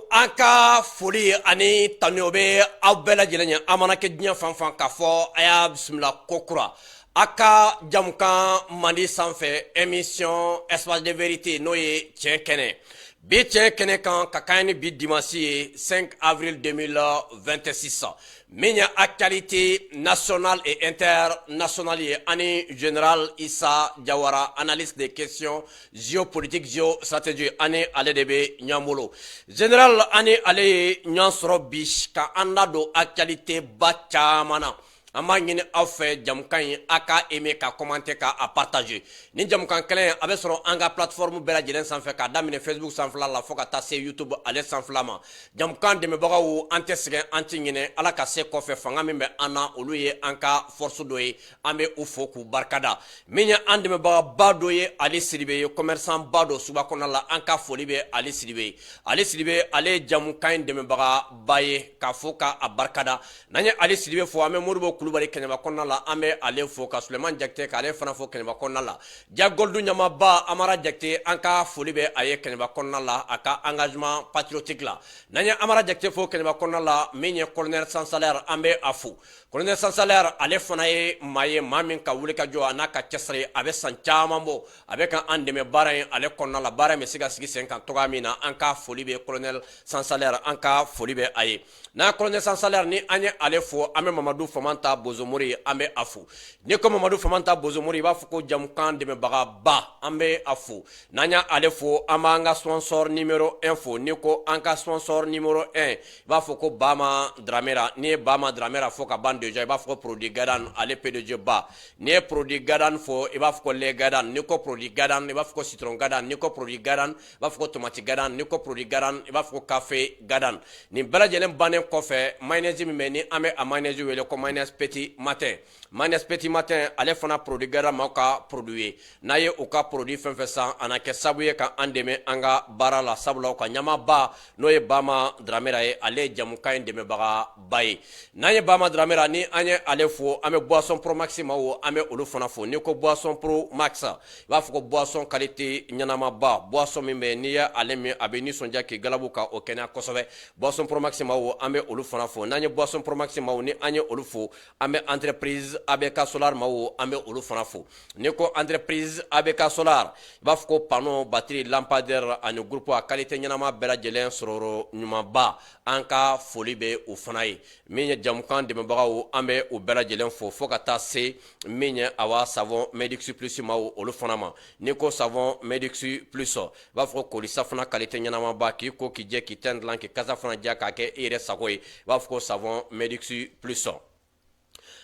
Anka foli ani tanyobe abela jelenya amana ke diɲɛ fanfan ka fɔ aya bismillah kokura aka jamukan mandi sanfɛ émission espace de vérité no ye tiɲɛ kɛnɛ bi tiɲɛ kɛnɛ kan ka kan ni bi dimanche ye 5 avril 2026 min ye actualité nationale et internationale ye ani général Issa Jawara analyse des questions géopolitiques géostratégie ani ale de be ɲamolo général ani ale ye ɲɔgɔn sɔrɔ bi ka an da don actualité ba caman na an b'a ɲini aw fɛ jamukan in a ka aimer ka commenter ka a partager ni jamukan kelen a bɛ sɔrɔ an ka plateforme bɛɛ lajɛlen sanfɛ k'a daminɛ Facebook sanfɛla la fo ka taa se YouTube ale sanfɛla ma jamukan dɛmɛbagaw an tɛ sɛgɛn an tɛ ɲinɛ ala ka se kɔfɛ fanga min bɛ an na olu ye an ka force dɔ ye an bɛ u fo k'u barikada min ye an dɛmɛbagaba dɔ ye Ale Sidibe ye commerçant ba dɔ suba kɔnɔna la an ka foli bɛ Ale Sidibe Ale Sidibe ale ye jamukan in dɛmɛbagaba ye k'a fo k'a barikada n'an ye Ale Sidibe fo an bɛ Modibo Kulubali Kɛɲɛba kɔnɔna la an bɛ ale fo ka Suleman Jakite k'ale fana fo Kɛɲɛba kɔnɔna la Jagoldu Ɲamaba Amara Jakite an ka foli bɛ a ye Kɛɲɛba kɔnɔna la a ka engagement patriotique la n'an ye Amara Jakite fo Kɛɲɛba kɔnɔna la min ye colonel sans salaire an bɛ a fo colonel sans salaire ale fana ye maa ye maa min ka wuli ka jɔ a n'a ka cɛsiri a bɛ san caman bɔ a bɛ ka an dɛmɛ baara in ale kɔnɔna la baara in bɛ se ka sigi sen kan togoya min na an ka foli bɛ colonel sans salaire an ka foli bɛ a ye n'a colonel sans salaire ni an ye ale fo an bɛ Mamadu Famanta Bozomori an bɛ a fo ni ko Mamadu Famanta Bozomori i b'a fɔ ko jamukan dɛmɛbagaba an bɛ a fo n'an y' ale fo an b'an ka sponsor numéro 1 fo ni ko an ka sponsor numéro 1 i b'a fɔ ko Bama Dramera ni ye Bama Dramera fo ka ban déjà i b'a fɔ ko produit Gadan ale PDG ba ni ye produit Gadan fo i b'a fɔ ko lait Gadan ni ko produit Gadan i b'a fɔ ko citron Gadan ni ko produit Gadan i b'a fɔ ko tomate Gadan ni ko produit Gadan i b'a fɔ ko café Gadan nin bɛɛ lajɛlen bannen kɔfɛ mayonnaise min bɛ ni an bɛ a mayonnaise wele ko mayonnaise petit matin mayonnaise petit matin ale fana produit Gadan ma ka produit ye n'a ye u ka produit fɛn fɛn san a na kɛ sabu ye ka an dɛmɛ an ka baara la sabula u ka ɲamaba n'o ye Bama Dramera ye ale ye jamukan in dɛmɛbagaba ye n'an ye Bama Dramera ni an ye ale fo an bɛ boisson pro max ma wo an bɛ olu fana fo ni ko boisson pro max i b'a fɔ ko boisson qualité ɲɛnamaba boisson min bɛ n'i ye ale min a bɛ nisɔndiya k'i galabu ka o kɛnɛya kosɛbɛ boisson pro max ma wo an bɛ olu fana fo n'an ye boisson pro max ma wo ni an ye olu fo an bɛ entreprise ABK Solar ma wo an bɛ olu fana fo ni ko entreprise ABK Solar i b'a fɔ ko panneau batterie lampadaire ani groupe a qualité ɲɛnama bɛɛ lajɛlen sɔrɔ ɲumanba an ka foli bɛ o fana ye min ye jamukan dɛmɛbagaw an bɛ o bɛɛ lajɛlen fo ka taa se min ye awa savon Medix Plus ma olu fana ma ni ko savon Medix Plus i b'a fɔ ko koli safunɛ qualité ɲɛnamaba k'i ko k'i jɛ k'i tɛn dilan k'i kasa fana diya k'a kɛ i yɛrɛ sago ye i b'a fɔ ko savon Medix Plus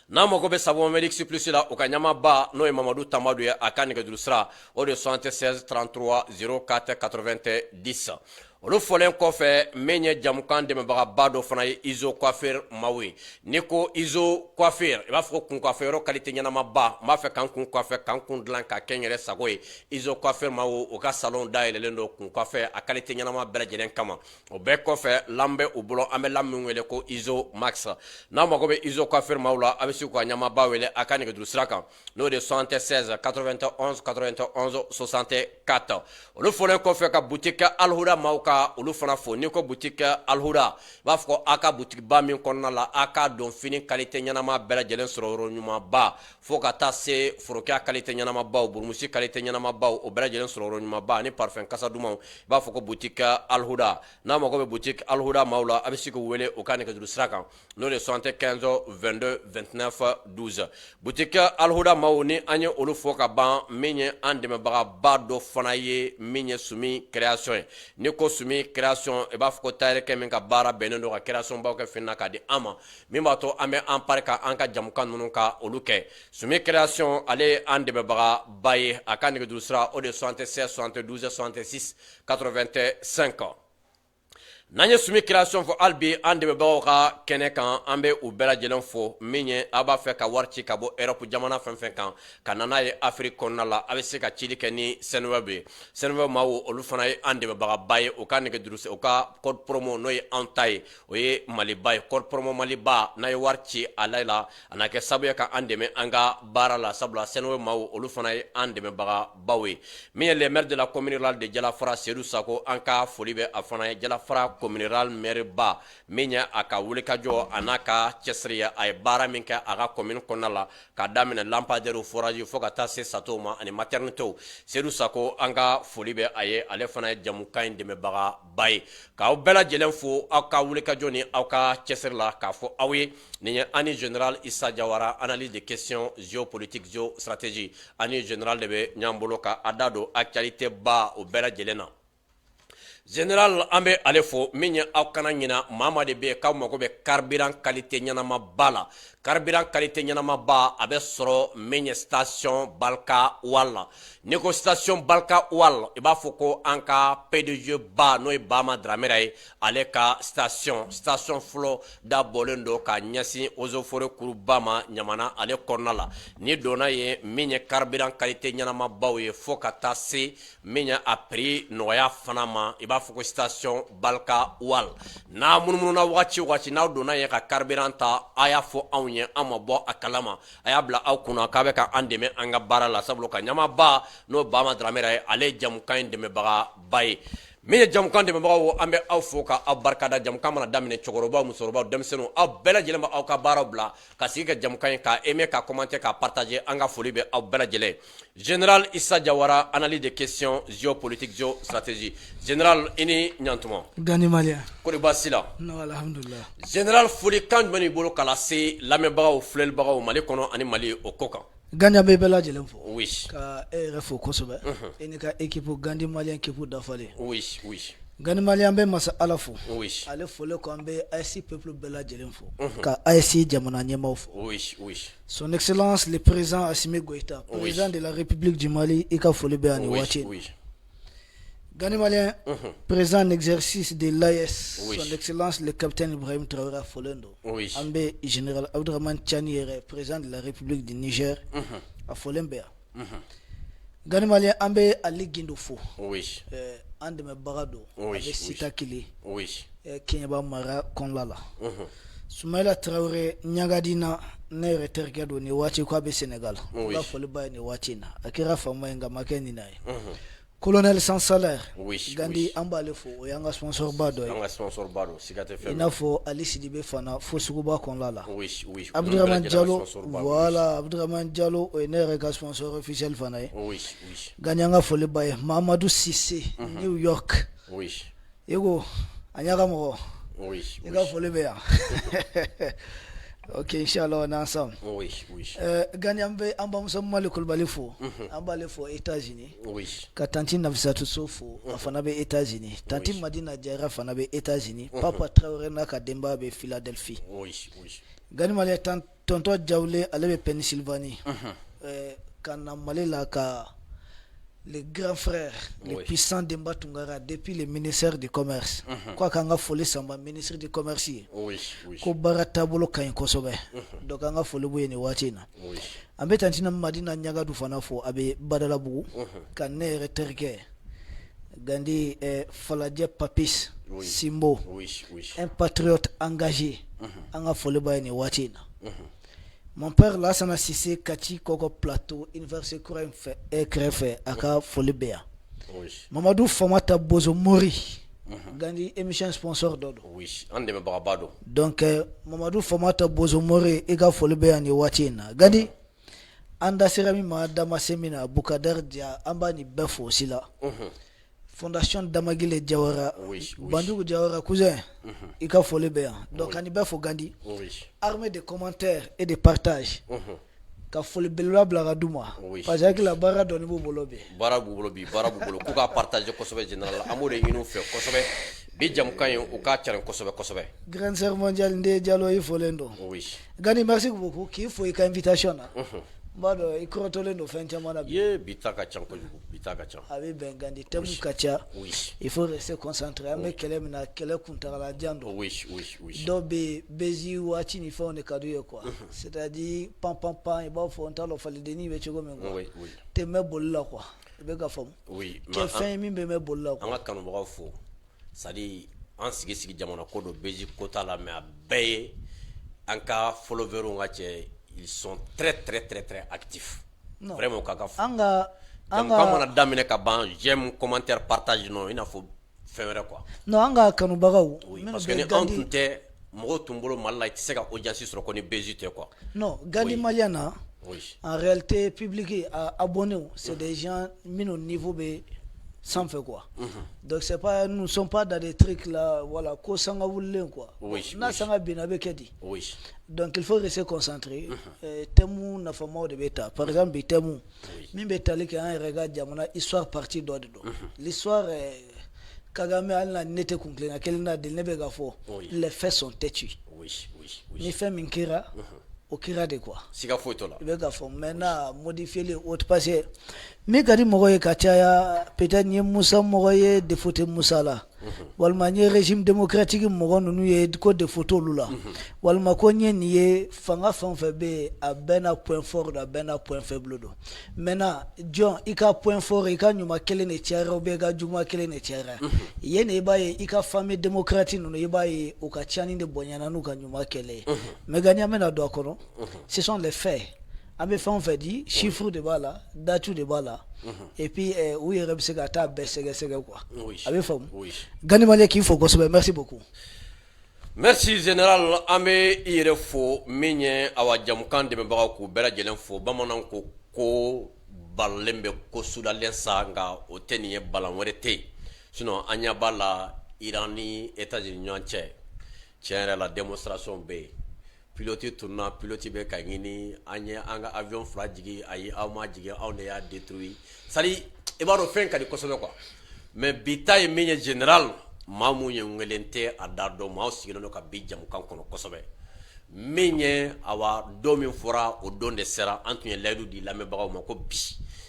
n'a mago bɛ savon Medix Plus la u ka ɲamaba n'o ye Mamadu Tamadu ye a ka nɛgɛjuru sira o de 76 33 04 90 olu fɔlen kɔfɛ min ye jamukan dɛmɛbagaba dɔ fana ye Izo Coiffure maaw ye ni ko Izo Coiffure i b'a fɔ ko kun coiffeur qualité ɲɛnamaba n b'a fɛ k'an kun coiffer k'an kun dilan ka kɛ n yɛrɛ sago ye Izo Coiffure maaw u ka salon dayɛlɛlen don kun coiffer a qualité ɲɛnama bɛɛ lajɛlen kama o bɛɛ kɔfɛ lamp bɛ u bolo an bɛ lamp min wele ko Izo Max n'a mago bɛ Izo Coiffure maaw la a bɛ se k'u ka ɲamaba wele a ka nɛgɛjuru sira kan n'o de 76 91 91 64 olu fɔlen kɔfɛ ka boutique Alhuda maaw olu fana fo ni ko boutique Alhuda i b'a fɔ ko a ka boutique ba min kɔnɔna la a ka don fini qualité ɲɛnama bɛɛ lajɛlen sɔrɔ yɔrɔ ɲumanba fo ka taa se forokɛya qualité ɲɛnamabaw burumusi qualité ɲɛnamabaw o bɛɛ lajɛlen sɔrɔ yɔrɔ ɲumanba ani parfum kasa dumanw i b'a fɔ ko boutique Alhuda n'a mago bɛ boutique Alhuda maaw la a bɛ se k'u wele o ka nɛgɛjuru sira kan n'o de 75 22 29 12 boutique Alhuda maaw ni an ye olu fo ka ban min ye an dɛmɛbagaba dɔ fana ye min ye Sumi création ye ni ko Sumi création i b'a fɔ ko tailleur kɛ min ka baara bɛnnen don ka création baw kɛ fini na k'a di an ma min b'a to an bɛ an pari ka an ka jamukan ninnu ka olu kɛ Sumi création ale ye an dɛmɛbagaba ye a ka nɛgɛjuru sira o de 76 72 66 85 n'an ye Sumi création fɔ hali bi an dɛmɛbagaw ka kɛnɛ kan an bɛ u bɛɛ lajɛlen fo min ye a b'a fɛ ka wari ci ka bɔ Europe jamana fɛn fɛn kan ka na n'a ye Afrique kɔnɔna la a bɛ se ka cili kɛ ni Senweb ye Senweb maaw olu fana ye an dɛmɛbagaba ye o ka nɛgɛjuru o ka code promo n'o ye anw ta ye o ye Maliba ye code promo Maliba n'a ye wari ci a la a na kɛ sabu ye ka an dɛmɛ an ka baara la sabula Senweb maaw olu fana ye an dɛmɛbagabaw ye min ye le maire de la commune rurale de Jalafara Seydou Sako an ka foli bɛ a fana ye Jalafara communal maire ba min ye a ka wulikajɔ a n'a ka cɛsiri ye a ye baara min kɛ a ka commune kɔnɔna la ka daminɛ lampadaires forage fo ka taa se satew ma ani maternitéw Seydou Sako an ka foli bɛ a ye ale fana ye jamukan in dɛmɛbaga ba ye k'aw bɛɛ lajɛlen fo aw ka wulikajɔ ni aw ka cɛsiri la k'a fɔ aw ye nin ye ani général Issa Jawara analyse de questions géopolitiques géostratégie ani général de bɛ ɲɔgɔn bolo ka a da don actualité ba o bɛɛ lajɛlen na général an bɛ ale fo min ye aw kana ɲina maa maa de bɛ yen k'aw mago bɛ carburant qualité ɲɛnama ba la carburant qualité ɲɛnama ba a bɛ sɔrɔ min ye station Balka Wal la n'i ko station Balka Wal i b'a fɔ ko an ka PDG ba n'o ye Bahama Dramera ye ale ka station fɔlɔ dabɔlen don ka ɲɛsin eaux et forêts kuruba ma ɲamana ale kɔnɔna la ni donna ye min ye carburant qualité ɲɛnama baw ye fo ka taa se min ye a prix nɔgɔya fana ma i b'a fɔ ko station Balka Wal n'a munumununa wagati o wagati n'aw donna ye ka carburant ta a y'a fɔ anw ye an ma bɔ a kalama a y'a bila aw kunna k'a bɛ ka an dɛmɛ an ka baara la sabula ka ɲamaba n'o Bahama Dramera ye ale ye jamukan in dɛmɛbaga ba ye min ye jamukan dɛmɛbagaw an bɛ aw fo k'aw barikada jamukan mana daminɛ cɛkɔrɔbaw musokɔrɔbaw denmisɛnninw aw bɛɛ lajɛlen bɛ aw ka baaraw bila ka sigi ka jamukan in ka aimer ka commenter ka partager an ka foli bɛ aw bɛɛ lajɛlen général Issa Jawara analyse de questions géopolitiques géostratégie général i ni ɲantuma Gani Maliya kɔri baasi la non alhamdulillah général foli kan jumɛn b'i bolo k'a lase lamɛnbagaw filɛlibagaw Mali kɔnɔ ani Mali o ko kan Gani bɛ bɛɛ lajɛlen fo oui ka e yɛrɛ fo kosɛbɛ e ni ka équipe Gani Malien équipe dafalen oui Gani Malien bɛ masa Ala fo oui ale fole ko an bɛ AEC peuple bɛɛ lajɛlen fo ka AEC jamana ɲɛmaaw fo oui son excellence le président Assimi Goïta président de la République du Mali i ka foli bɛ ani waati Gani Malien président en exercice de l'AES son excellence le capitaine Ibrahim Traoré Folendo an bɛ général Abdourahmane Tiani yɛrɛ président de la République du Niger a folen bɛ yan Gani Malien an bɛ Ali Gindo fo an dɛmɛbaga don a bɛ Sita Kile Keɲeba mara kɔnɔna la Soumaïla Traoré Ɲagadina ne yɛrɛ terikɛ don nin waati k'a bɛ Sénégal n ka foli ba ye nin waati in na a kɛra faama ye nka ma kɛ nin na ye colonel sans salaire Gandi an b'ale fo o y'an ka sponsor ba dɔ ye i n'a fɔ Ali Sidibe fana fo suguba kɔnɔna la Abdourahmane Diallo voilà Abdourahmane Diallo o ye ne yɛrɛ ka sponsor officiel fana ye Gani an ka foli ba ye Mamadou Cissé New York i ko a ɲaga mɔgɔ i ka foli bɛ yan ok inshallah on est ensemble Gani an bɛ an bamuso Mali Kulibali fo an b'ale fo États-Unis ka tanti Nafissatou Sow fo a fana bɛ États-Unis tanti Madina Diarra fana bɛ États-Unis Papa Traoré n'a ka denbaya bɛ Philadelphie Gani Malien tonton Diawle ale bɛ Pennsylvanie ka na Mali la ka le grand frère le puissant Demba Tungara depuis le ministère du commerce quoi k'an ka foli sanba ministre du commerce ko baara taabolo ka ɲi kosɛbɛ donc an ka foli b'u ye nin waati in na an bɛ tantina Madina Ɲagadu fana fo a bɛ Badalabugu ka ne yɛrɛ terikɛ Gandi Falajɛ Papis Simbo un patriote engagé an ka foli b'a ye nin waati in na mon père Lassana Cissé Kati Koko Plateau Université kura in fɛ kɛrɛfɛ a ka foli bɛ yan Mamadou Famata Bozo Mori Gandi émission sponsor dɔ don an dɛmɛbagaba don donc Mamadou Famata Bozo Mori i ka foli bɛ yan nin waati in na Gandi an da sera min ma damase min na Bukadar Dia an b'a nin bɛɛ fo si la Fondation Damagile Diawara Bandugu Diawara cousin i ka foli bɛ yan donc ani bɛɛ fo Gandi armée de commentaires et de partage ka foli belebeleba bila ka d'u ma parce que hakili baara dɔɔni b'u bolo bi baara b'u bolo k'u ka partager kosɛbɛ général an b'o de ɲini u fɛ kosɛbɛ bi jamukan in u ka carin kosɛbɛ grande sœur mondiale Nde Diallo i folen don Gani merci beaucoup k'i fo i ka invitation na b'a dɔn i kɔrɔtɔlen don fɛn caman na bi ta ka ca kojugu bi ta ka ca a bɛ bɛn Gandi thème ka ca il faut rester concentré an bɛ kɛlɛ min na kɛlɛ kuntagalajan don dɔw bɛ yen bezi waati ni fɛnw de ka d'u ye quoi c'est à dire pan i b'a fɔ n t'a dɔn falidennin bɛ cogo min quoi tɛ mɛn boli la quoi i bɛ ka faamu kɛ fɛn ye min bɛ mɛn boli la quoi an ka kanubagaw fo c'est à dire an sigi jamana ko don bezi ko t'a la mais a bɛɛ ye an ka followers ka cɛ ils sont très actifs. Non. Vraiment kaka fo. Anga mana daminɛ ka ban j'aime commentaire partage non il n'a faut fɛn quoi non an ka kanubagaw parce que ni an tun tɛ mɔgɔw tun bolo Mali la i tɛ se ka audience sɔrɔ ko ni BJ tɛ quoi non Gandi malien na oui en réalité public abonnés c'est des gens minimum niveau be sans fait quoi donc c'est pas nous sommes pas dans des trucs là voilà ko sanga wulen quoi na sanga bina be kedi oui donc il faut rester concentré temu na famo de beta par exemple temu min be tali ke an regarde jamana histoire partie do l'histoire Kagame alla nete kunklenga kelina de nebe gafo les faits sont têtus oui ni fait minkira au kira de quoi siga photo là be gafo maintenant modifier les autres passé mais kadi mogoye kachaya peut-être ni Musa mogoye de photo Musa la walma ni régime démocratique mogo nunu ye ko de photo lula walma ko ni ye fanga fanfa be a bena point fort da bena point faible do maintenant John ika point fort ika nyuma kele ne tiara obe ga juma kele ne tiara yene baye ika famille démocratique nunu baye o ka chani de bonyana nu ka nyuma kele mais ganya mena do akono ce sont les faits abe fan fait dit chiffre de bala datu de bala et puis oui rebse ga ta besege quoi abe fam Gani Malien qu'il faut merci beaucoup merci général amé ire fo minye awa jamkan de mbaga ko bela jelen fo bamanan ko balembe ko sudalen sanga o teniye balan werete sinon anya bala irani États-Unis ñanche tiens la démonstration be pilote tourna pilote be kangini anya anga avion fla jigi ayi awma jigi awne ya détruit sali ibaro fen kadi kosobe quoi mais bitay minye général mamu ngelente adado ma sigino ka bijam kan kono kosobe minye awa domi fora o donde sera antunye ledu di lame bagaw mako bi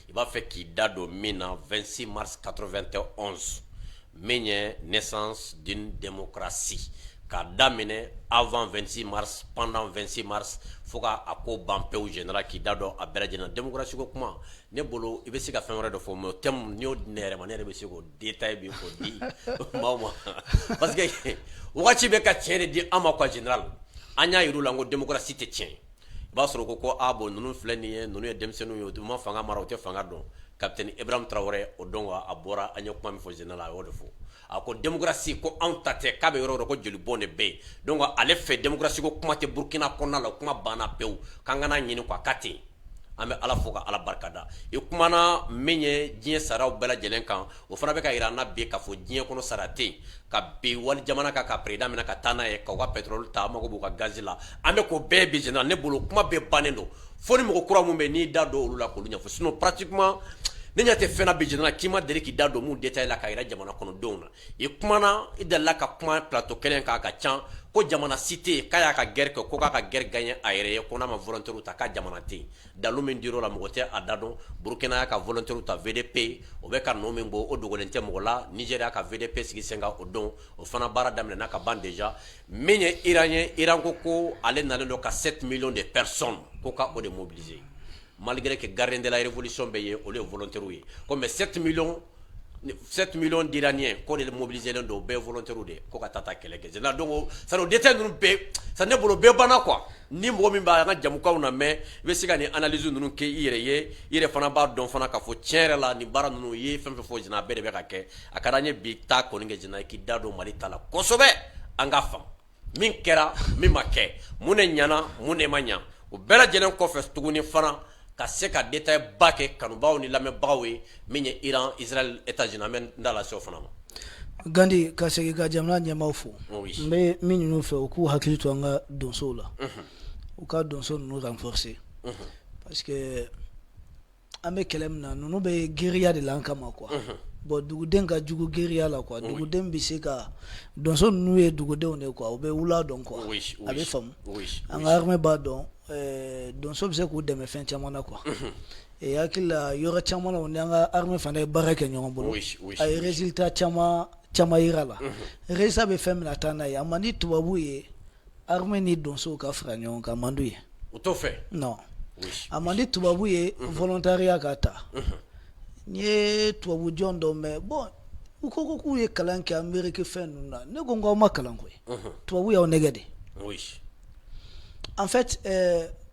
iba fe ki dado mina 26 mars 91 minye naissance d'une démocratie ka damine avant 26 mars pendant 26 mars foka ako bampe au général ki dado a berajena démocratie ko kuma ne bolo ibe sika fen wore do fo mo tem ni ordinaire manere be siko détail bi ko di mama parce que wakati be ka tiene di ama ko général anya yiru lango démocratie te tien ba soro ko abo nunu fleni nunu e demsenu yo ma fanga mara o te fanga don capitaine Ibrahim Traoré o donga abora anya kuma mi fo général o do fo ako démocratie ko antate kabe yoro ko jeli bonne be donc ale fait démocratie ko kuma te Burkina konna la kuma bana pew kangana nyini kwa kati ambe ala foka ala barkada e kuma na menye dien saraw bela jelen kan o fana be ka irana be ka fo dien kono sarate ka be wal jamana ka président mena ka tana e ka wa pétrole ta mako bu ka gazila ambe ko be be général ne bolo kuma be banendo foni mo ko kura mu be ni dado olula ko lunya fo sinon pratiquement nenya te fena be général kima dere ki dado mu détail la ka ira jamana kono dona e kuma na idalla ka kuma plateau kelen ka chan ko jamana cité kaya ka guerre ko ka guerre gagner aéré ko na ma volontaire ta ka jamana te dalu men diro la mogote adado Burkina ka volontaire ta VDP o be ka no men bo o dogolente mogola Nigeria ka VDP sigi senga o don o fana bara damle na ka ban déjà menye iran ko ale na le ka 7 millions de personnes ko ka o de mobiliser malgré que gardien de la révolution be o le volontaire oui comme 7 millions d'Iraniens qu'on est mobilisé dans des volontaires de ko ka tata keleke na donc ça no détail nous be ça ne bolo be bana quoi ni mo mi ba nga jamuka na mais be sika ni analyse nous ke ire fana ba don fana ka fo tiere la ni bara nous ye fem fo jina be de be ka ke akaranye bi ta ko nge jina ki dado mali tala kosobe anga fam min kera min make mune nyana mune manya o bela jenen ko fe tuguni fana ka se ka détail bake kanubaw ni lame bawe minye Iran Israël États-Unis amen ndala so fana Gandi ka se ga jamna nyama fu mais min ñu fe ku hakili to nga donso la o ka donso nous renforcer parce que ame kelem na nous be guérilla de lankama quoi bon duguden ka jugu guérilla la quoi duguden bi se ka donso nous e duguden ne quoi o be wula don quoi abe fam an arme ba don donc so bise ko deme fen chamana quoi et yakila yora chamana on nga arme fane baraka nyongo bolo ay résultat chama irala resa be fem la tana ya mani tubabu ye arme ni donso ka franyon ka mandu ye auto fait non amandi tubabu ye volontariat kata ni tubabu jondo me bon uko ko ye kalanke Amerique fen na ne go ngoma kalanko tubabu ya onegede oui en fait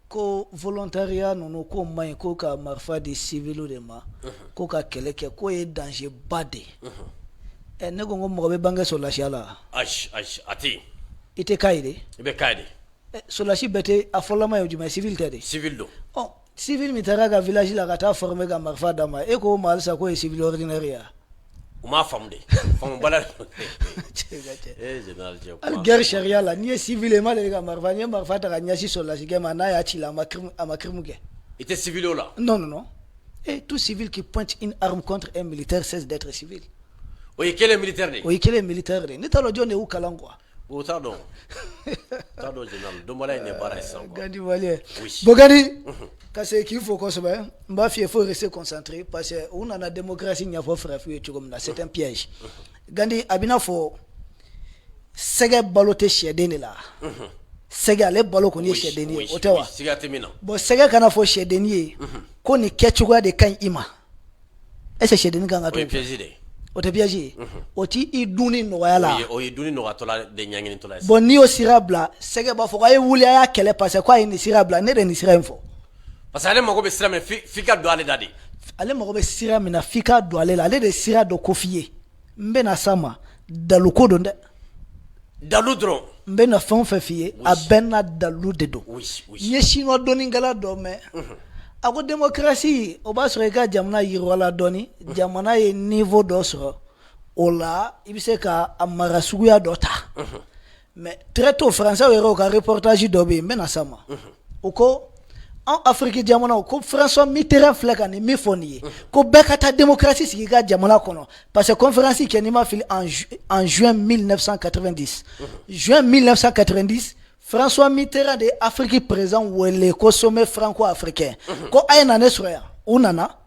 ko volontariat non ko may ko ka marfa de civilo de ma ko ka keleke ko e danger bade ne ko mo be bange solasi ala ati ite kaide be kaide solasi bete afolama yo juma civil tede civil do oh civil mitara ga village la kata former ga marfa dama e ko mal sa ko civil ordinaire ya uma famde fam bala al guerre sharia la ni civil e mal ga marfa ni marfa ta ga nyasi solasi ga mana ya chila makrim ge ite civil là non et tout civil qui pointe une arme contre un militaire cesse d'être civil. Oui, quel est militaire? Oui, quel est militaire? Ni talo jone u kalangwa. O tado. Tado général. Domala ne bara sango. Gandi wale. Bogani. Kase qu'il faut qu'on se bat. Mba fi faut rester concentré parce que on a la démocratie nya faut faire fuir comme là, c'est un piège. Gandi abina fo sege balote shedeni la. Sege ale balo ko ni shedeni otewa. Siga temina. Bo sege kana fo shedeni ko ni kechuga de kan ima. Ese shedeni kan ato. O te piaji oti iduni no yala o iduni no atola de nyangini tola bon ni o sirabla sege ba fo ay wuli ya kele parce quoi ni sirabla ne de ni sira info parce ale mago be sira me fika do ale dadi ale mago be sira me na fika do ale la ale de sira do kofie mbe na sama daluko do nde daludro mbe na fon fe fie abena dalu de do oui ni chino do ni ngala do me ako démocratie o ba sore ka jamana yirwala doni jamana ye niveau do so ola ibise ka amara suguya dota mais très tôt français wero ka reportage do be mena sama uko en Afrique jamana ko François Mitterrand fleka ni mifoni ko bekata démocratie sigi ka jamana kono parce que conférence qui anima fil en juin 1990 juin 1990 François Mitterrand de Afrique présent ou le sommet franco-africain. Ko ayna ne soya unana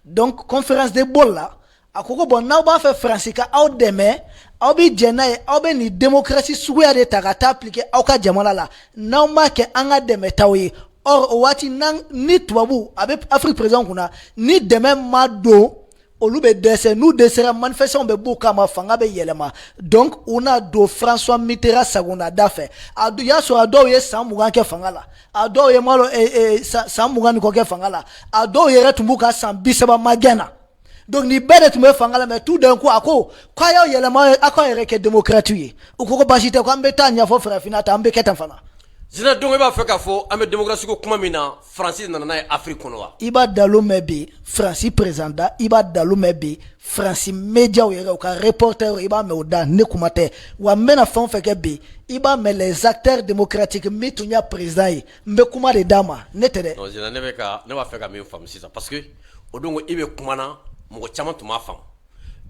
donc conférence de bolla akoko bon na ba fait francika au demain au bi jena au be ni démocratie suya de tagata appliquer au ka jamala la na ma ke anga deme tawi or wati nan ni tubabu abe Afrique présent kuna ni demain mado olube dese nous desera manifestation be buka ma fanga be yelema donc on a do François Mitterrand sagona dafe adu ya so ado ye samuga ke fanga la ado ye malo samuga ni ko ke fanga la ado ye retumbuka sambiseba magena donc ni bede tumbe fanga la mais tout d'un coup ako kwa yo yelema akwa ke démocratie ukoko bashite kwa mbeta nya fo frère finata ambe ketan fana zina dongo ba feka fo ame démocratie ko kuma mina Francis nana Afrique kono wa iba dalo mebe Francis président iba dalo mebe Francis média o ka reporter iba me oda ne kumate wa mena fon feke be iba me les acteurs démocratiques mitunya président mbe kuma de dama netede non zina ne ba feka mi fam sisa parce que odongo ibe kumana mo chama tuma fam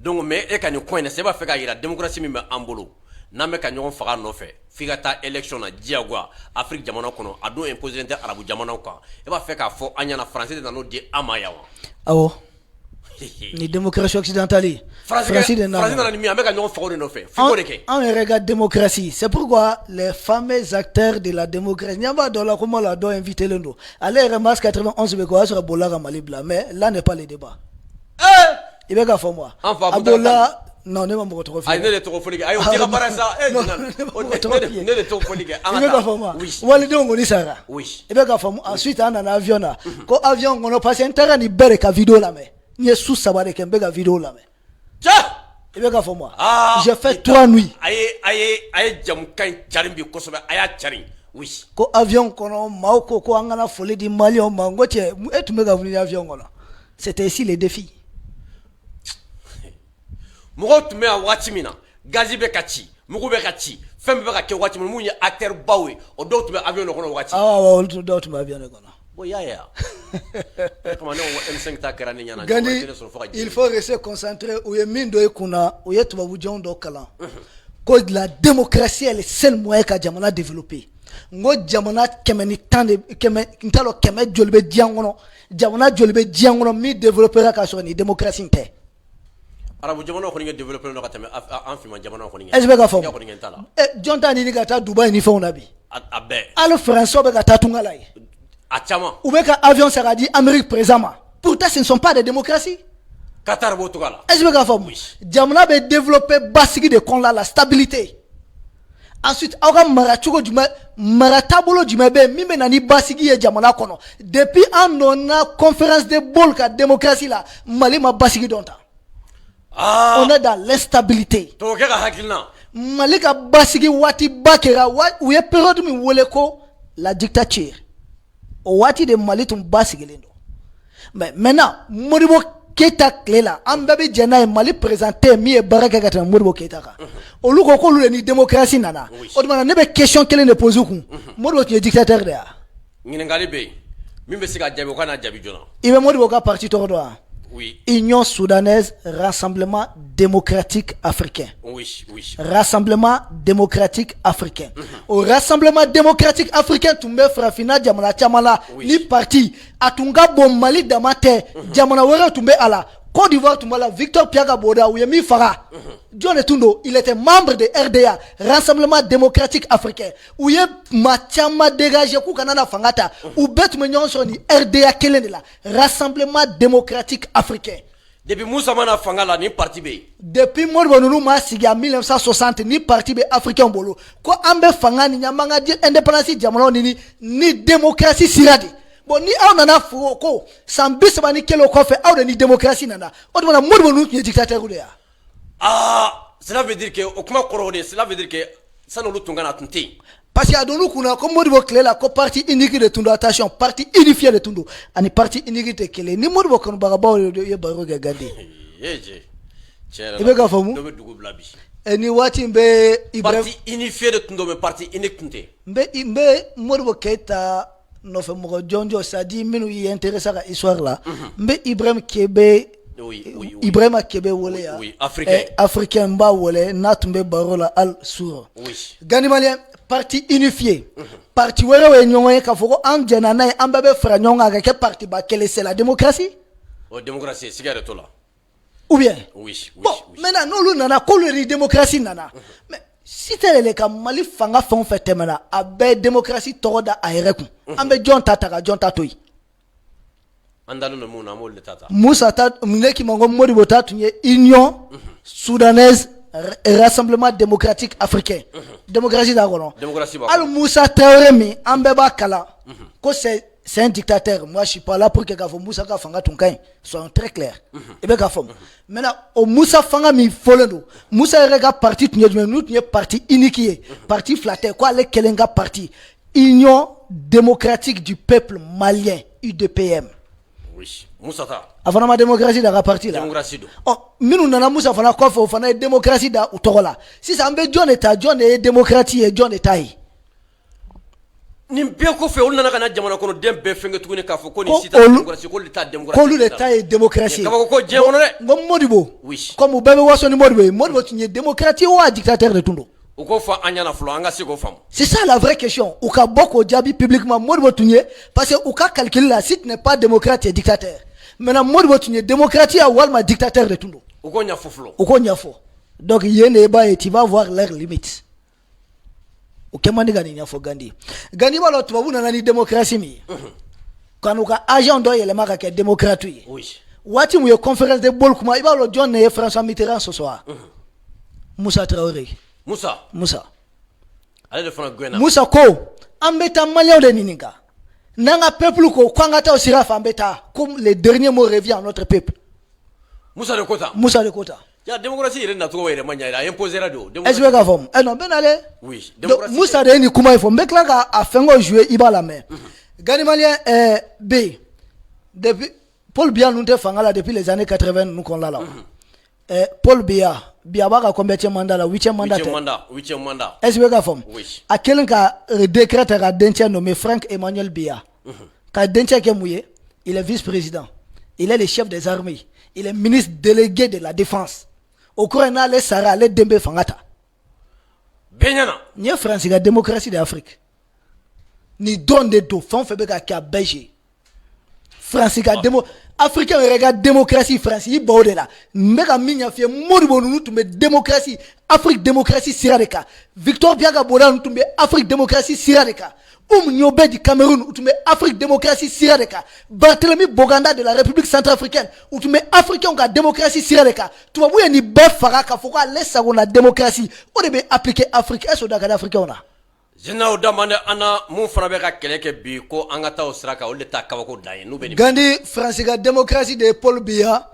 donc mais e kan ko ne se ba feka ira démocratie mi me ambolo na me ka ɲɔgɔn faga nɔfɛ f'i ka taa élection na diyagoya Afrique jamana kɔnɔ a don imposé tɛ arabu jamanaw kan i b'a fɛ k'a fɔ an ɲɛna français de nan'o di an ma yan wa awɔ ni démocratie occidentale français nana ni min an bɛ ka ɲɔgɔn faga o de nɔfɛ f'i k'o de kɛ an yɛrɛ ka démocratie c'est pourquoi les fameux acteurs de la démocratie ɲɛ b'a dɔ la ko la dɔ invité len don ale yɛrɛ mars 91 bɛ kɛ o y'a sɔrɔ bolila ka Mali bila mais là n'est pas le débat i bɛ ka fɔ moi a bolila non ne ma mɔgɔ tɔgɔ f'i ye ne de tɔgɔ fɔli kɛ ayi o t'i ka baara sa ne de tɔgɔ fɔli kɛ an ka taa i bɛ ka fɔ moi walidenw kɔni sara i bɛ ka fɔ ensuite an nana avion na ko avion kɔnɔ parce que n taara nin bɛɛ de ka vidéo lamɛn n ye su 3 de kɛ n bɛ ka vidéo lamɛn i bɛ ka fɔ moi j'ai fait 3 nuits a ye jamukan carin bi kosɛbɛ a y'a carin oui ko avion kɔnɔ maaw ko an kana foli di maliyɛnw ma n ko cɛ e tun bɛ ka wuli avion kɔnɔ c'était ici le défi mɔgɔw tun bɛ yan waati min na gazi bɛ ka ci mugu bɛ ka ci fɛn bɛ ka kɛ waati min mun ye acteur baw ye o dɔw tun bɛ avion dɔ kɔnɔ waati olu dɔw tun bɛ avion de kɔnɔ bon y'a ye comment ne M5 ta kɛra ne ɲɛna Gandi il faut rester concentré u ye min dɔ i kunna u ye tubabujɔnw dɔ kalan ko la démocratie est le seul moyen ka jamana développer n ko jamana 110 de n t'a dɔn 100 joli bɛ diɲɛ kɔnɔ jamana joli bɛ diɲɛ kɔnɔ min développera ka sɔrɔ ni démocratie tɛ arabu jamana kɔni ye développer no ka tɛmɛ an fima jamana kɔni est-ce que ka fɔ jɔn ta ɲini ka taa Dubaï ni fɛnw na bi a bɛɛ hali français bɛ ka taa tunga la ye a caman u bɛ ka avion san ka di Amérique présent ma pourtant ce ne sont pas des démocraties Qatar b'o togo la est-ce que ka fɔ jamana bɛ développer basigi de kɔnɔna la stabilité ensuite aw ka mara cogo jumɛn mara taabolo jumɛn bɛ yen min bɛ na ni basigi ye jamana kɔnɔ depuis an donna conférence de Bâle ka démocratie la Mali ma basigi dɔn ta On est dans l'instabilité. Malika basigi wati bakera ou ye période mi wole ko la dictature. O wati de Mali tum basigi lendo. Mais maintenant Modibo Keita Klela ambabe jana Mali présenté mi e baraka gata Modibo Keita ka. Olu ko lu ni démocratie nana. O demana ne be question kele ne pose ku. Modibo ki dictateur de ya. Ngingali be. Mi be sika jabi ko na jabi jona. Ibe Modibo ka parti to do. Oui. Union soudanaise, Rassemblement démocratique africain. Oui. Rassemblement démocratique africain. Au Rassemblement démocratique africain, tumbe frafina jamana chamala ni parti atunga bon Mali damate jamana wera tumbe ala Côte d'Ivoire tumala Victor Piaga Boda ou Yemi Farah. John Etundo, il était membre de RDA, Rassemblement démocratique africain. Ou ye machama dégagé ku kanana fangata ou bet menyon sur ni RDA kelenela, Rassemblement démocratique africain. Depuis Moussa Mana Fangala ni parti B. Depuis Modibo Nounou ma sigi en 1960 ni parti B africain bolo. Ko ambe fangani nyamanga di indépendance jamano ni démocratie siradi. Bon ni aw nana fo ko sambi sabani kelo ko fe aw ni démocratie nana. O de Modibo Nounou ni dictateur de ya. Cela veut dire que au kuma korode, cela veut dire que ça nous tungana tunti. Parce qu'il y a de nous comme Modibo Klela ko parti unique de Tundo, attention, parti unifié de Tundo, ani parti unique de Kele ni Modibo kon bagaba ye baro ga gande. Ibe ga famu ni wati mbe Ibrahim parti unifié de Tundo mais parti unique tunte. Mbe Modibo Keita no fe mo jonjo sadi minu yi intéressant à histoire là. Mbe Ibrahim Kebe Ibrahim Kebe wole ya. Oui, africain. Africain mba wole na tumbe barola al sour. Oui. Gani malien parti unifié. Parti were we nyongo ka foko an janana e ambabe fra nyonga ga ke parti ba kele c'est la démocratie? Oh démocratie cigarette là. Ou bien? Oui. Bon, maintenant nous lu nana ko le démocratie nana. Mais si tel le ka Mali fanga fon fait temana abe démocratie toroda aereku. Ambe John Tatoi. Andalu no muna mo le tata. Moussa Tat mneki mango Modibo Tatunye Union soudanaise Rassemblement démocratique africain. Démocratie d'accord. Démocratie ba. Al Moussa Traoré mi ambeba kala. Ko c'est un dictateur. Moi je suis pas là pour que Gafo Moussa ka fanga tunkai. Soyons très clairs. Et be Gafo. Maintenant au Moussa fanga mi folendo. Moussa rega parti tunye nous tunye parti unique. Parti flatté quoi le kelenga parti. Union démocratique du peuple malien UDPM. Oui. Moussa ta. Avant ma démocratie da parti là. Démocratie do. Oh, minu nana Moussa fana ko fo fana démocratie da utogola. Si ça mbe John et démocratie et John État yi. Nimbe ko fe ol nana kana jamana kono dembe fenge tugune ka fo ko ni sita démocratie ko l'état démocratie. Ko l'état et démocratie. Ka ko je wono de. Ngom Modibo. Oui. Comme bebe waso ni Modibo tinye démocratie ou dictateur de Tundo. C'est ça la vraie question. Ou ka boko diabi publiquement Modibo tunye parce que ou ka calculer la site n'est pas démocrate et dictateur. Maintenant Modibo tunye démocratie a walma dictateur de Tundo. Ou ko nya foflo. Ou ko nya fo. Donc yene ba et tu vas voir leurs limites. O kemani gani nya fo gandi. Gani ba lo tubabu na ni démocratie mi. Quand ou ka agent do yele maka ke démocrate yi. Oui. Wati mu ye conférence de bol kuma iba lo John et François Mitterrand ce soir. Moussa Traoré. Moussa. Allez de faire Guyana. Moussa ko ambeta malien de nininga. Nanga peuple ko kwangata osira fambeta comme les derniers mots reviennent à notre peuple. Moussa de Kota. Ya démocratie il na to wele manya il a imposé radio. Est-ce que vous femme? Non ben allez. Oui, démocratie. Moussa de ni kuma il faut mbekla ka afengo jouer iba la main. Gani malien B depuis Paul Biya nous te fangala depuis les années 80 nous qu'on là. Paul Biya Biabaka combien mandat la 8e mandat. 8e mandat. Est-ce que vous oui. À quelqu'un qui décrète à Dentia nommé Frank Emmanuel Biya. Quand Dentia qui est mouillé, il est vice-président. Il est le chef des armées. Il est ministre délégué de la défense. Au cours de l'année, Sarah, les Dembe Fangata. Benyana. Ni France, la démocratie d'Afrique. Ni donne des dos. Fon Febeka qui a belgé. France, la démocratie. Africain regarde démocratie France yi bawo de la mbeka minya fie Modibo Nounou tumbe démocratie Afrique démocratie siradeka Victor Biaga Boda Nounou tumbe Afrique démocratie siradeka Nyobe du Cameroun tumbe Afrique démocratie siradeka Barthélemy Boganda de la République centrafricaine tumbe africain ka démocratie siradeka tubabuye ni bafaraka foka laisse la démocratie on debe appliquer Afrique est-ce que d'Afrique on a Jena demande ana mun fana be ka keleke bi ko anga ta osraka o leta kabako daye nu be ni Gandhi France ga démocratie de Paul Biya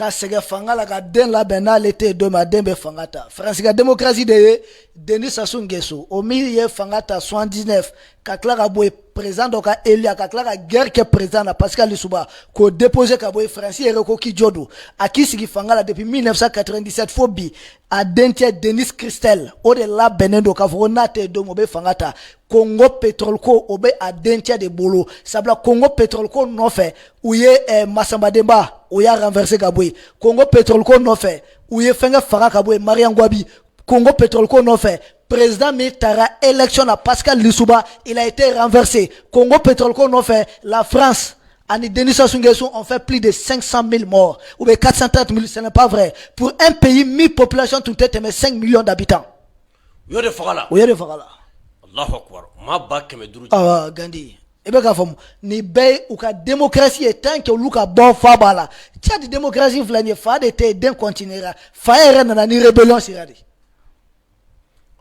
ka sege fanga la ka den la bena l'été de ma dembe fangata France ka démocratie de Denis Sassou Nguesso au milieu fangata 79 ka klara boy président donc Elia ka klara guerre que président na Pascal Lissouba ko déposer ka boy France et ko ki jodo akisi fangala depuis 1997 fobi a dentie Denis Christel o de la benendo ka vonate do mobe fangata Congo Pétrole ko obe a dentie de bolo sabla Congo Pétrole ko no fait ouye Massamba Demba ou ya renversé Kaboué Congo Pétrole ko no fait ou ye fenga fara Kaboué Mariam Gwabi Congo Pétrole ko no fait président Mitara élection à Pascal Lissouba il a été renversé Congo Pétrole ko no fait la France Ani Denis Sassou Nguesso ont fait plus de 500 000 morts ou bien 430 000 ce n'est pas vrai pour un pays mi-population tout est mais 5 millions d'habitants Yode Fagala Yode Fagala Allahu Akbar ma ba keme duru ah Gandhi ebe ka fam ni bay ou ka démocratie est tant que luka bon fa bala tia de démocratie flani fa de te den continuera fa era na ni rébellion siradi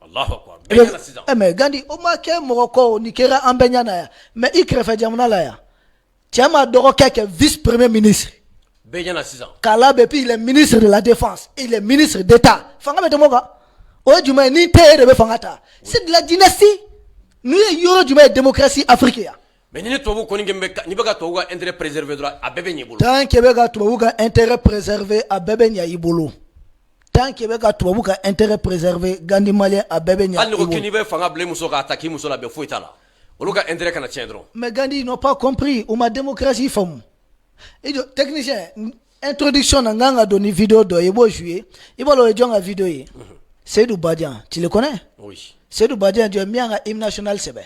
Allahu Akbar mais Gandhi o ma ke moroko ni kera ambenya na ya mais ikrefa jamna la ya tiama doro ke vice premier ministre Benyana 6 ans kala be puis il est ministre de la défense il est ministre d'état fanga be moga o juma ni te de be fangata c'est de la dynastie nous yoro juma démocratie africaine mais ni to ko ni baka to ga intérêt préservé droit a bebe ni bolo tant que beka to ga intérêt préservé a bebe nya ibolo tant que beka to ga intérêt préservé gandi malien a bebe nya ibolo ko kini be fanga ble muso ka attaquer muso la be foitala oluka intérêt kana tiendron mais Gandhi n'ont pas compris ou ma démocratie femme et technicien introduction na nganga doni vidéo do yebo jouer ibolo e jonga vidéo yi Seydou Badian tu le connais oui Seydou Badian du mianga hymne national sebe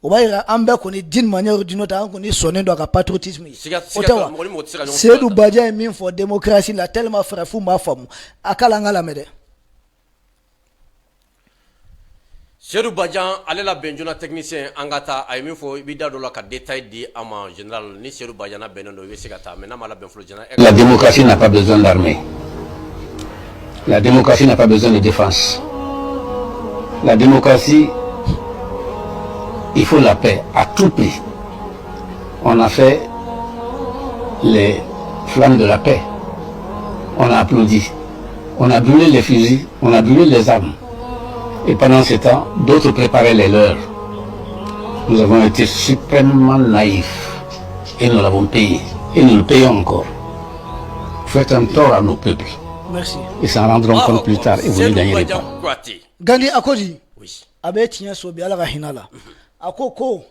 obaira ambe ko ni d'une manière d'une autre ko ni sonné do ka patriotisme Seydou Badian min for démocratie la tellement frère fou ma femme akala ngala mede Seydou Badian ale la benjona technicien angata ay min fo bi dado la ka détail di ama général ni Seydou Badian benendo we sigata mais na mala ben flo général la démocratie n'a pas besoin d'armée. La démocratie n'a pas besoin de défense. La démocratie, il faut la paix à tout prix. On a fait les flammes de la paix. On a applaudi. On a brûlé les fusils, on a brûlé les armes. Et pendant ce temps, d'autres préparaient les leurs. Nous avons été suprêmement naïfs. Et nous l'avons payé. Et nous le payons encore. Faites un tort à nos peuples. Merci. Ils s'en rendront compte plus tard et vous ne gagnerez pas. Gandhi akodi oui abe tinya so bi ala hinala akoko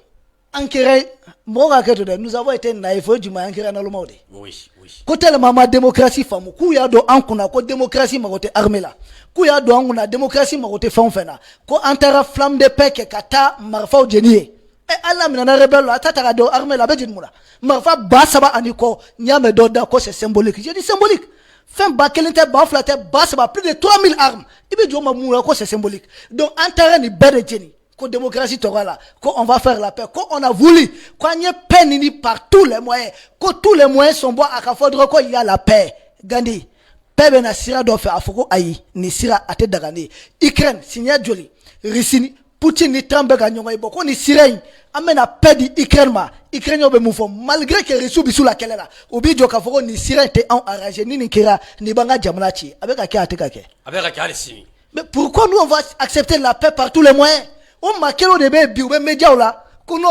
ankere moga keto de nous avons été naïfs du ma ankere na lomode oui ko tellement ma démocratie famu ku ya do ankuna ko démocratie magote armée la ku ya do ankuna démocratie magote fonfena ko antara flamme de paix ke kata marfa jenier e ala mina na rebelle atata do armée la be mula marfa basaba aniko nyame do da ko c'est symbolique je dis symbolique fin bakelente baflate basaba plus de 3000 armes ibe joma moula ko c'est symbolique donc antara ni bere jeni ko démocratie torala ko on va faire la paix ko on a voulu ko anye peine ni par tous les moyens ko tous les moyens sont bons à faudra ko il y a la paix Gandhi paix na sira do fait afoko ayi ni sira ate dagani Ukraine signa joli Russie Poutine ni Trump ga nyonga iboko ni sirain amena paix di Ukraine ma Ukraine obe moufo malgré que Russie bisu la kelela obi joka foko ni sirain te en arrangé ni kira ni banga jamlachi avec ake atekake avec ake simi mais pourquoi nous on va accepter la paix par tous les moyens on makelo de be ou média là kono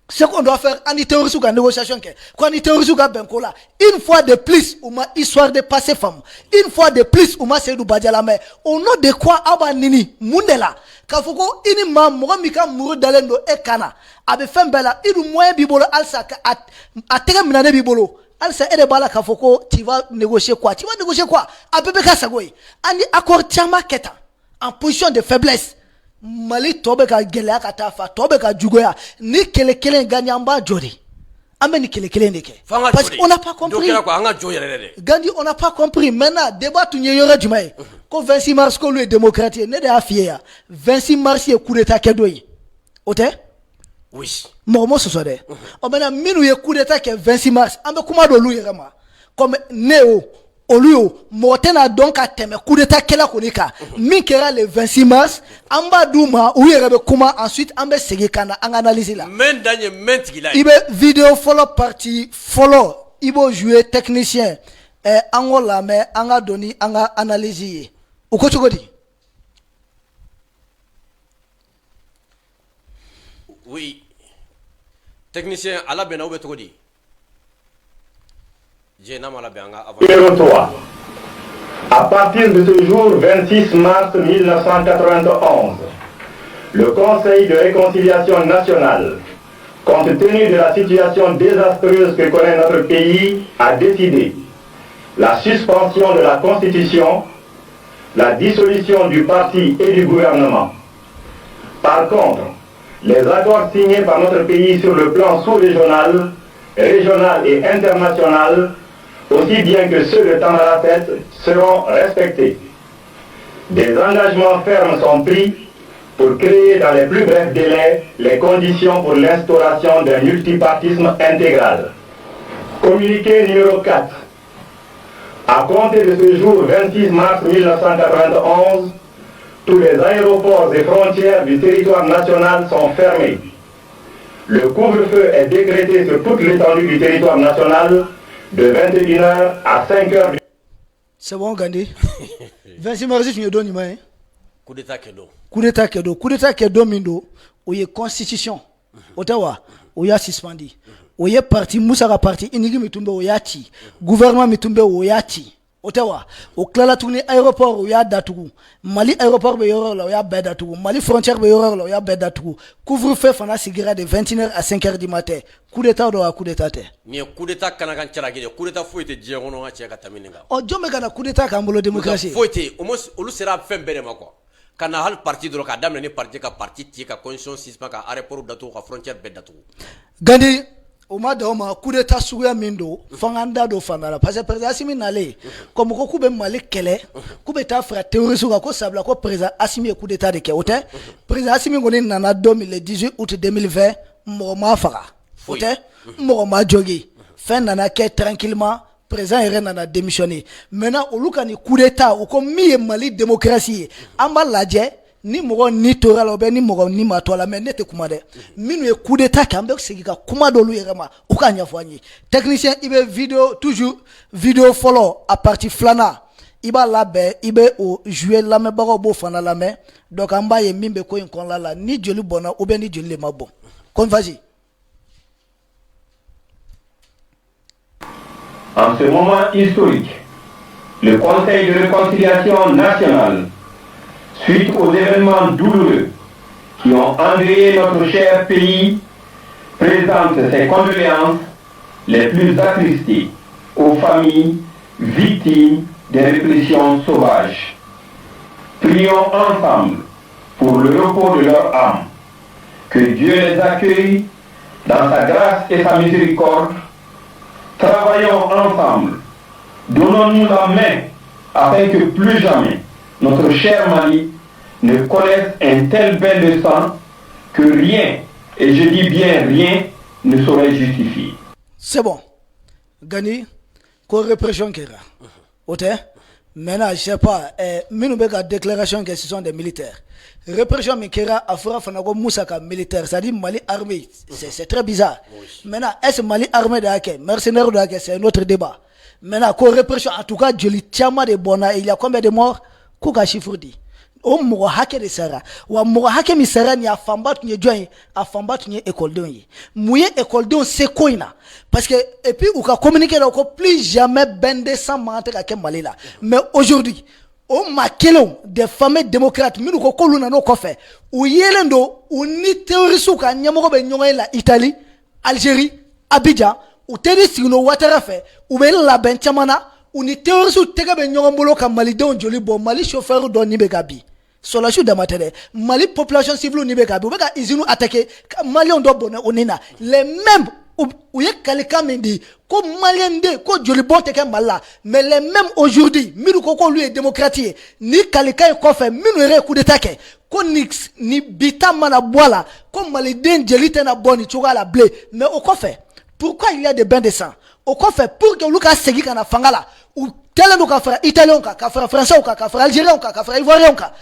ce qu'on doit faire en terrorisme ou en négociation quoi en terrorisme ou benkola une fois de plus ou ma histoire de passer femme une fois de plus ou ma Seydou Badiala mais au nom de quoi aba nini mundela kafoko ini ma mo mi ka muru dalendo e kana abe fembela idu moyen bibolo alsa atega minane bibolo alsa ede bala kafoko tu vas négocier quoi abebe ka sagoy ani accord tiama keta en position de faiblesse Mali tobe ka gelea ka tafa tobe ka jugoya ni kele ganyamba jori ameni kele ndeke parce qu'on n'a pas compris Gandhi on n'a pas compris maintenant débat tu nyeyore jumae ko 26 mars ko lui démocratie ne de afia 26 mars e coup d'état kedoyi ote oui momo so so de o maintenant minu ye coup d'état ke 26 mars ambe kuma do lui rema comme neo Olio, Mortena donc a teme coup d'état kela konika. Minkera le 26 mars, amba douma ou yere kuma ensuite ambe sege kana analyser la. Men danye mentigila. Ibe vidéo follow party follow. Ibo jouer technicien. Angola mais anga doni anga analyse ou ko chogodi. Oui. Technicien ala bena ou betogodi. Numéro 3. À partir de ce jour 26 mars 1991, le Conseil de réconciliation nationale, compte tenu de la situation désastreuse que connaît notre pays, a décidé la suspension de la Constitution, la dissolution du parti et du gouvernement. Par contre, les accords signés par notre pays sur le plan sous-régional, régional et international, aussi bien que ceux de Tamarapet, seront respectés. Des engagements fermes sont pris pour créer dans les plus brefs délais les conditions pour l'instauration d'un multipartisme intégral. Communiqué numéro 4. À compter de ce jour 26 mars 1991, tous les aéroports et frontières du territoire national sont fermés. Le couvre-feu est décrété sur toute l'étendue du territoire national de 21h à 5h. C'est bon, Gandhi. 26 mars, tu me donnes une coup d'état kedo. Coup d'état kedo. Coup d'état kedo mindo. Où y a constitution. Ottawa. Où y a suspendu. Où y a parti. Moussara parti. Inigi mitumbe où y a ti. Gouvernement mitumbe où y a ti. Ottawa. Au Klala tourné aéroport où y a Datougou. Mali aéroport be yoro là où y a Bedatougou. Mali frontière be yoro là où y a Bedatougou. Couvre-feu fana sigira de 21h à 5h du matin. Coup d'état ou coup d'état te. Ni coup d'état kanakan tchalagi. Coup d'état faut être djérono nga tcheka tamininga. Oh jombe kana coup d'état kambolo démocratie. Faut être au moins olu sera fembere mako. Kana hal parti de ka damne ni parti ka parti ti ka constitution sisma ka aéroport datou ka frontière Bedatougou. Gandhi Oma doma coup d'état suya mindo fanganda do fanara parce que président Assimi nale comme ko kube mali kele kube ta fra terroriste ko sabla ko président Assimi coup d'état de keote président Assimi ngoni nana 2018 août 2020 mo ma fara ote mo ma jogi fin nana ke tranquillement président ere nana démissionné maintenant olukani coup d'état ou comme mi mali démocratie amba ladje ni mogo ni tora la be ni mogo ni matola mais nete kuma de minu e coup d'état kambe segika kuma do lu yerema o ka nya fani technicien ibe vidéo toujours vidéo follow à partir flana iba labe ibe o jouer la me bago bo fana la me donc amba ye mimbe ko kon la ni joli bona ou be ni joli ma bon kon vas-y. En ce moment historique, le Conseil de réconciliation nationale, suite aux événements douloureux qui ont endeuillé notre cher pays, présente ses condoléances les plus attristées aux familles victimes des répressions sauvages. Prions ensemble pour le repos de leur âme. Que Dieu les accueille dans sa grâce et sa miséricorde. Travaillons ensemble. Donnons-nous la main afin que plus jamais notre cher Mali ne connaisse un tel bain de sang que rien, et je dis bien rien, ne saurait justifier. C'est bon. Gani, quoi répression qu'il y a. Ok? Maintenant, je ne sais pas, nous avons une déclaration que ce sont des militaires. Répression qu'il y a à Fura Fanago Moussaka militaire, c'est-à-dire Mali armé. C'est très bizarre. Maintenant, est-ce Mali armé d'Ake, mercenaire d'Ake, c'est un autre débat. Maintenant, quoi répression, en tout cas, je lis tellement de bonheur, il y a combien de morts? Kuka chiffre dit. O mwa hake de sara wa mwa hake mi sara ni afamba tunye join afamba tunye école don yi mouye école don c'est koina parce que et puis ou ka communiquer là ko plus jamais bende sans mentir ka Mali là mais aujourd'hui o makelon des familles démocrates minu ko koluna no ko fait ou yelendo ou ni terroriste ka nyamoko be nyonga la Italie Algérie Abidjan ou terroriste no watara fait ou be la ben chamana ou ni terroriste tega be nyonga mbolo ka Mali don joli bon Mali chauffeur don ni be gabi Sola chou d'amatere, Mali population civile ni beka, ou beka izinu attaquer, Mali on doit bonner onina, les mêmes ou yek kalika mendi, ko Malien de, ko jolibon teke mala, mais les mêmes aujourd'hui, minou koko lui est démocratique, ni kalika y kofe, minou ere coup d'état ke, ko ni bita mana boala, ko Mali den jelite na boni chouga la blé, mais au kofe, pourquoi il y a des bains de sang? Au kofe, pour que Luka segi kana fangala, ou tel nous ka frère italien ka frère français ou ka frère algérien ka frère ivoirien ka.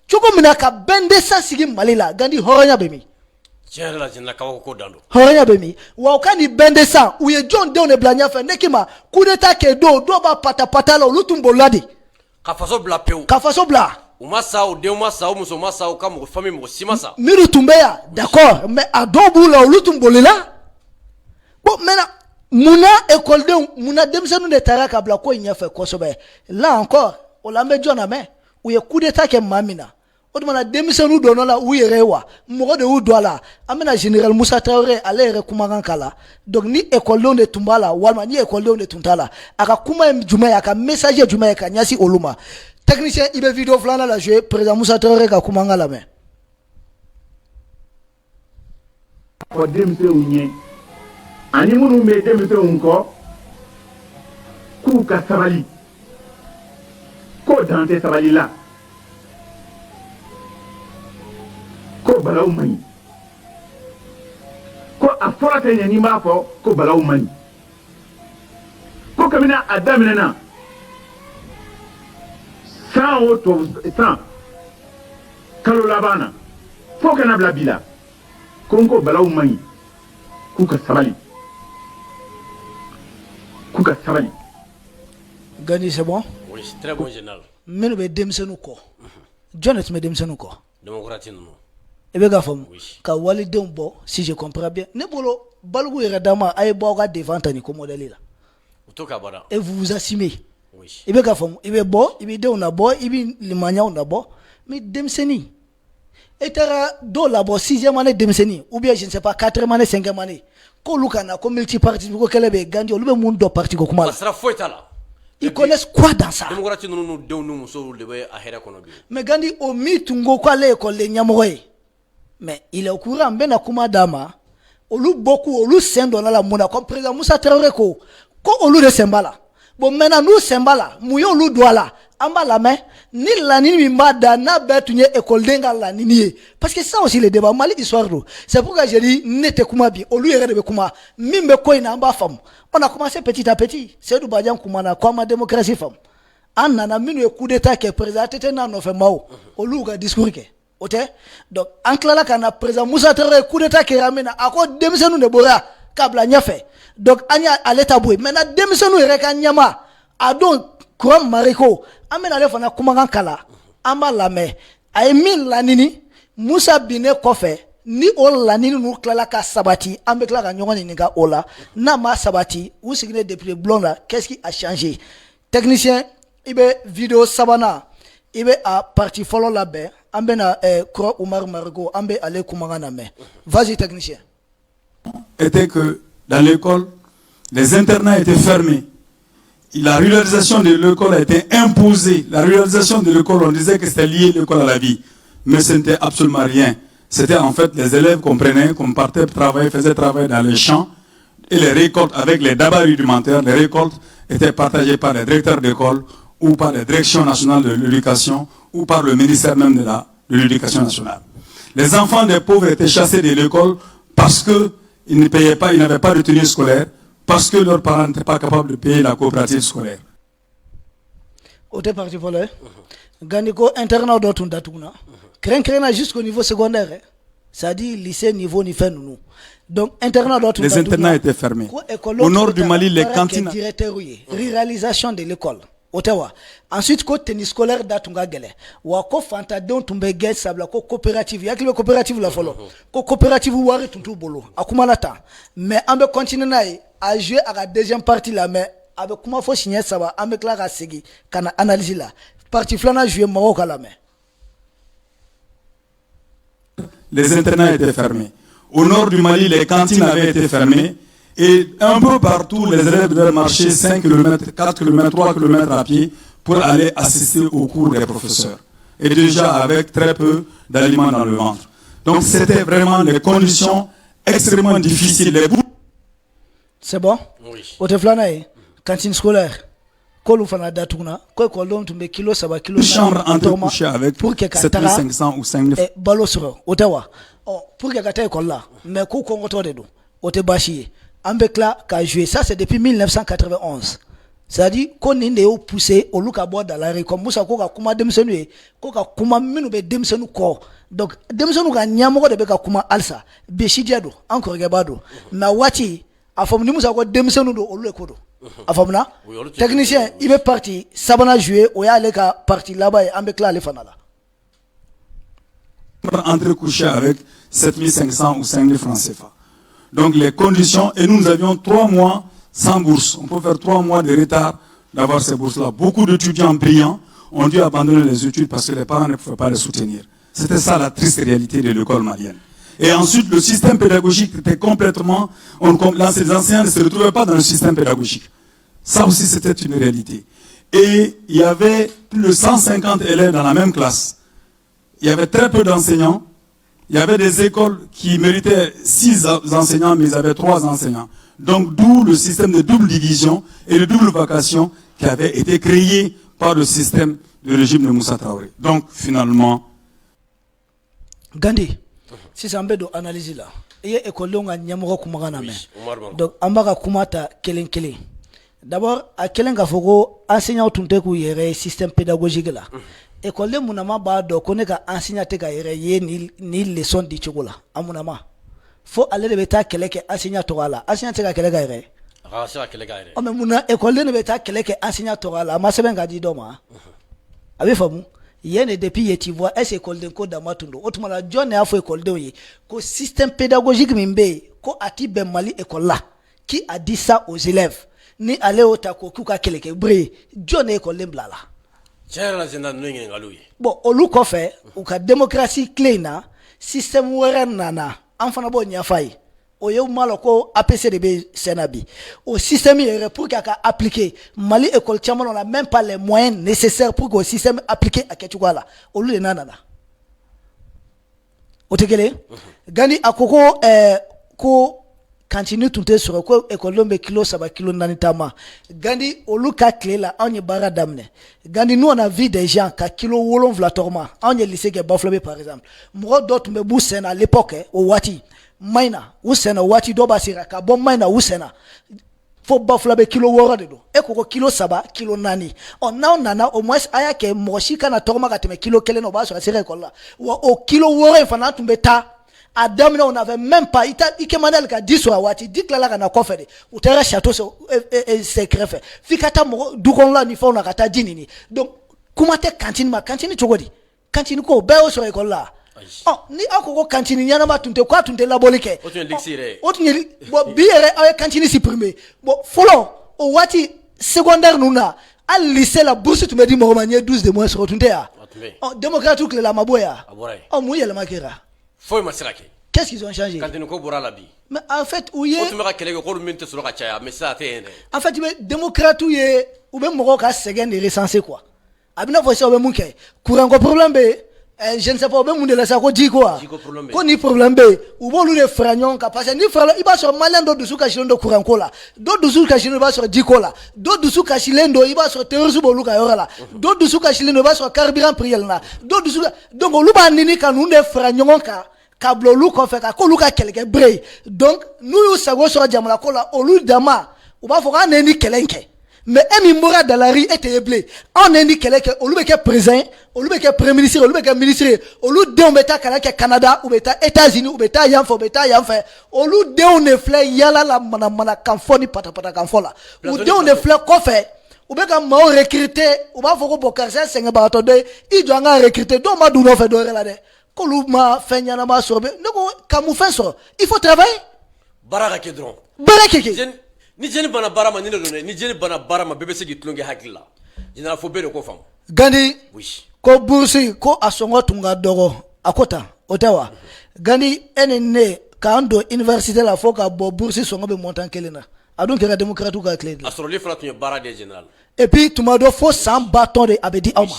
Choko minaka bende sa sigi Mali la gandi horonya bemi. tiens la jina kawo ko dando horonya be mi wa ka ni bende sa u ye John de on e blanya fa nekima coup d'état ke do ba pata pata la lutumbo ladi ka faso bla peu ka faso bla o masa o de o masa o muso masa o kam famille mo simasa miru tumbeya d'accord mais a do bu la lutumbo lela bon maintenant muna école de muna demsenu de taraka bla ko nyafa ko sobe là encore o la me John ame u ye coup d'état ke mamina odumana demsenu do no la u yere wa mo de u do la amena général Moussa Traoré ale re kumagan kala donc ni école de tumbala walma ni école de tuntala aka kuma juma aka message juma aka nyasi oluma technicien ibe vidéo flana la jouer président Moussa Traoré ka kumanga la main ko demse unye ani munu me demse unko ku ka sabali ko dante sabali la ko balaw mani ko a fɔra tɛ ɲɛ ni m'a fɔ ko balaw mani ko kabini a daminɛna san kalo laban na fo kana bila bi la ko n ko balaw mani k'u ka sabali Gani c'est bon oui c'est très bon général menu be demsenu ko Jonathan me demsenu ko démocratie non ebe ga fam ka walidenw bɔ si je comprends bien ne bolo balgu yɛrɛ dama ay bɔ ka devant ni ko modèle la to ka bara et vous vous assumez oui ebe ga fam ibe bɔ ibe denw na bɔ ibe limanyaw na bɔ mais demseni etara do la bɔ 6e année demseni ou bien je ne sais pas 4e année 5e année ko lukana ko multiparti ko kele be gandi olu be mun do parti ko kuma la sera foitala ils connaissent quoi dans ça démocratie non de nous muso de be a hera kono bi mais gandi o mitungo ko ale ko le nyamoy mais il est au courant ben akuma dama olu beaucoup olu sendo na la mona comme président Moussa Traoré ko olu de sembala bon maintenant nous sembala muyo olu doala amba la main ni la ni mimada na betunye école denga la nini parce que ça aussi le débat Mali histoire do c'est pourquoi j'ai dit nete kuma bi olu yere de kuma mimbe ko ina amba fam on a commencé petit à petit c'est du badian kuma na kwa ma démocratie fam anana minu coup d'état que président tete na no fe mao olu ga discours ke ote donc en clair kana président Moussa Traoré coup d'état ke ramena ako demisenu ne bora kabla nyafe donc anya aleta boy maintenant demisenu yere ka nyama adon quoi mariko amena le fana kumagan kala amba lame ay min lanini Moussa bine kofe ni o lanini nu klala ka sabati ambe klala nyongoni ninga ola na ma sabati ou signe depuis blond là qu'est-ce qui a changé technicien ibe vidéo sabana ibe a parti follow la be ambe na Kro Omar Margo ambe ale kumagan na me vas-y technicien était que dans l'école les internats étaient fermés. La ruralisation de l'école a été imposée. La ruralisation de l'école, on disait que c'était lié l'école à la vie. Mais ce n'était absolument rien. C'était en fait les élèves qu'on prenait, qu'on partait travailler, faisaient travailler dans les champs. Et les récoltes, avec les dabas rudimentaires, les récoltes étaient partagées par les directeurs d'école ou par les directions nationales de l'éducation ou par le ministère même de l'éducation nationale. Les enfants des pauvres étaient chassés de l'école parce qu'ils ne payaient pas, ils n'avaient pas de tenue scolaire, parce que leurs parents n'étaient pas capables de payer la coopérative scolaire. Au départ, tu vois, Ganiko internat d'autres datuna, craint jusqu'au niveau secondaire, ça dit lycée niveau ni fait nous. Donc internat d'autres. Les internats étaient fermés. Au nord du Mali, les cantines. Réalisation de l'école. Ottawa. Ensuite, ko tennis scolaire datunga gele. Wa ko fanta don tumbe gel sabla ko coopérative. Yakile coopérative la folo. Ko coopérative wari tuntu bolo. Akuma la ta. Mais ambe continue na à jouer à la deuxième partie là mais avec comment faut signer ça va ambe clara segi kana analyse là. Partie flana jouer Maroc à la main. Les internats étaient fermés. Au nord du Mali, les cantines avaient été fermées. Et un peu partout, les élèves devaient marcher 5 km, 4 km, 3 km à pied pour aller assister aux cours des professeurs. Et déjà avec très peu d'aliments dans le ventre. Donc c'était vraiment des conditions extrêmement difficiles. C'est bon? Oui. Au Teflanaï, cantine scolaire. Kolu fana datuna, ko kolom tumbe kilo saba kilo. Chambre entre coucher avec 7500 ou 5000. Balo sur Ottawa. Oh, pour que kata école là, mais ko kongoto de do. Ote bashi. Ambekla ka joué ça c'est depuis 1991. c'est-à-dire qu'on est poussé au look à boire dans la rue comme ça qu'on a kuma demsenu qu'on a kuma minu be demsenu ko donc demsenu ga nyamo de be ka kuma alsa be shidiado encore gabado na wati afom ni musa ko demsenu do olu ko do afomna technicien il est parti sabana jouer o ya le ka parti là-bas et ambe kla le fanala entre coucher avec 7500 ou 5000 francs CFA. Donc les conditions, et nous avions 3 mois sans bourse. On peut faire 3 mois de retard d'avoir ces bourses-là. Beaucoup d'étudiants brillants ont dû abandonner les études parce que les parents ne pouvaient pas les soutenir. C'était ça la triste réalité de l'école malienne. Et ensuite, le système pédagogique était complètement... les enseignants ne se retrouvaient pas dans le système pédagogique. Ça aussi, c'était une réalité. Et il y avait plus de 150 élèves dans la même classe. Il y avait très peu d'enseignants. Il y avait des écoles qui méritaient 6 enseignants, mais ils avaient 3 enseignants. Donc, d'où le système de double division et de double vacation qui avait été créé par le système du régime de Moussa Traoré. Donc, finalement... Gandhi, si c'est un peu d'analyse là, il y a école où on a nyamoro kumagana me. Donc, ambaga kumata kelen kelen. D'abord, à kelen gafogo enseignant tunte ku yere système pédagogique là. École munama ba do kone ka enseignant te ka yere ye ni leçon di chokola. Amunama. Faut aller de beta keleke enseignant toala. Enseignant te ka keleka yere. Ah, c'est keleka yere. O me muna école ne beta keleke enseignant toala. Ma seben ga di do ma. Abi famu. Yene depuis yeti voix est école de ko damatundo otumala John e afo école de yi ko système pédagogique mimbe ko ati ben Mali école là qui a dit ça aux élèves ni aller au tako kuka keleke bre John école de blala tiens zena ngi ngaluyi bon olu ko fait ou ka démocratie clean système wera nana enfana bo nya fay o yew malo ko APCDB Senabi au système hier pour qu'il a appliqué Mali école Tchaman on n'a même pas les moyens nécessaires pour que le système appliqué à Ketchouala au lieu de nanana otekele gani akoko ko continue tout sur ko école lombe kilo saba kilo nanitama gandi oluka clé là on y bara damne gandi nous on a vu des gens ka kilo wolon vlatorma on y lycée que Baflobe par exemple moi d'autres me boussen à l'époque au Wati maina usena wati doba siraka bon maina usena fo Baflobe kilo wora de do e ko kilo saba kilo nani on nana au moins aya ke moshika na torma ka teme kilo kele no ba so sire ko la o kilo wora fana tumbeta Adam on n'avait même pas ike manel ka 10 wa wati dikla la na kofede utera château secret fait fikata mo dukon la ni fona kata dinini donc kuma te cantine chogodi cantine ko be o so école là oh ni akoko cantine nyana ma tunte kwa tunte la bolike otunye bo biere ay cantine supprimer bo folo o wati secondaire nuna al lycée la bourse tu me dis mo manier 12 de moins sur tunte ya oh démocratique la maboya oh mouye la makira faut masirake qu'est-ce qu'ils ont changé quand nous ko bora la bi mais en fait où y est otumera keleke ko minte sur ka chaya mais ça té en fait mais démocrate ou yé ou ben moko ka second de recensé quoi abina voici o be munke courant ko problème be je ne sais pas ben mundela sa ko di quoi ko ni problème be ou bon lu de fragnon ka passer ni fragnon iba so malin do dusu ka shilondo courant ko la do dusu ka shilondo ba so di ko la do dusu ka shilendo iba so terrorisme bo lu ka yora la do dusu ka shilendo ba so carburant priel na do dusu donc lu ba nini ka nu de fragnon ka kablo lu ko fe ka ko lu ka keleke bre donc nous ça go so jamala ko la olu dama ou ba fo ka neni kelenke mais emi mora dans la rue était blé on eni keleke olu be ke président olu be ke premier ministre olu be ke ministre olu de on beta kala ke Canada ou beta États-Unis ou beta yanfo olu de on ne fle yala la mana kanfoni pata kanfola ou de on ne fle ko fe ou be ka ma recruter ou ba fo ko bokar ça senga ba to de i do nga recruter do ma du no fe do rela de ko lu ma fenya na ma sorbe ndoko kamu fe so il faut travailler baraka kedron baraka ke ni jeni bana barama ni ne ni jeni bana barama bebe se gitlonge hakilla jina fo bere ko fam gandi oui ko bursi ko asongo tunga dogo akota otawa gandi enene kando université la foka bo bursi songo be montant kelena adon kera démocrate ka clé asro li fala tunye bara de général et puis tumado fo 100 bâton de abedi awma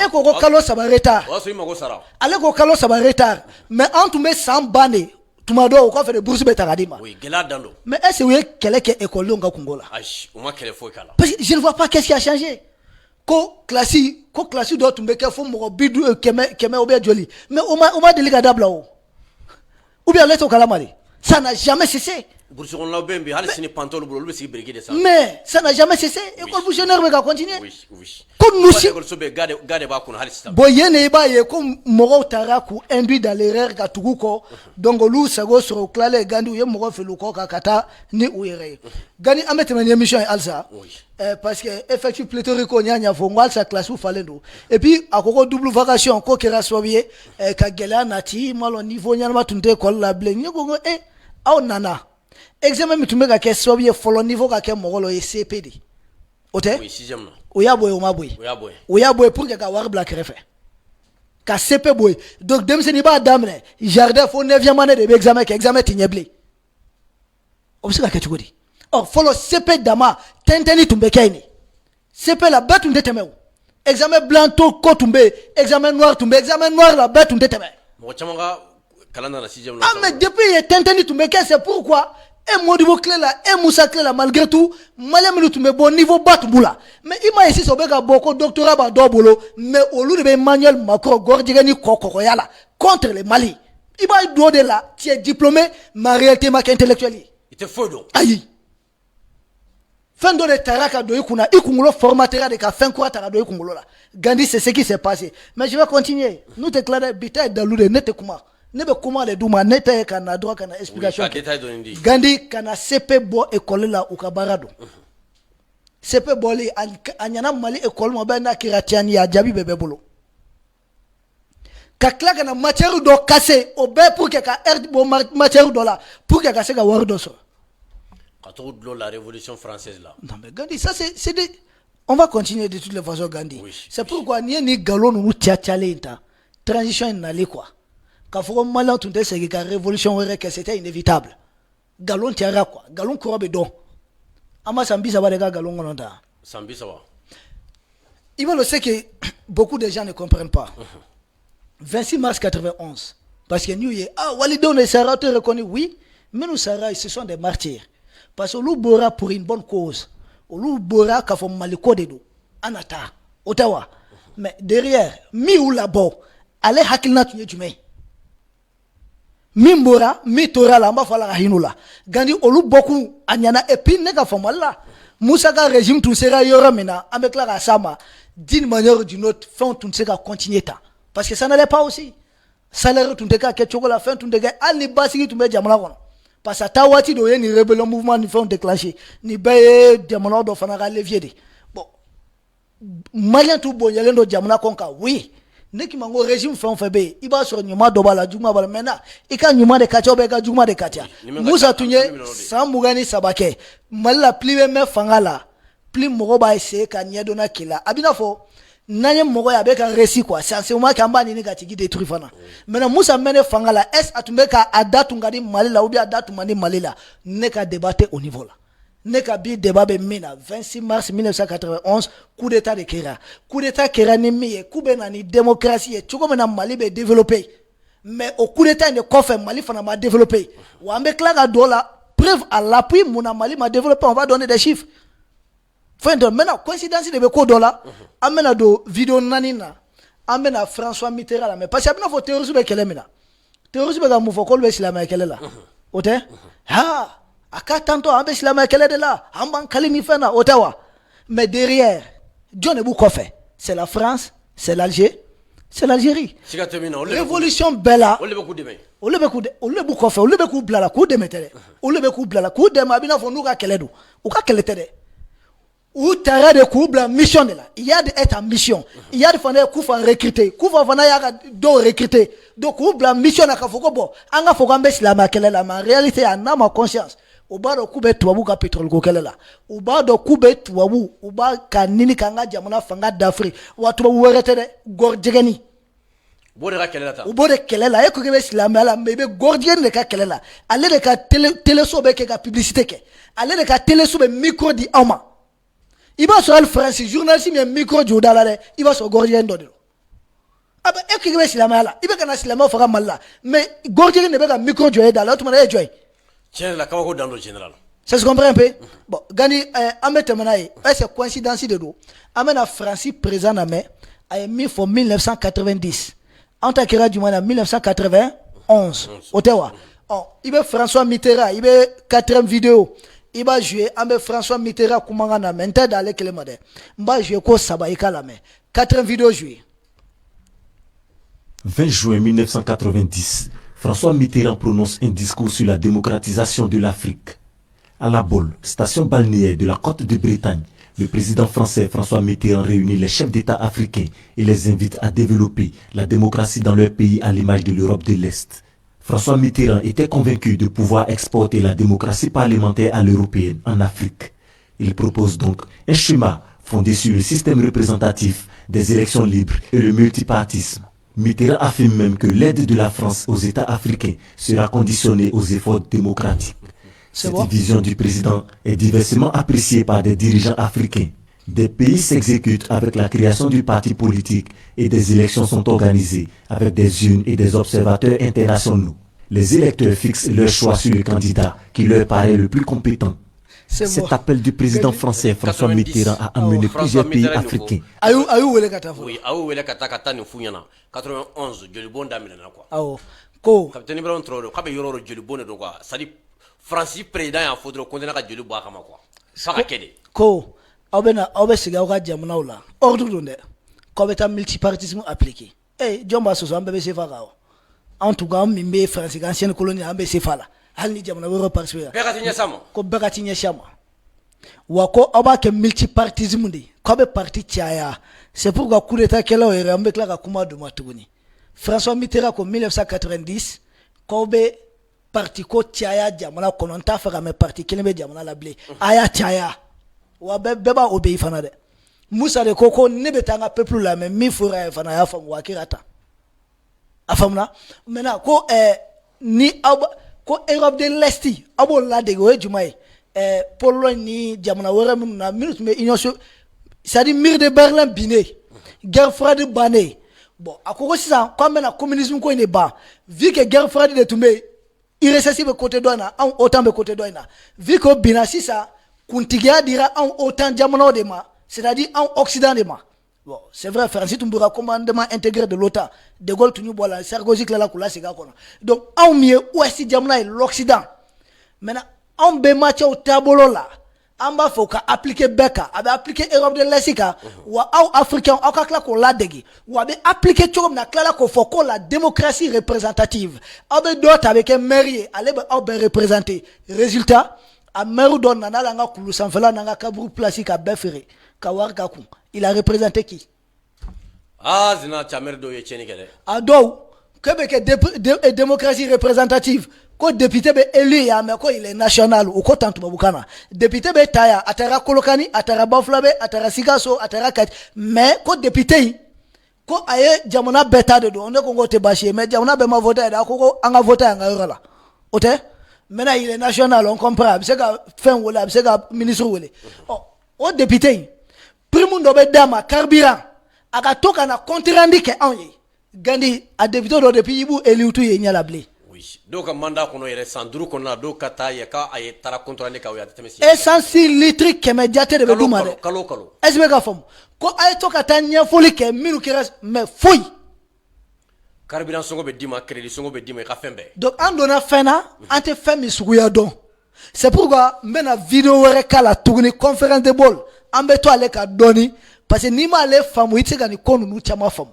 e ko kalo saba retard o so imako sara ale ko kalo saba retard mais en tumbe 100 bane tumado ko fait de bourse betaradima oui gela dando mais est-ce que quelqu'un école longa kongola o ma kele fo kala parce que je ne vois pas qu'est-ce qui a changé ko classe do tumbe ke fo mo bidu keme obe joli mais o ma délicat dabla ou bien leto kalamari ça n'a jamais cessé Mais ça n'a jamais cessé. École fonctionnaire va continuer. Comme nous si. Boyene ba ye comme moro taraku induit dans l'erreur ka tuguko donc lu sago sur clale gandu ye moro feluko ka kata ni uyere. Gani amete mani émission alsa. Parce que effectif pléthorique nyanya fo ngwal sa classe ou falendo. Et puis akoko double vacation ko kera sobier ka gela nati malo niveau nyana matunde école la ble nyoko aw nana. Examen mitumeka ke sobier folo niveau ka ke moro lo CPD. Ote? Oui, sixième. Oya boy pour que ka war black refe ka CP boy donc dem se ni ba damne jardin fo 9e année de examen tinyeble obsika ke tukodi or follow CP dama tenteni tumbekaini CP la batu ndetemew examen blanc to ko tumbe examen noir la batu ndeteme mo chamanga kalanda na sixième. Ah mais depuis tenteni tumbeka c'est pourquoi et Modibo Clela et Moussa Clela malgré tout malem nous tombe bon niveau batboula mais ima ici sobeka boko doctorat ba dobolo mais au lieu de Emmanuel Macron gordigani kokoyala contre le Mali iba do de là tu es diplômé ma réalité ma intellectuelle il te faut donc ayi fin de taraka do ikuna ikungulo formatera de ka fin quoi taraka do ikungulo là Gandhi c'est ce qui s'est passé mais je vais continuer nous déclarer bitaille dans l'oude nete kuma nebe comment les douma nete kana droit kana explication Gandhi kana CP bo école la ukabarado CP boli anyana mali école mo ba na kiratiani ya jabi bebe bolo kakla kana matière do cassé au be pour que ka bo matière do la pour que ka se ka wardo so de la révolution française là. Non mais Gandhi ça c'est des... on va continuer de toutes les façons Gandhi. Oui, c'est pourquoi ni galon nous tiatialé ta transition n'allait quoi. Quand faut malin tout c'est que la révolution que c'était inévitable. Galon tiara quoi. Galon korabe don. Ama sambi ça va les gars galon ngolonda. Sambi ça va. Il va le sait que beaucoup de gens ne comprennent pas. 26 mars 91 parce que nous Walidon et Sarah te reconnu oui, mais nous Sarah ce sont des martyrs. Parce que nous bora pour une bonne cause. Nous bora ka fo maliko dedo. Anata Ottawa. Mais derrière mi ou là-bas allez hakilna tu jume. Mimbora mi tora la mba fala hinula. Gandi olu beaucoup anyana et puis nega fo malla. Moussa ka régime tout sera yora mena avec la sama d'une manière ou d'une autre fin tout sera continuer ta. Parce que ça n'allait pas aussi. Salaire tout ka ke chokola fin tout ga ali basiki tout be jamala kono. Parce que tawati do ni rébellion mouvement ni font déclencher ni baye diamano do fanara levier de bon malien tout bon yalendo diamana konka oui neki mango régime font febe iba sur nyuma do bala juma bala mena ika nyuma de kacha be ka juma de kacha musa tunye samugani sabake malla pliwe me fangala pli mogo ba ese ka nyedo na kila abina fo nanye mogo ya beka resi quoi c'est moi kamba ni ka tigi détruire fana maintenant musa mene fangala est atumbeka adatu ngadi malila ou bien adatu mani malila ne ka débattre au niveau là ne ka bi débat be mina 26 mars 1991 coup d'état de Kera ni mi coup bena ni démocratie tuko mena Mali be développer mais au coup d'état ne kofe Mali fana ma développer wa mbekla ga dola preuve à l'appui mon Mali m'a développé on va donner des chiffres. Maintenant, coïncidence de beaucoup dollars, amena do vidéo nanina, amena François Mitterrand là, mais parce que amena faut terrorisme bekele mena. Terrorisme ga mufo kolbe islam bekele là. Ote? Ha, aka tanto ambe islam bekele de là, amban kalini fena Ottawa. Mais derrière, John Ebou Kofé, c'est la France, c'est l'Algérie. Révolution bella. On le beku Kofé, on le beku blala, coup de metere. On le beku blala, coup de mabina fo nuka keledu. Uka keletede. Ou t'arrêt de couvrir mission de là. Il y a d'être en mission. Il y a de faire coups recruter. Coups en ya do recruter. Donc couvrir mission na kafoko bo. Anga fogambe silama kelela ma réalité a na ma conscience. Uba do kube tuwabu ka pétrole ko kelela. Uba do kube tuwabu. Uba kanini kanga jamana fanga d'Afrique. Watu ba werete de gorjegeni. Bode ka kelela ta. Ubode kelela e ko kebe silama la mebe gorjegeni de ka kelela. Ale de ka télé sobe ke ka publicité ke. Ale de ka télé sobe micro di ama. Il va sur le français journaliste mais micro du dalale il va sur gorgien ndodelo aba ekige silama la ibe kana silama fara malla mais gorgien ne be ka micro du dalale tout monde joy tiens la kawako dans le général ça se comprend un peu bon gani amete manaye c'est coïncidence de do amena Francis présent na mais ay mi for 1990 en tant que du mois 1991 Ottawa Oh, il va François Mitterrand, il va 4e vidéo. Il va jouer avec François Mitterrand Koumangana, maintenant dans les Kélémade. Il va jouer quoi Sabaïka la main. 4e vidéo jouer. 20 juin 1990, François Mitterrand prononce un discours sur la démocratisation de l'Afrique. À La Baule, station balnéaire de la côte de Bretagne, le président français François Mitterrand réunit les chefs d'État africains et les invite à développer la démocratie dans leur pays à l'image de l'Europe de l'Est. François Mitterrand était convaincu de pouvoir exporter la démocratie parlementaire à l'européenne en Afrique. Il propose donc un schéma fondé sur le système représentatif, des élections libres et le multipartisme. Mitterrand affirme même que l'aide de la France aux États africains sera conditionnée aux efforts démocratiques. Cette vision du président est diversement appréciée par des dirigeants africains. Des pays s'exécutent avec la création du parti politique et des élections sont organisées avec des urnes et des observateurs internationaux. Les électeurs fixent leur choix sur le candidat qui leur paraît le plus compétent. Cet appel du président français François Mitterrand a amené plusieurs pays africains. Oui, aou wele kata kata ni funyana 91 jolibon daminana quoi. Awo ko Capitaine Ibrahim Traoré kabe yororo jolibon do quoi. Ça dit Francis président ya faudra condamner ka jolibo akama quoi. Ça ka kede. Ko aube siga ka jamuna la. Ordre donde. Ko beta multipartisme appliqué. Jomba so ambe se fa ka. En tout cas, mimbe France ancienne colonie ambe se fa la. Hal ni jamuna woro participer. Begati nyasama. Ko begati nyashama. Wako aba ke multipartisme de. Ko be parti tiaya. C'est pourquoi coup d'état kela ere ambe kla ka kuma do matuguni. François Mitterrand ko 1990 ko be parti ko tiaya jamana kononta fa me parti kelebe jamana la blé. Aya tiaya. Wa beba obéi fana de. Moussa de koko ne betanga peuple la mais mi fura fana ya fa wakirata. Afamna maintenant ko ni aba ko Europe de l'Est abo la de go jumae Pologne ni jamana wara na minute mais union c'est-à-dire mur de Berlin biné guerre froide bané bon akoko ça comme na communisme ko ne ba vu que guerre froide de tomber irrécessible côté doina en autant de côté doina vu que bina si ça kuntigia dira en autant jamana de ma c'est-à-dire en occident de ma. Bon, c'est vrai, Francis Toumbura, commandement intégré de l'OTAN, de Gaulle, Tounyoubola, Sarkozy, Klala, Koula, Sigakona. Donc, en mieux, ouest Jamna et l'Occident. Maintenant, en bématch au tableau là, en bas, faut appliquer Beka, appliquer Europe de l'Est, ou Africain, ou Kakla, qu'on l'a dégui, ou appliquer Tchom, na Klala, qu'on faut la démocratie représentative. Avec d'autres, avec un mairie, allez, représenter. Résultat, à Meroudon, Nana, Langa, Koulou, Sanfela, Nanga, Kabrou, Plasik, à Befere, Kawar, Kakou. Il a représenté qui? Ah, zina chamer do yecheni kede. Ado, que démocratie représentative. Ko député be élu ya mais ko il est national ou ko tantu babukana. Député be taya atara kolokani, atara baflabe, atara sigaso, atara kat. Mais ko député ko aye jamona beta de do on ko ngote baché mais jamona be ma voter da ko anga voter anga yola. Ote? Maintenant il est national, on comprend. C'est ka fin wala, c'est ka ministre wala. Oh, o député Primundo be dama carburant akatoka na kontrandi ke anye gandi a député do depuis ibu eliutu ye nyala blé. Oui, donc mandat kono yere sanduru kono do kata ye ka ay tara kontrandi ka ya temesi. Essence litrique ke médiateur de beduma de. Kalo. Esme ka fam. Ko ay toka tanya foli ke minu ke mais foy. Carburant songo be dima crédit songo be dima ka fembe. Donc en donna fena ante femi suguya don. C'est pourquoi mena vidéo were kala tourner conférence de bol. Ambe to ale ka doni parce que ni ma le famu itse ni konu nu chama famu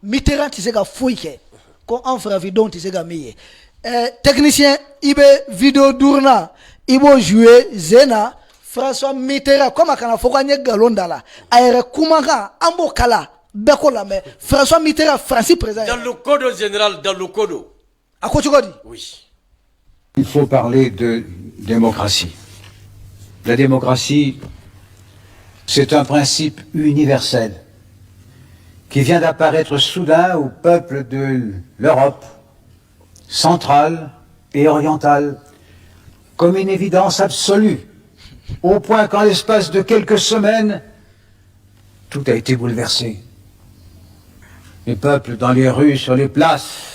Mitterrand tise ka fouike ko en frère vidon tise ka miye technicien ibe vidéo dourna ibo jouer zena François Mitterrand comme akana foka nye galondala ayere kumaka ambo kala beko la mais François Mitterrand Francis président dans le code général dans le code akochukodi oui il faut parler de démocratie. La démocratie, c'est un principe universel qui vient d'apparaître soudain au peuple de l'Europe centrale et orientale comme une évidence absolue, au point qu'en l'espace de quelques semaines, tout a été bouleversé. Les peuples dans les rues, sur les places,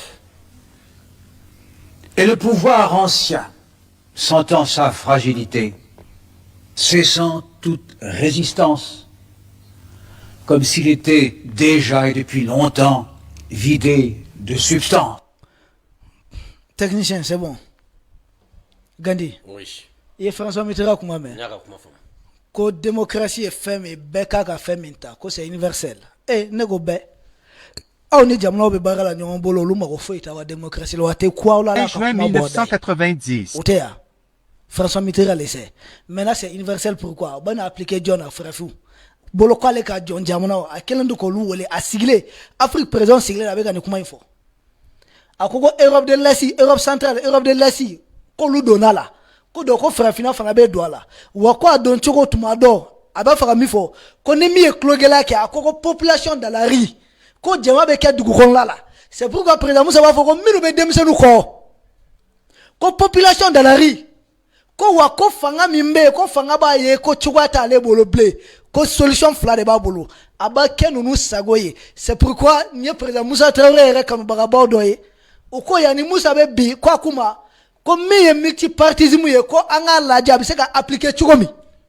et le pouvoir ancien, sentant sa fragilité, cessant toute résistance, comme s'il était déjà et depuis longtemps vidé de substance. Technicien, c'est bon. Gandhi. Oui. Et François Mitterrand, comment même? Que démocratie est femme et beka ka femme minta, que c'est universel. Eh, nego be. Ah, on est déjà là, be la nyon bolo, luma ko foi ta wa démocratie, lo ate quoi là là. Juin 1990. Otea. François Mitterrand laissé. Maintenant c'est universel pourquoi? Ben appliquer John à Frafou. Bolo kwa le ka John Jamona, a quel ndo ko lu wole a siglé. Afrique présent siglé avec an kuma info. Akoko Europe de l'Est, Europe centrale, Europe de l'Est. Ko lu donala. Ko do ko Frafina fana be douala. Wa ko don choko tumado. Aba fara mifo. Ko ne mi e klogela ke akoko population dans la rue. Ko jama be ke dugu kon lala. C'est pourquoi président Moussa va foko minu be demisenu ko. Ko population dans la rue. Ko wa ko fanga mimbe ko fanga ba ye ko chugata le bolo blé. Ko solution fla de ba bolo. Aba ke nunu sagoye. C'est pourquoi nye président Moussa Traoré re kanu bagaba doye. Uko yani Moussa be bi kwa kuma. Comme mes multipartisme ko anga la diable c'est qu'à appliquer chugomi.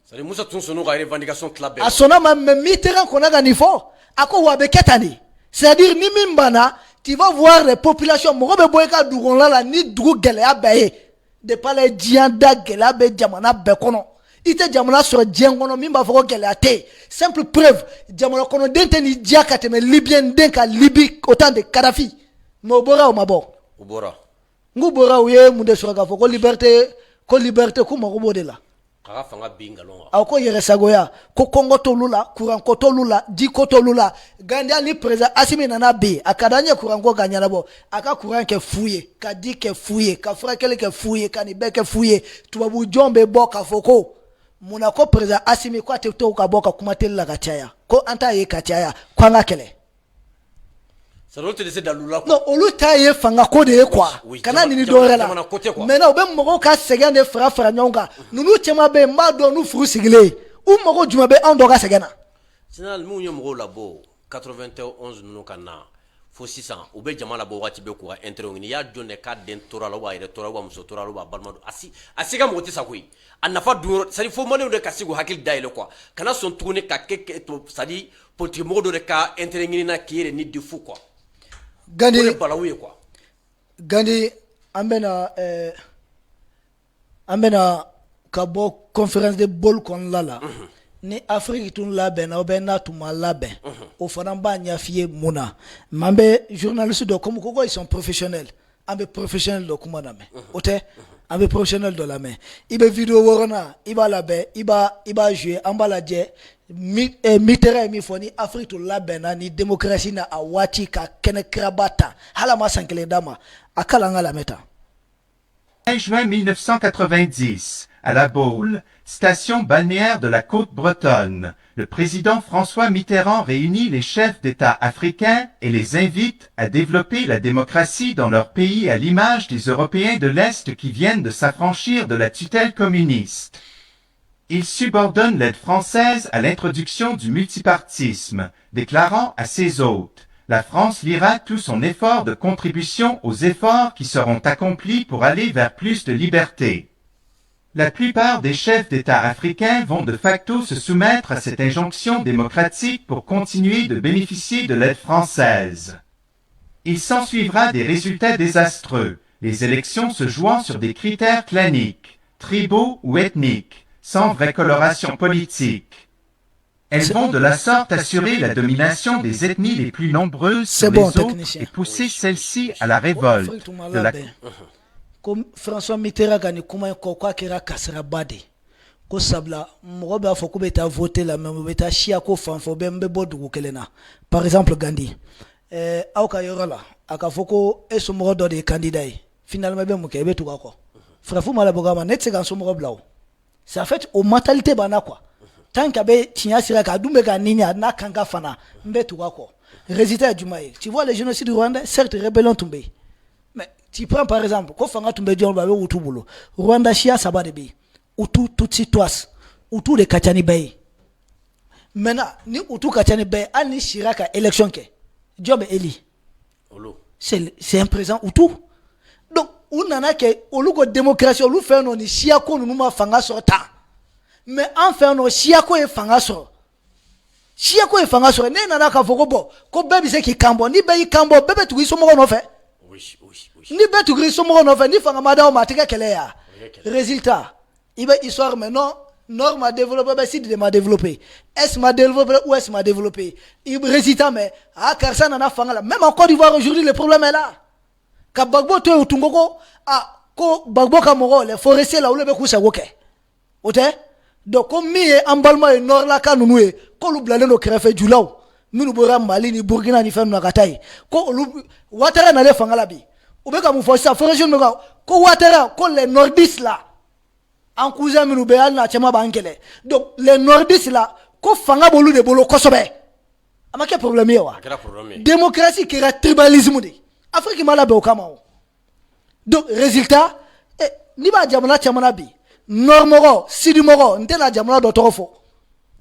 Ça dit Moussa tun sonu ga revendication club. A sona même Mitterrand qu'on a gagné fort. Ako wa be ketani. C'est-à-dire ni mimbana, tu vas voir les populations mo be boyka dugon la ni dugu gele abaye. De parler dianda gele abe jamana be kono. Ite jamana sur djengono mimba foko gele ate. Simple preuve, jamana kono dente ni diakate me libyen denka Libye autant de Kadhafi. Mo bora o mabo. Ubora. Ngubora uye munde suraka foko liberté ko mako bodela kaka fanga binga longa ako yere sagoya ko kongo tolula kuran ko tolula di ko tolula gandi ali président Assimi nana be akadanya kuran ko ganya labo aka kuran ke fouye ka di ke fouye ka fra kele ke fouye ka ni be ke fouye tubabu jombe boka foko muna ko président Assimi ko ateto ka boka kumatela ka chaya ko anta ye ka chaya kwanga kele. Ça doit te laisser dans l'oula. Non, on lui taille fanga code quoi. Kana nini dora la. Maintenant, ben moko ka segen de fra nyonga. Nunu chema be mado nu fru sigle. Ou moko juma be andora segena. Sinon mu nyomo labo 91 nunu kana. Fo 600 ou be jama labo wati be ko intérêt ngi ya jonne ka den tora la wa ire tora wa muso tora wa balmado asiga moti sakui. Anafa duro sadi fo mane de kasigo hakil daile quoi. Kana son tourner ka keke to sadi politique modo de ka intérêt ngi na kire ni de fou quoi. Gandhi ambena kabo conférence de bol kon lala ni Afrique tun laben o ben na tuma laben o fana ba nya fiye muna mambe journaliste do comme koko ils sont professionnels ambe professionnel do kuma na me ote ambe professionnel do la main ibe vidéo worona iba labe iba jouer ambala je Mitterrand mi foni Afrique to labena ni démocratie na awati ka kene krabata hala masankele dama akala ngala meta. Juin 1990, à La Baule, station balnéaire de la côte bretonne, le président François Mitterrand réunit les chefs d'État africains et les invite à développer la démocratie dans leur pays à l'image des Européens de l'Est qui viennent de s'affranchir de la tutelle communiste. Il subordonne l'aide française à l'introduction du multipartisme, déclarant à ses hôtes: la France liera tout son effort de contribution aux efforts qui seront accomplis pour aller vers plus de liberté. La plupart des chefs d'État africains vont de facto se soumettre à cette injonction démocratique pour continuer de bénéficier de l'aide française. Il s'ensuivra des résultats désastreux, les élections se jouant sur des critères claniques, tribaux ou ethniques, sans vraie coloration politique. Elles vont de la sorte assurer la domination des ethnies les plus nombreuses sur les autres et pousser celles-ci à la révolte. Comme François Mitterrand gani kuma ko kwa kira kasra bade ko sabla mo ba fo ko beta voter la même beta chia ko fanfo be mbe bodu kelena. Par exemple Gandhi au ka yorola aka foko e so mo do de candidat finalement be mo ke be tuka ko frafu mala bogama net se gan so mo blawo ça fait au mentalité bana quoi tant que be tinya sira ka dumbe ka ninya na kanga fana mbe tuka ko résultat du maï. Tu vois les génocides du Rwanda, certes rébellion tombé. Tu prends par exemple, quand Fanga Toumbe Dion va au Touboulou, Rwanda Chia Sabadebe, Outou Tutsi Toas, Outou de Kachani Bay. Maintenant, ni Outou Kachani Bay, Ani Chiraka élection ke, Job Eli. C'est un présent Outou. Donc, on a que, au lieu de démocratie, on fait un Chiako, nous m'a Fanga sur ta. Mais enfin, on Chiako et Fanga sur. Chiako et Fanga sur, n'est nana ka fokobo, ko bébé c'est qui cambo, ni bayi cambo, bébé tout, ils sont morts en fait. Oui. Ni betu gris somo no ni fanga mada o matika kele ya. Résultat, il va histoire maintenant Nord m'a développé, ben Sud m'a développé, Est m'a développé, Ouest m'a développé. Il résultat mais car ça n'en a fanga là. Même en Côte d'Ivoire aujourd'hui le problème est là. Kabagbo to utungoko ko bagbo kamoro les forestiers là où le be kusa woke. Ote? Donc comme mi emballement et Nord là kanunu e ko lu blale no krefe julaw. Minu bora Mali ni Burkina ni femme na katai. Ko lu watara na le fanga là bi. Ubeka mu forestier forestier no ko watara ko les nordistes là. En cousin minu be na chama bankele. Donc les nordistes là ko fanga bolu de bolo kosobe. Amake problème yo. Démocratie qui est tribalisme de. Afrique mala be okama. Donc résultat ni ba jamana chamana bi. Normoro, sidimoro, ntela jamana do torofo.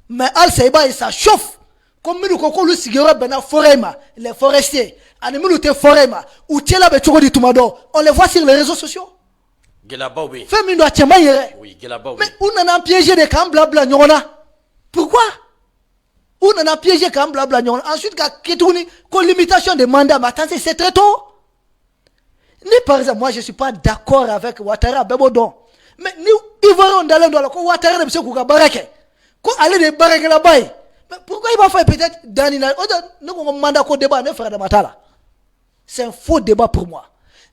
Mais al seiba et ça chauffe. Comme minu koko lu sigero bena forema, les forestiers. Animulu te forema ou tiela be choko di tumado. On les voit sur les réseaux sociaux. Oui. Mais on a piégé des camps blabla nyona. Pourquoi? On a piégé camps blabla nyona. Ensuite, qu'on limitation des mandats. Mais attendez, c'est très tôt. Ni par exemple, moi je suis pas d'accord avec Ouattara Bebodon. Mais nous, Ivoiriens dans le droit, Ouattara de M. Kouka Barake. Qu'on allait des Barake là-bas. Mais pourquoi il va faire peut-être Danina? Nous avons un mandat qu'on débat, ne frère de Matala. C'est un faux débat pour moi.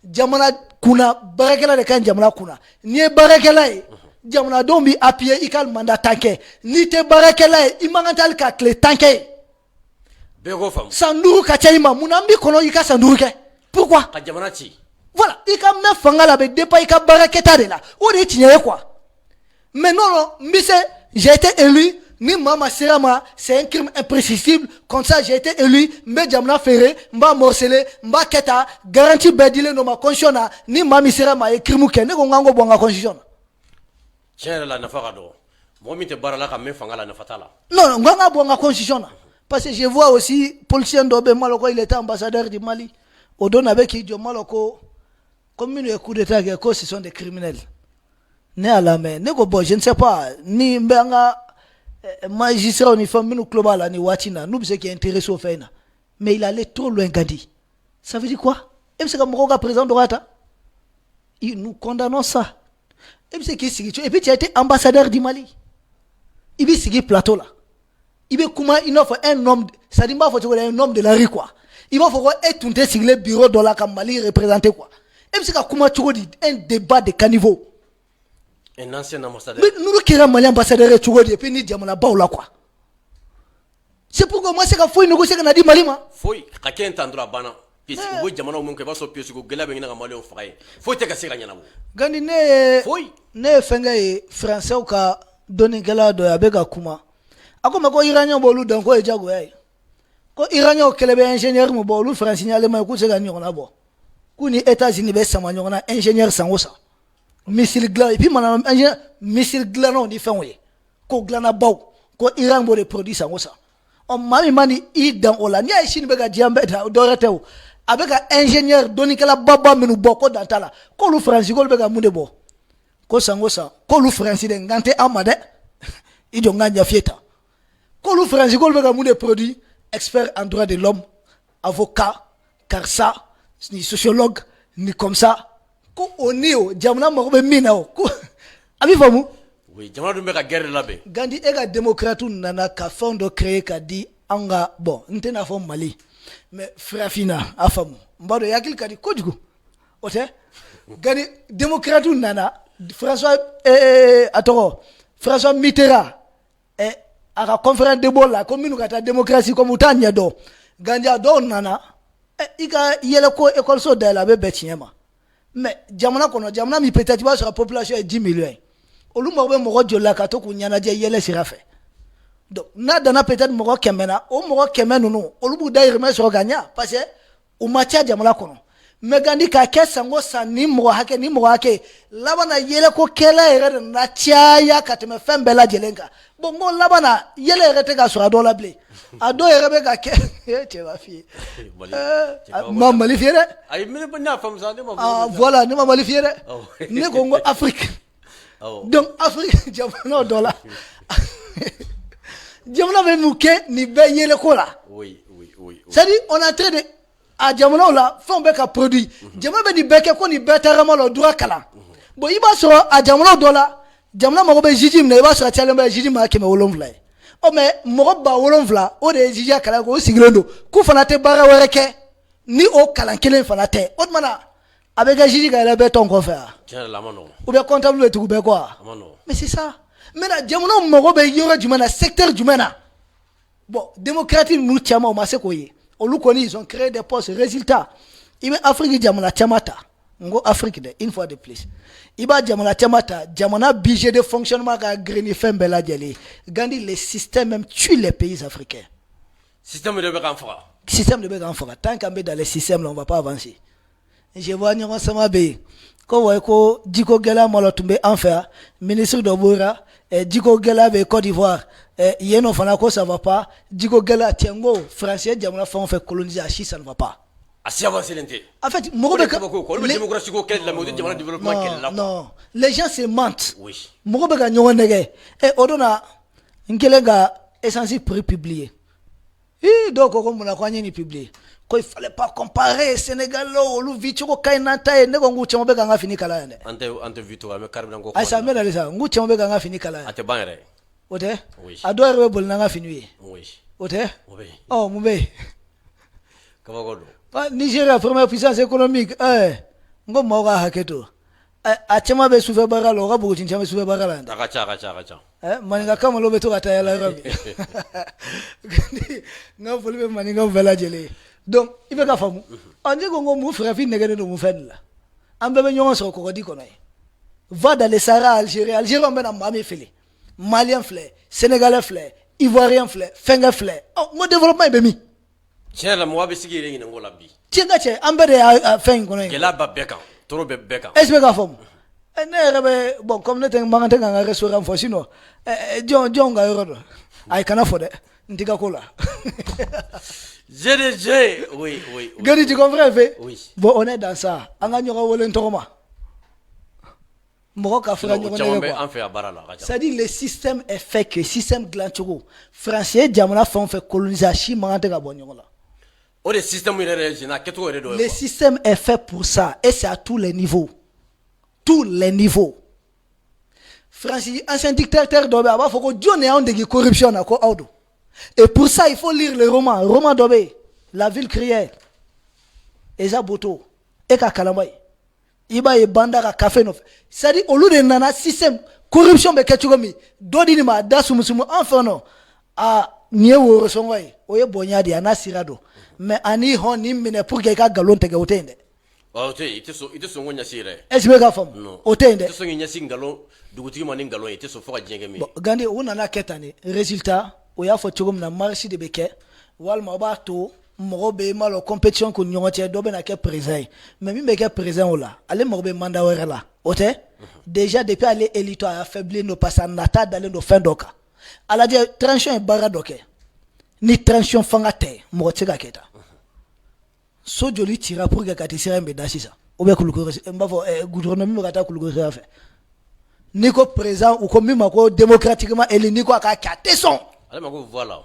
Jamana kuna barakela de kan jamana kuna ni barakela e jamana dombi appuyé ikal mandat tanké ni te barakela e imangantal ka clé tanké bego fam sanduru ka chaima munambi kono ika sanduru ke pourquoi ka jamana ti voilà ika me fangala be depa ika baraketa de là o de tinyé quoi mais non mbise j'ai été élu ni mama serama c'est un crime imprescriptible comme ça j'ai été élu mbe jamna ferré mba morcelé mba keta garantie bedile no ma constitution ni mama serama e crime ke ne ko ngango bonga constitution tiens la nafaka do mo mi te barala ka me fanga la nafatala non nganga bonga constitution parce que je vois aussi politicien dobe maloko il était ambassadeur du Mali odon avec Idio Maloko comme une coup d'état que ce sont des criminels ne à la main ne ko bon je ne sais pas ni mbanga magistrat uniforme nous global ni watina nous c'est qui est intéressé au fait mais il allait trop loin Gandhi ça veut dire quoi et c'est comme Mogoga président de Rwanda nous condamnons ça et c'est qui et puis tu as été ambassadeur du Mali il veut signer plateau là il veut comment il offre un homme ça dit pas faut un homme de la rue quoi il va falloir être tout le bureau de la Mali représenté quoi et c'est comment tu dis un débat de caniveau. Un ancien ambassadeur. Mais nous qui sommes malien ambassadeur et tu et puis ni diamana baoula quoi. C'est pourquoi moi c'est qu'il faut négocier qu'on a dit malima. Faut quelqu'un entendra bana. Puis si vous diamana ou même que va sortir sur Google avec un malien frère. Faut te casser gagner na vous. Gandi ne fenga français ou ka donner gala de abega kuma. Akoma ko iranien bolu dan ko ejago yai. Ko iranien kelebe ingénieur mo bolu français allemand ko se gagner on a bo. Kuni États-Unis be samanyo na ingénieur sangosa. Missile glan et puis mon missile glanon di fenwe ko glana baw ko Iran bo de produit sangosa. On mami mani I dans ola ni ay shin bega diambe da doretew abega ingénieur doni kala baba menu boko dantala ko lu français ko bega munde bo ko sangosa ko lu français de ngante amade ido nganja fieta ko lu français ko bega munde produit expert en droit de l'homme avocat car ça ni sociologue ni comme ça ko onio jamna mo be minao ko abi famu oui jamna do meka guerre labe Gandhi ega démocrate nana ka fondo créer ka di anga bon ntena fo Mali mais frafina afamu mbado yakil ka di kojugo ote Gandhi démocrate nana François François Mitterrand à la conférence de Bola comme nous kata démocratie comme utanya do Gandhi do nana iga yele ko école so de la be betiema. Mais jamana kono jamana mi peut-être va sur la population est 10 millions. Olumba be mogo jola ka to kunyana je yele sira fait. Donc na dana peut-être mogo kemena o mogo kemenu no olubu daire me so gagna parce que o macha jamana kono. Mais Gandhi ka kesango sa ni mogo hake labana yele ko kela ere na tiaya kateme fembela jelenga. Bongo labana yele ere te ka sur dola blé. Ado ere be ka ke tu vas fier. Ma malifiere ay mine banya fam ça ah voilà ne ma malifiere ne Congo Afrique donc Afrique jamana dollar jamana be muke ni be yele ko là oui c'est dit on est en train de a jamana la fon be ka produit jamana be ni beke ko ni betarama lo droit kala bon iba so a jamana do la jamana mo be jijim na iba so tiale be jijim ma ke me wolonvla o me mo ba wolonvla o de jijia kala ko sigilondo ku fana te bara wereke ni o kala kelen fana te o mana abega jiji ka la be ton ko faire tiens la mano ou bien comptable tout be quoi mais c'est ça mais la jamana mo be yoro jumana secteur jumana bon démocratie nous tiama o maseko ils ont créé des postes résultats ibe Afrique jamana chamata ngo Afrique de une fois de plus iba jamana chamata jamana budget de fonctionnement ka greni fembela djeli gandi les systèmes même tuent les pays africains système de Beganfra tant qu'on est dans les systèmes là on va pas avancer je vois nyongo sama be ko way ko diko gela molotumbe enfer ministre de Bora diko gela be Côte d'Ivoire yeno fana ko ça va pas diko gela tiengo français jamana font fait coloniser à ça ne va pas en fait non les gens se mentent oui mogo be ga nyongo nege odona nkelenga essentiel prix publié donc comme on a quoi ni publié il fallait pas comparer Sénégal ou Vichoko Kainata et Negongu Chambega fini kala. Ante Vito, mais Carbango. Ah, ça m'a l'air ça. Ngu Chambega fini kala. Ate banere. Ote? Oui. Adore Bolnanga fini. Oui. Ote? Oui. Oh, Moubé. Kavagodo. Nigeria, première puissance économique. Ngo Maura Haketo. A Chama be souffert baral, aura beaucoup de souffert baral. Racha. Maninga kama lobe to ataya la rabi. Nga folbe maninga vela jele. Donc il veut ka famu on dit qu'on mou frère fi negene no mou fen la ambe be nyon so ko di ko nay va dans le Sahara Algérie on ben mami fele malien flé sénégalais flé ivoirien flé fenga flé oh mo développement be mi tiens la mo be sigi rengi ngola bi tienga che ambe de fen ko nay ke la ba bekan toro be bekan est-ce que ka famu ne rebe bon comme ne ten mangante nga restaurant fo sino jon ga yoro ay kana fo de ndiga ko la GDG, oui. Gadi, tu comprends, fait? Oui. Bon, on est dans ça. On a un toroma. C'est-à-dire le système est fait que système glanchoro. Français, Diamona font fait colonisation, le système est fait pour ça et c'est à tous les niveaux. Tous les niveaux. Français, ancien dictateur d'Obé, il faut que Dieu n'ait pas de corruption à quoi. Et pour ça, il faut lire le roman d'Obé, La ville criait, Eza Boto, Eka Kalamay, Iba et Bandara Café Nof. C'est-à-dire, au lieu de nana système, corruption, mais Ketchugomi, Dodinima, Dasumusumu, enfin non, à Niewo Resongway, Oye Bonyadi, Ana Sirado, mais Ani Hon, Nimine, pour Geka Galon Tegotende. Il était son Gonyasire. Est-ce que femme? Otende. Il était son Yasingalon, Douti Maningalo, il était son fort Djengami. Gandhi, on en a ketane. Résultat, Oya Fotugum na marché de Beke, Walma Bato, Morobe malo compétition ko nyongote dobe na ke président mais mi be ke président ola ale morobe manda wera ote déjà depuis aller élito a affaibli nos passanata d'aller nos fin doka ala de transition e baradoke ni transition fangate motega keta so joli tira pour que katisira mbeda sisa obe kuluko mbavo gouvernement mi kata kuluko fa ni ko président ou ko mi mako démocratiquement élu ni ko aka kateson ale mako voilà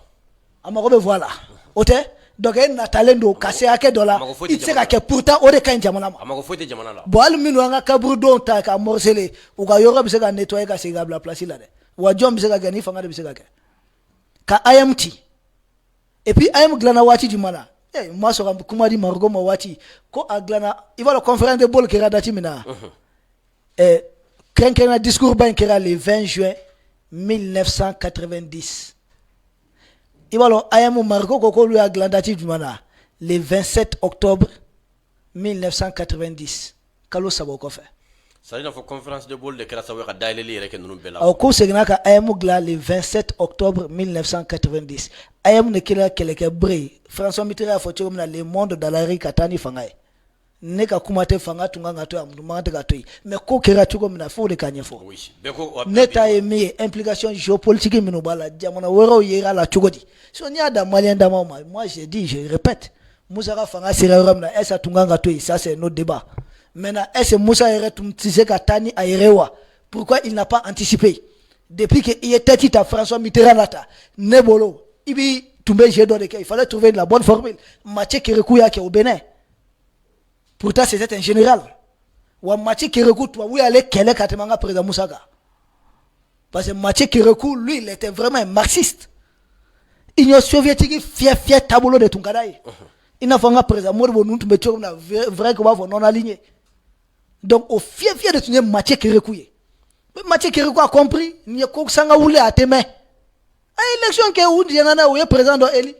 amako be voilà ote donc il na talendo cassé à quel dollar il sera que pourtant on est quand jamana bon aluminu anga kaburu don ta ka morcelé ou ka yoro bisa ka nettoyer ka sega la place là wa jom bisa ka gani fanga de bisa ka IMT et puis IM glana wati du mana moi so kuma di margo ma wati ko aglana il va la conférence de bol qui radati mina un discours ben qui le 20 juin 1990. Il va alors ayamo margo koko lui a glandati du mana le 27 octobre 1990. Kalo sabo ko fait. Ça dit dans la conférence de bol de kera sawe ka daileli rek nunu bela. Au ko segna ka ayamo gla le 27 octobre 1990. Ayamo ne kila keleke bre. François Mitterrand a foto comme le monde dans la rue katani fangai. Ne ka kumate fanga tunganga to amdu mangate ka toyi mais ko kera tuko mina fo de kanyefo oui neta emi implication géopolitique mino bala jamana wero yera la tugodi so nya da malien da mama moi je dis je répète Moussa fanga sera ramna esa tunganga toyi ça c'est notre débat maintenant est-ce Moussa yere tumtise ka tani ayerewa pourquoi il n'a pas anticipé depuis que il était à François Mitterrand lata nebolo ibi il fallait trouver la bonne formule. Mathieu Kérékou qui est au Bénin. Pourtant, c'était un général. Ou Mathieu Kérékou, tu vois, aller Kélé Katemanga président Moussaka. Parce que Mathieu Kérékou, lui, il était vraiment un marxiste. L'Union soviétique, fier tableau de Tunkadaï. Il n'a pas président Mourbon, nous, tu me vrai que vous non aligné. Donc, au fier de tenir Mathieu Kérékou. Mais Mathieu Kérékou a compris, il n'y a qu'au sanga oulé à tes mains. Élection qui est où il y en a où il est président de Eli.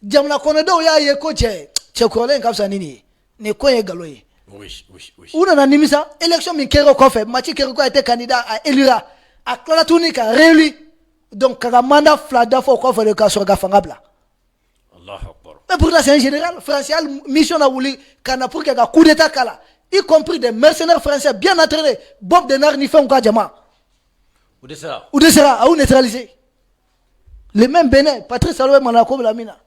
Diamla Konedo ya yeko tchekolé comme ça nini. Ne koye galoye. Oui. Où n'a nimisa élection mi kero kofe. Mathieu Kérékou a été candidat à Elira. À Clara Tunika réélu. Donc quand mandat flada faut kofe de kasor gafangabla. Allah Akbar. Mais pourtant c'est un général français mission a voulu kana pour qu'il y ait coup d'état kala. Y compris des mercenaires français bien entraînés. Bob Denard ni fait un kadjama. Où de ça? À où neutraliser. Les mêmes Bénin, Patrice Saloué Manako Lamina.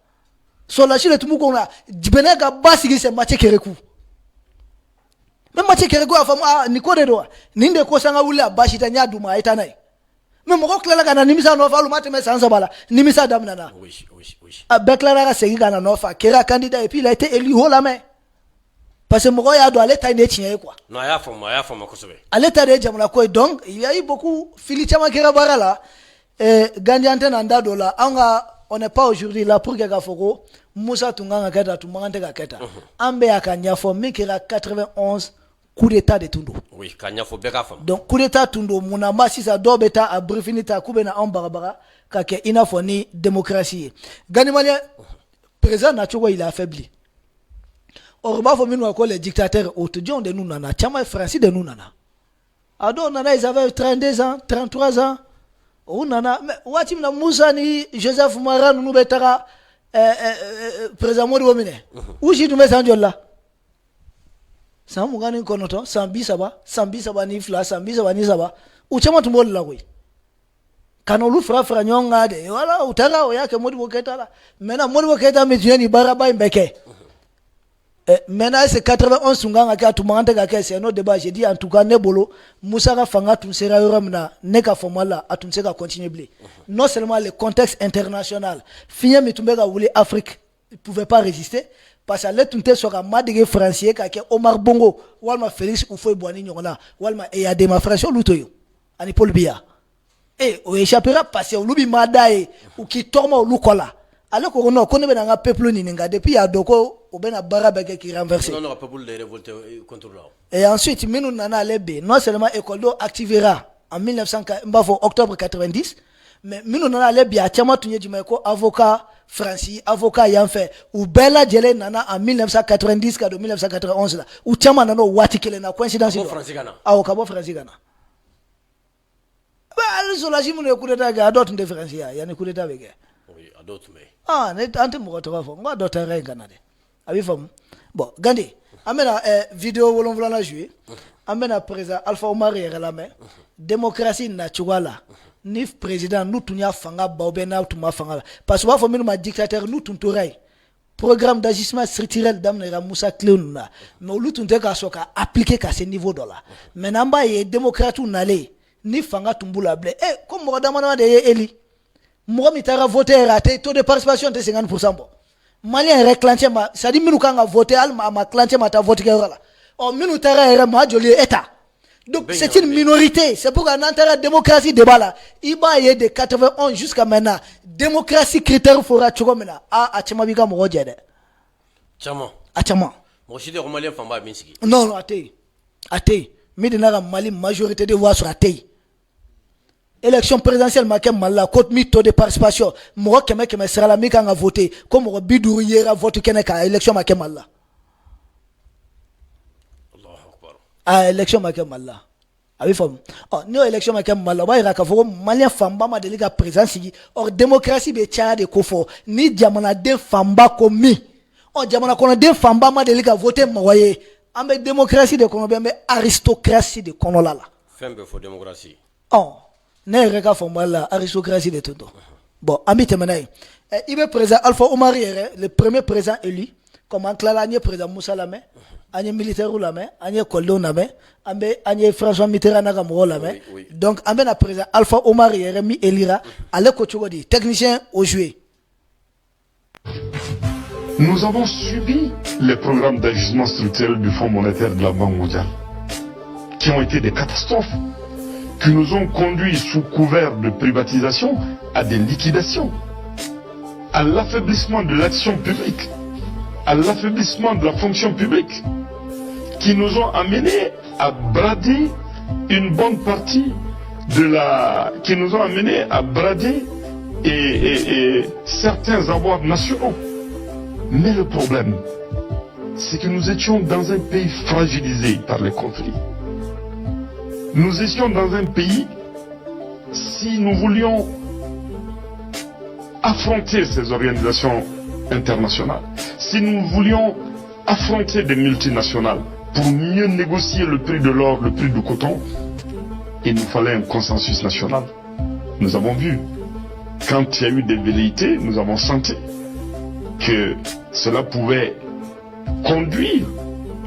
Sur la Chine, tout le monde a Bénin a basé c'est Mathieu Kérékou. Même Mathieu Kérékou a fait Nico de Doa. Ninde Kosanga Oula, Bachitania Douma, Etanay. Même Rockla Gana, Nimisa Nova, Lumateme Sansabala, Nimisa Damnana. Oui. A Beklara Segana Nova, Kera candidat, et puis il a été élu haut la main. Parce que Moroya doit aller tailler quoi. Non, il y a forme, à l'état de Jamlako, donc, il y a eu beaucoup, Philichama Kera Barala. Gandiante nanda dola on n'est pas aujourd'hui là pour que Gafoko Moussa Tunganga Keta Tumangante Keta Ambe akanya fo mikira 91 coup d'état de Tundo. Oui, kanya fo beka fam. Donc coup d'état Tundo munamba sisa do beta a brifinita kubena ambarabara kake ina fo ni démocratie. Ganimale président Nachogo il a affaibli. Orba fo minu ko les dictateurs autodion de nous nana chama Francis de nous nana. Ado nana ils avaient 32 ans, 33 ans. Nana wati na Moussa ni Joseph Mara nous betara président Modi Womine uji tume sanjola samugani konoto sambi saba ni fla sambi saba ni saba uchama tumol la koi kanolu fra nyonga de wala utara o yake Modi Boketa la mena Modi Boketa metieni baraba mbeke. Maintenant c'est 91 sunganga ka tumangante ka kese no débat j'ai dit en tout cas nebolo Moussa ka fanga tun sera yoramna ne ka formala atun sera continuer blé non seulement le contexte international finya mitumbeka wuli Afrique il pouvait pas résister parce que l'étunte sera madige français ka ke Omar Bongo walma Félix Houphouët Boigny nyongona walma eyade ma frère lutoyo ani Paul Biya o échappera parce que lubi madae ou qui torma lukola alors qu'on a connu un peuple ninga depuis à Doko ou ben à Barabeke qui renversé. Non, peuple de révolte contre là. Et ensuite, nous nana lebe non seulement Ecoldo activera en 1900 octobre 90, mais nous nana lebe à Tiama Tunye Jumeko avocat Francis, avocat Yanfe ou Bella Djele nana en 1990 à 1991 là ou Tiama nano watikele na coïncidence. Kabo Francis Gana. Bah, le solagim ne coup d'état à d'autres de Francis, il y a un coup d'état avec. Oui, à d'autres mais. Ante mokotova fo ngwa dota renga nade abi fam bon gandi amena vidéo wolon vla jouer amena président Alpha Oumar la main démocratie na chwala ni président nous tunya fanga baobena tuma fanga parce que wa fo ma dictateur nous tuntorai programme d'agissement structurel d'amna Moussa Cléouna mais lu tunte ka soka appliquer ka ce niveau dola menamba ye démocrate nale ni fanga tumbula ble comme mo damana de eli moi mitara voté raté taux de participation de 50%. Malien réclanché ma ça dit minu kanga voté alma ma clanché ma ta voté là. Oh minu tara ma joli état. Donc c'est une minorité, c'est pourquoi dans démocratie débat là, il y a de 91 jusqu'à maintenant démocratie critère fora chogomena a chama biga mo jede. Chama. A chama. Mo chide ko malien famba minsiki. Non até. Midina Mali majorité de voix sur até. Élection présidentielle makem mala côte taux de participation mo keme sera la mi kanga voter comme mo biduru yera vote keneka élection makem mala Allahu Akbar élection makem mala abi fam ni élection makem mala ba ira ka fo malien famba ma delika présidence or démocratie be tia de kofo ni jamana de famba komi jamana kono de famba ma delika voter moye ambe démocratie de kono be aristocratie de kono la fembe fo démocratie ne reka formala aristocratie de tout. Bon, amite menaï. Il est président Alpha Oumar le premier président élu comme en clalagne président Moussa Lamé, anye militaire ou Lamé, anye Koldo Lamé, anye François Mitterrand nagamro Lamé. Donc ambe na président Alpha Oumar mi elira ale kochogodi technicien au jouer. Nous avons subi les programmes d'ajustement structurel du Fonds monétaire de la Banque mondiale, qui ont été des catastrophes, qui nous ont conduits sous couvert de privatisation à des liquidations, à l'affaiblissement de l'action publique, à l'affaiblissement de la fonction publique, qui nous ont amenés à brader une bonne partie qui nous ont amenés à brader et certains avoirs nationaux. Mais le problème, c'est que nous étions dans un pays fragilisé par les conflits. Nous étions dans un pays, si nous voulions affronter ces organisations internationales, si nous voulions affronter des multinationales pour mieux négocier le prix de l'or, le prix du coton, il nous fallait un consensus national. Nous avons vu, quand il y a eu des velléités, nous avons senti que cela pouvait conduire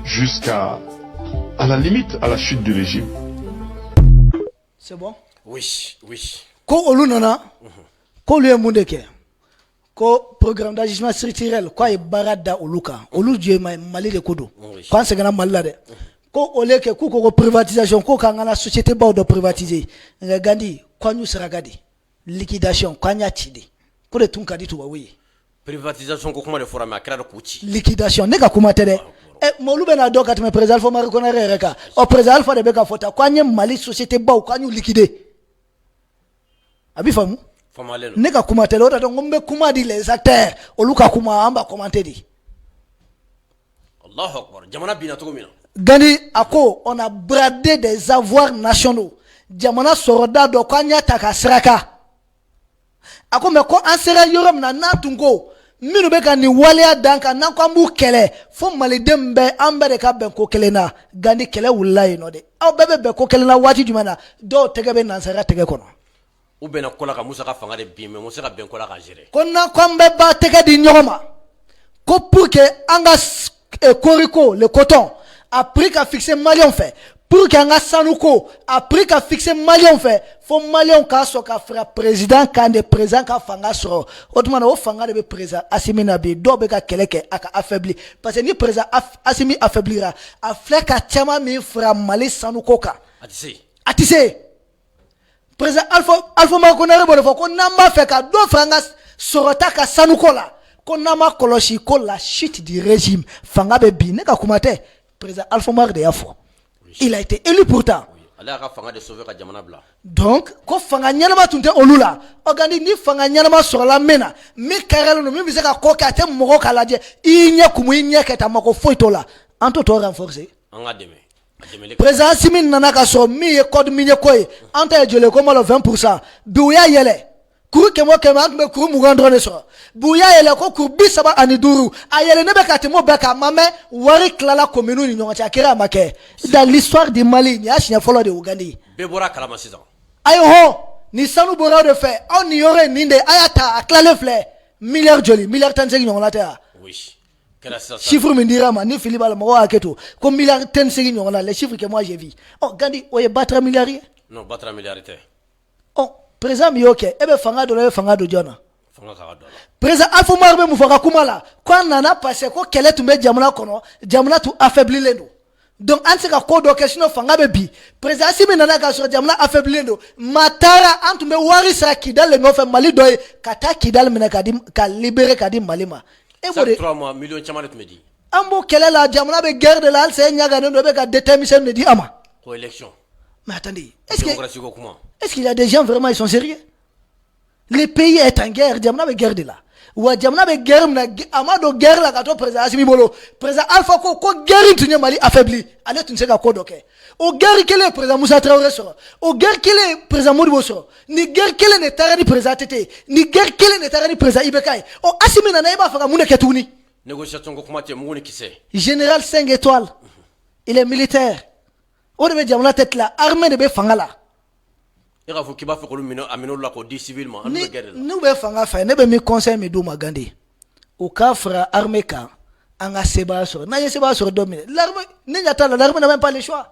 jusqu'à la limite, à la chute du régime. C'est bon? Oui, oui. Ko olu nana, ko lu monde ke, ko programme d'ajustement structurel, ko e barada oluka, olu je mali de kodo. Ko segana mali de. Ko ole ke ku ko privatisation, ko ka ngana société ba do privatiser. Nga gandi, ko nyu sragadi. Liquidation, ko nya chidi. Ko de tun kadi to wawi. Privatisation ko kuma de fora ma kra de kuchi. Liquidation, ne ka kuma tere. Molu bena do kat me président fo ma reconnaître reka. O président fo de be ka fota, ko nya mali société ba ko nyu liquider. Abi famu? Famaleno. Ne ka kuma tere, o da ngombe kuma di les acteurs, o luka kuma amba commenter di. Allahu akbar. Jamana bina to mina. Gani ako on a bradé des avoirs nationaux. Jamana soroda do kwanya takasraka. Ako me ko ansera yorom na natungo. Minu beka ni walea danka na kwambu kele. Fo malidembe ambere ka ben ko kele na. Gani kele wulai no de. Au bebe be ko kele na wati jumana. Do tegebe na ansera tege kono. Ou bena kola ka musa ka fanga de bime, musa ka ben kola ka gere. Kona kwambe ba tege di nyoma. Ko pour que anga koriko le coton. Après qu'à fixer Malion fait, pour qu'un Sanouko, après qu'à fixer Malion fait, faut Malion qu'à soit qu'à faire président, quand des présidents qu'à fanga sera. Autrement, au fanga de président, Assimi Nabi, dobe qu'à quelqu'un à affaibli. Parce que ni président Assimi affaiblira, à faire qu'à Tchama mi fera Mali Sanouko ka. Atissé. Président Alpha Makonare Bonefo, qu'on n'a pas fait qu'à deux frangas sorota qu'à Sanouko la. Qu'on n'a pas colochi, qu'on la chute du régime. Fanga bebi, n'est qu'à kumate. Président Alpha Mar de Yafo. Il a été élu pourtant. Donc, quand fanga nyalama tunte olula, organi ni fanga nyalama sur la mena, mi karelo no mi biseka koka te moko kalaje, inya kumu inya keta mako foitola. Anto to renforcer. Président Simin nanaka so mi e code minye koy, anto e jele comme le 20%. Bouya yele. Kuru kemo kema me kuru mugandrone so. Bouya yele ko kubi saba aniduru. Ayele nebe katemo beka mame wari klala kominu ni nyonga chakira make. Dans l'histoire du Mali, ni achnya follow de Ougandi. Bebora kalama sisan. Ayo ho, ni sanu bora de fait. On y aurait ninde ayata aklale fle. Milliard joli, milliard 35 nyonga ta. Oui. Chiffre me dira ma ni Philippe Alamo aketo. Comme milliard 35 nyonga les chiffres que moi j'ai vu. Oh Gandi, oye battre milliard. Non, battre milliard. Oh Président Miyoke, ebe fanga do jona. Président Alpha Marbe Moufaka Kumala, quand nana passé ko kele tumbe jamana kono, jamana tu affaibli lendo. Donc anse ka ko do question fanga bebi. Président Simi nana ka so jamana affaibli lendo. Matara antumbe wari sa kidal le nofe Mali doy kata kidal mena kadim ka libérer kadim Malima. Et vous 3 mois millions chamana tu me dis. Ambo kele la jamana be guerre de la c'est nyaga no be ka détermination de di ama. Ko élection. Mais attendez, est-ce qu'il y a des gens vraiment ils sont sérieux? Le pays est en guerre, Diamna be guerre de là. Ou Diamna be guerre na amado guerre la kato président Assimi Bolo. Président Alpha ko guerre tu Mali affaibli. Allez tu ne sais pas quoi doké. Au guerre quel est président Moussa Traoré sera. Au guerre quel est président Modibo sera. Ni guerre quel est tarani président Tété. Ni guerre quel est tarani président Ibekai. Au Assimi na naiba faka mune ketuni. Négociation ko kuma te mune qui c'est. Général 5 étoiles. Il est militaire. On devait dire la tête là, armée de Befangala. Il faut qu'il va faire le mino, amino la ko dit civilement. Nous Befanga fait, ne be mi conseil me do magandi. Au cas fra armée ka, anga seba sur, na seba sur dominer. L'armée, l'armée n'a même pas le choix.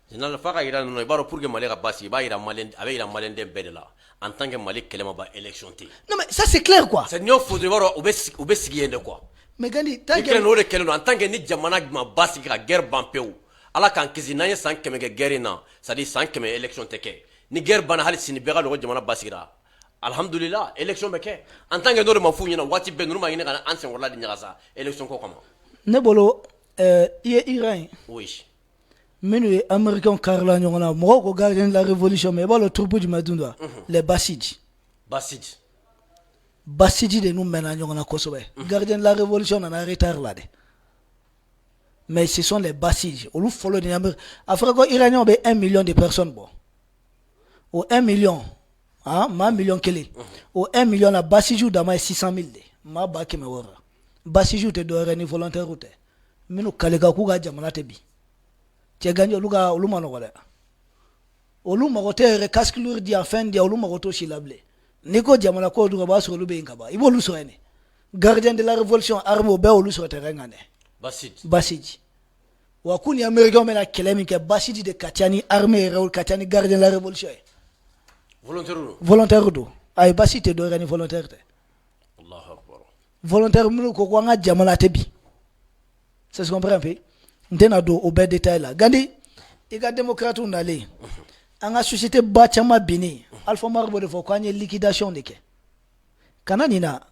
Je ne pas ira non baro pour que Mali rabasi, ba ira Mali avec la Mali de bedela. En tant que Mali kelema ba élection té. Non mais ça c'est clair quoi. C'est n'y faut devoir obesiguer de quoi. mais gandi tanke no de kelen en tant que ni jamana ma basi ka guerre bampeu ala kan kisi nan san keme ke guerre na ça dit san keme élection teke ni guerre bana hal sini be ga lo jamana basira alhamdulillah élection be ke en tant que no de ma fu nyina wati be no ma yina kan ansen wala di nyasa élection ko kama ne bolo ie Iran oui menu américain Carla nyona mo ko gardien de la révolution mais bolo troupe du Madunda les Bassidji de nous mena nyona Kosovo gardien de la révolution en a retard là de mais ce sont les Bassidji au follow de Amérique Afrique iranien be 1 million de personnes bon au 1 million ah ma million kele au 1 million la Bassidji dama 600 000 de ma ba ke me wora Bassidji te do reni volontaire ou te minu kalega ku ga jamana te bi te ganyo luga oluma no wala oluma rotere casque di en fin di oluma roto shilable niko jamana ko duga ba so lube ngaba ibo lu so ene gardien de la révolution armée be olu so terengane Bassidji wa kuni américain mena kelemi ke Bassidji de Katiani armée reul Katiani gardien de la révolution volontaire do ay Bassidji do reni volontaire te Allahu akbar volontaire mu ko ko nga jamana te bi ça se comprend un peu ndena do au bel détail là gandi iga démocrate on allait anga société ba chama bini alpha marbo de fo kwanye liquidation de ke kananina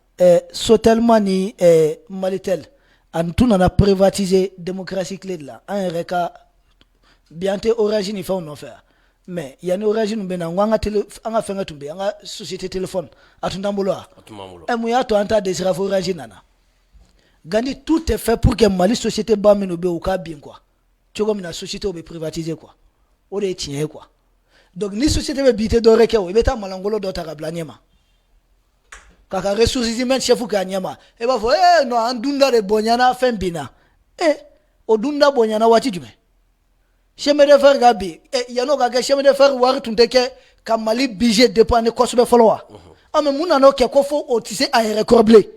sotelma ni malitel antuna na privatiser démocratie clé là un reka bientôt origine il faut non faire mais il y a une origine bena nganga tele anga fenga tumbe anga société téléphone atundambulo muya to anta desira fo origine nana gandi tout est fait pour que Mali société ba meno be uka bien quoi tu comme la société obe privatiser quoi o de tien quoi donc ni société be bité do reke o beta malangolo do tarabla nyema kaka ressources humaines chef ka nyema e ba fo no andunda de bonyana fembina o dunda bonyana wati jume chemin de fer gabi yano ga chemin de fer war tunteke ka Mali budget dépendre ko sobe followa mais muna no ke ko fo o tise aéré corblé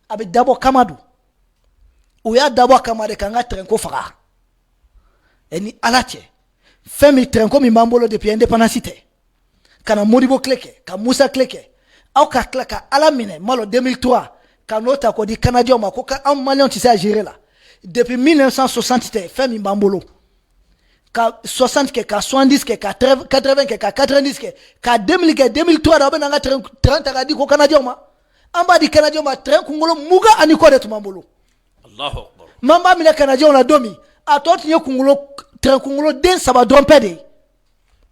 abi dabo kamadu ou ya d'abord kamade kanga trenko fara eni alache femi trenko mi mambolo depuis indépendance kana Modibo Kleke ka Moussa Kleke au ka klaka alamine malo 2003 ka nota ko di canadien ma ko ka am malien tissé à gérer là depuis 1960 femi mambolo ka 60 ke ka 70 ke ka 80 ke ka 90 ke ka 2000 ke 2003 da benanga 30 ka di ko canadien ma amba di canadien ma tren kungolo muga ani ko de mambolo Allahu akbar mamba mila canadien la domi atoti nye kungulo tren kungulo den saba drompede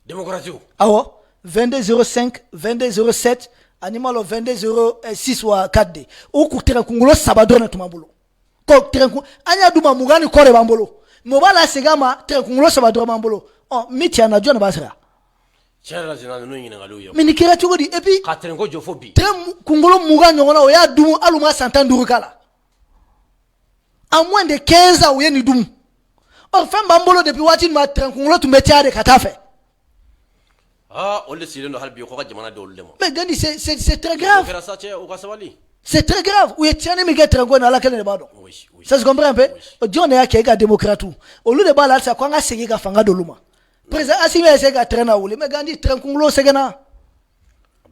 démocratie awo 2205 2207 animalo 2206 wa 4D ou ku tren kungulo saba drone tumambolo ko tren ku anya duma mugani kore bambolo mobala segama tren kungulo saba drone bambolo miti ana jona basra chere zina no nyina ngalo yo mini kira chugodi et puis ka tren ko jofobi tren kungulo mugani ngona o ya dumu aluma santanduru kala à moins de 15 ans, oui, nous doum. Or, femme bambolo depuis Watin ma tranquille, tu me tiens de catafe. Ah, on le sait, on a halbi, on va demander de l'eau. Mais Gandhi, c'est très grave. C'est très grave. Oui, tiens, mais que tranquille, à laquelle bado. Oui, oui. Ça se comprend un peu? John est à Kega démocrate. Au lieu de baller, ça, quand on a ségué à Fanga de Luma. Président Assimi est à traîner ou mais Gandhi, tranquille, c'est gana.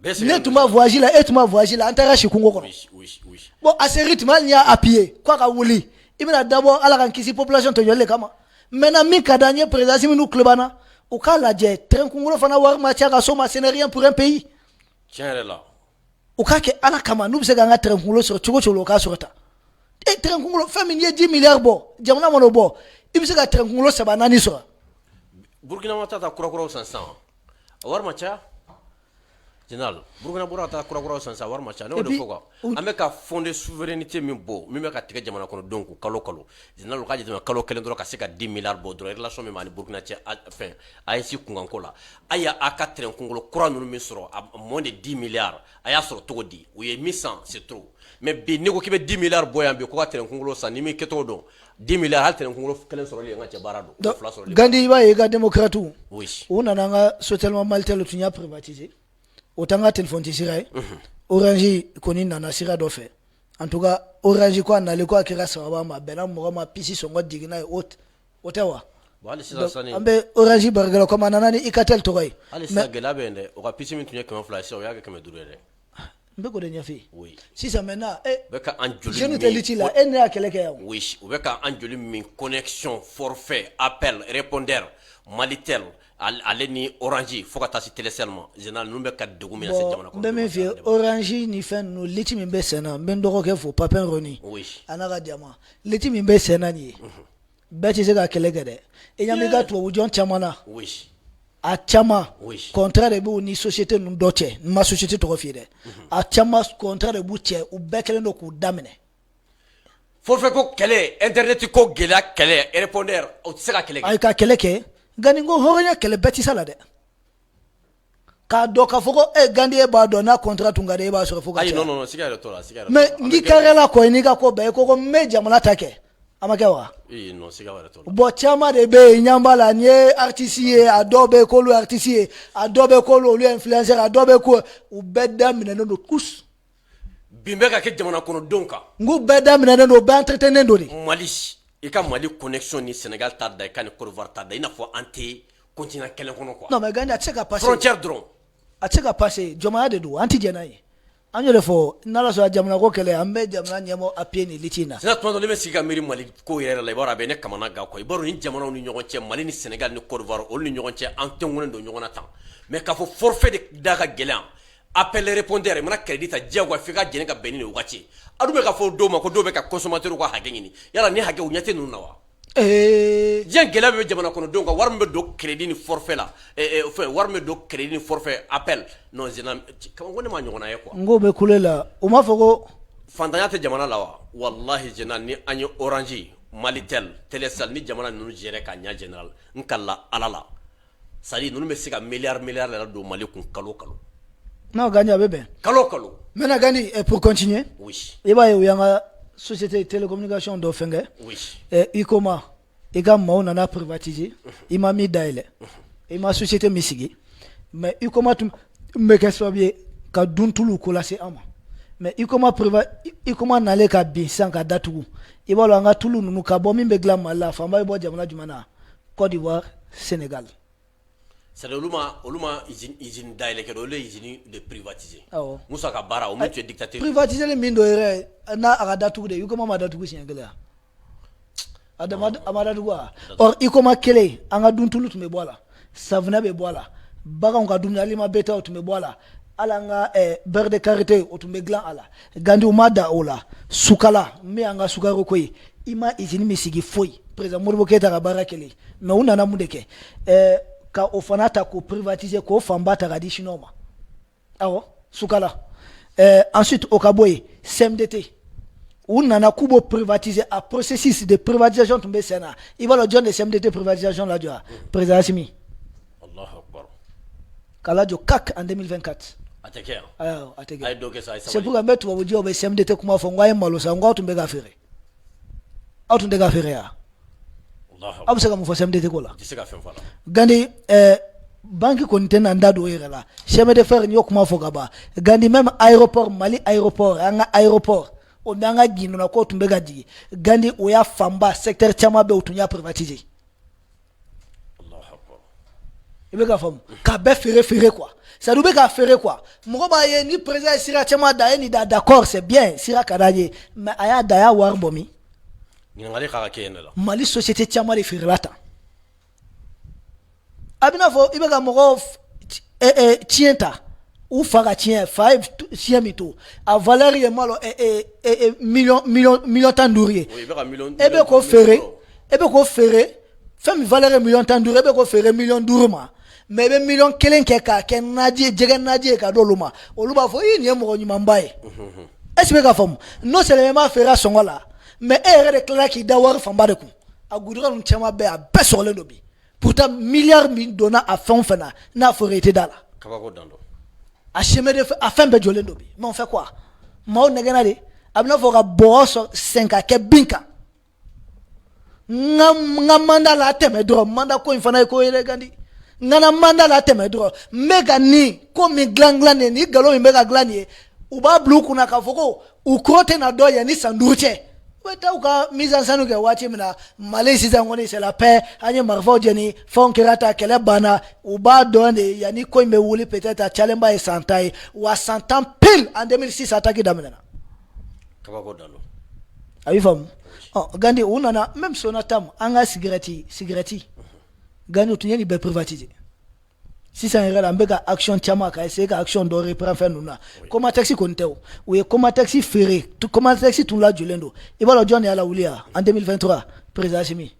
Ne tu m'as voyagé là, et tu m'as voyagé là, intéressé Congo. Oui, oui, oui. Bon, à ce rythme, il y a à pied. Quoi qu'à Wouli. Il m'a d'abord à la ranquise population te yole kama maintenant mi kadanye président si nous clubana au cas la jet train kungulo fana war matia ga soma c'est rien pour un pays tiens là au cas que ala kama nous se ganga train kungulo sur chugo chulo ka surta et train kungulo famille 10 milliards bo jamna mono bo il se ga train kungulo sabanani so Burkina Faso ta kura 500 war matia Général, Burkina Faso ta kura 500 war macha no de foka ameka fonder souveraineté min bo mi me ka tigɛ jamana kɔnɔ donc kalo Général ka jitema kalo kelen dɔrɔn ka se ka 10 milliards bo dɔrɔn relation min mani Burkina cɛ fin AES kunganko la aya aka tren kungolo kura nunu min sɔrɔ a moins de 10 milliards aya sɔrɔ togo di o ye 1100 c'est trop mais bi ne ko k'i bɛ 10 milliards bɔ yan bi ko ka tren kungolo san ni min kɛtɔgɔ dɔn 10 milliards hal tren kungolo kelen sɔrɔli n ka cɛ baara dɔn fila sɔrɔli Gandhi i b'a ye i ka démocrate oui o nana an ka Sotelma Malitel tun y'a privatiser autant ka téléphone ti sira ye Orange koni nana sira dɔ fɛ en tout cas Orange ko a nalen ko a kɛra sababa ma bɛnna mɔgɔ ma pisi sɔngɔ jiginna ye o tɛ wa an bɛ Orange barikala comme a nana ni Icatel tɔgɔ ye hali sisan gɛlɛya bɛ yen dɛ o ka pisi min tun ye 200 sisan o y'a kɛ 500 yɛrɛ mbeko de nyafi oui si ça maintenant beka anjoli je ne te liti là et ne akeleke oui beka anjoli min connexion forfait appel répondeur malitel aleni orange fokata si télécellement général nous beka degum ya se jamana ko mbeme fi orange ni fen no liti min be sena mbendoko ke fo papin roni oui anaka diama liti min be sena ni beti se ka keleke de e nyami ga to wujon chamana oui a chama oui contraire bu ni société nous doté ma société to fi de a chama contraire bu che u bekele no ku damine forfait ko kele internet ko gela kele répondeur o tsaka kele ay ka keleke gani ngo horonya kele beti sala de ka do ka foko gandi e ba do na contrat tungade e ba so foko ay non sigara to la sigara mais ngi karela ko ni ka ko be ko me jamana take amakewa non sigara to bo chama de be nyambala ni artiste adobe ko lo artiste adobe ko lo influencer adobe ko u bedda mineno no kus bimbe ka ke jamana kono donka ngu bedda mineno no be entretenir ndo ni Mali et ka Mali connexion ni Sénégal tarda et kan Côte d'Ivoire tarda il faut anti continent kelen kono quoi non mais gandi a tseka passer frontière drone a tseka passer joma de do anti jenai anyo le fo nala so jamana ko kele ambe jamana nyamo apie ni litina sina to le mesiga miri Mali ko yere la ibara be ne kamana ga ko ibaro ni jamana ni nyogon che Mali ni Sénégal ni Côte d'Ivoire o ni nyogon che ante ngonen do nyogona tan mais ka fo forfait de daga gelan appel répondeur mana crédit ta diago fika jene ka benini wakati adube ka fo do ma ko do be ka consommateur ko hageni yala ni hage unyate nu nawa jen gela be jamana kono donc warme do crédit ni forfait là enfin warme do crédit ni forfait appel non zena kam ngone ma nyogona ye quoi ngobe kulela uma fogo fandanya te jamana lawa wallahi jena ni anyo orange malitel telesal ni jamana nunu gere ka nya general nkalla alala sali nunu be sika milliard la do mali kun kalo non gagna bébé kalo maintenant gani pour continuer oui et ba yanga société télécommunication do fenge oui ikoma ega mauna na privatiser imami daile ima société misigi mais ikoma tum meke sobie ka duntulu ko la se ama mais ikoma nale ka bi sanka datugu ibalo anga tulu nunu ka bo mimbe glam mala famba ibo jamana jumana Côte d'Ivoire Sénégal c'est oluma izine daile ke dole izine de privatiser awo musa ka bara o mu tu dictateur privatiser le mindo ere na aga datugu de ikoma ma datugu singela adama amada duwa or ikoma kele anga duntulu tume bola savna be bola baga nga dumna lima beta o tume bola ala nga beurre de karité o tume glan ala gandi umada ola sukala me anga sukaro koy ima izini misigi foi président Modibo Keïta ka bara kele mais una na mudeke ka ofanata ko privatiser ko fambata radishinoma awo sukala ensuite okaboy CMDT on a kubo privatiser a processus de privatisation tombé sena il va le joindre de CMDT privatisation la joie président Assimi Allahu akbar kala jo kak en 2024 ateke ateke ay doke ça c'est pour mettre vous dire CMDT kuma fo ngwa malo sa ngwa tumbe ga fere autunde ga fere ya Allahu abu saka mu fo CMDT ko la disika fen fala gandi banque kontena ndado yela chemin de fer ni kuma fo gaba gandi même aéroport Mali aéroport anga aéroport o nanga gino na ko tumbe gadi gandi o ya famba secteur chama be utunya privatiser Allahu akbar ibe ka fam ka be fere quoi ça doit be ka fere quoi mo ba ye ni président sira chama da ni d'accord c'est bien sira kadaje mais aya da ya war bomi ni ngali ka kene la Mali société chama le fere lata abina fo ibe ka mo tienta ou faga tien 5 siamito a valeur ye malo million tandourier oui beka million ebe ko ferré femme valeur million tandourier ebe ko ferré million duruma mais ebe million kelen ke ka ken naji jegen naji ka doluma oluba fo yi ni mo nyuma mbaye est-ce que ka fam non seulement ferra songola mais ere de clara ki dawar famba de ku a gudura nu chama be a besole dobi pourtant milliard min dona a fana na forité dala kabako dando a chemin de a fin be jolendo bi mais on fait quoi ma negena de abna fo ka bosso 5 a ke binka ngam manda la teme dro manda ko infana ko ele gandi ngana manda la teme dro mega ni ko mi glanglane ni galo mi mega glanie uba blu kuna ka foko u krote na doya ni sanduche peut-être que mise en scène que wati mina Malaisie c'est la paix anye marfo jeni fon kirata kele bana ou ba donne yani ko me wuli peut-être à Chalemba et Santai ou à 100 ans pile en 2006 attaqué damena kabako dalo ayi fam gandi unana même sonatam anga cigarette gandi tunyeni be privatiser si ça est là mbeka action chama ka essayer ka action do reprendre faire nuna comment taxi konteo ou comment taxi ferré tout comment taxi tout la julendo et voilà John ya la wulia en 2023 président Simi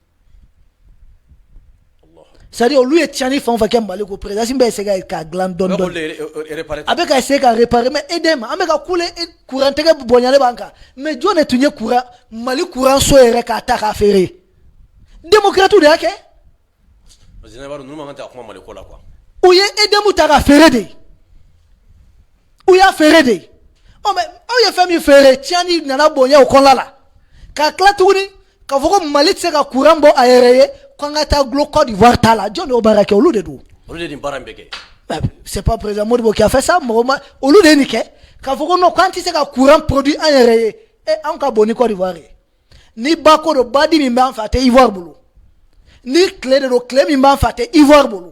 ça dit lui et Tiani font vaquer mbale ko président Simi essayer ka gland don avec essayer ka réparer mais edem ameka couler courant tege bonyale banka mais John etunye courant mali courant so ere ka attaque ferré démocrate ou de yake Général nous mangante akoma mali ko la quoi Ouye edemu tara ferede. Ouya ferede. Oh mais ouye fami ferede tiani nana bonya okonla la. Ka klatuni ka voko malit se ka kurambo aéré kwanga ta glo Côte d'Ivoire tala John Obarake olu de do. Olu de Mbarambeke. C'est pas président Modibo qui a fait ça Moma olu de nike ka voko no kwanti se ka courant produit aéré et en ka boni Côte d'Ivoire. Ni bako do badi mi mba fate Ivoire bulu. Ni clé de do clé mi mba fate Ivoire bulu.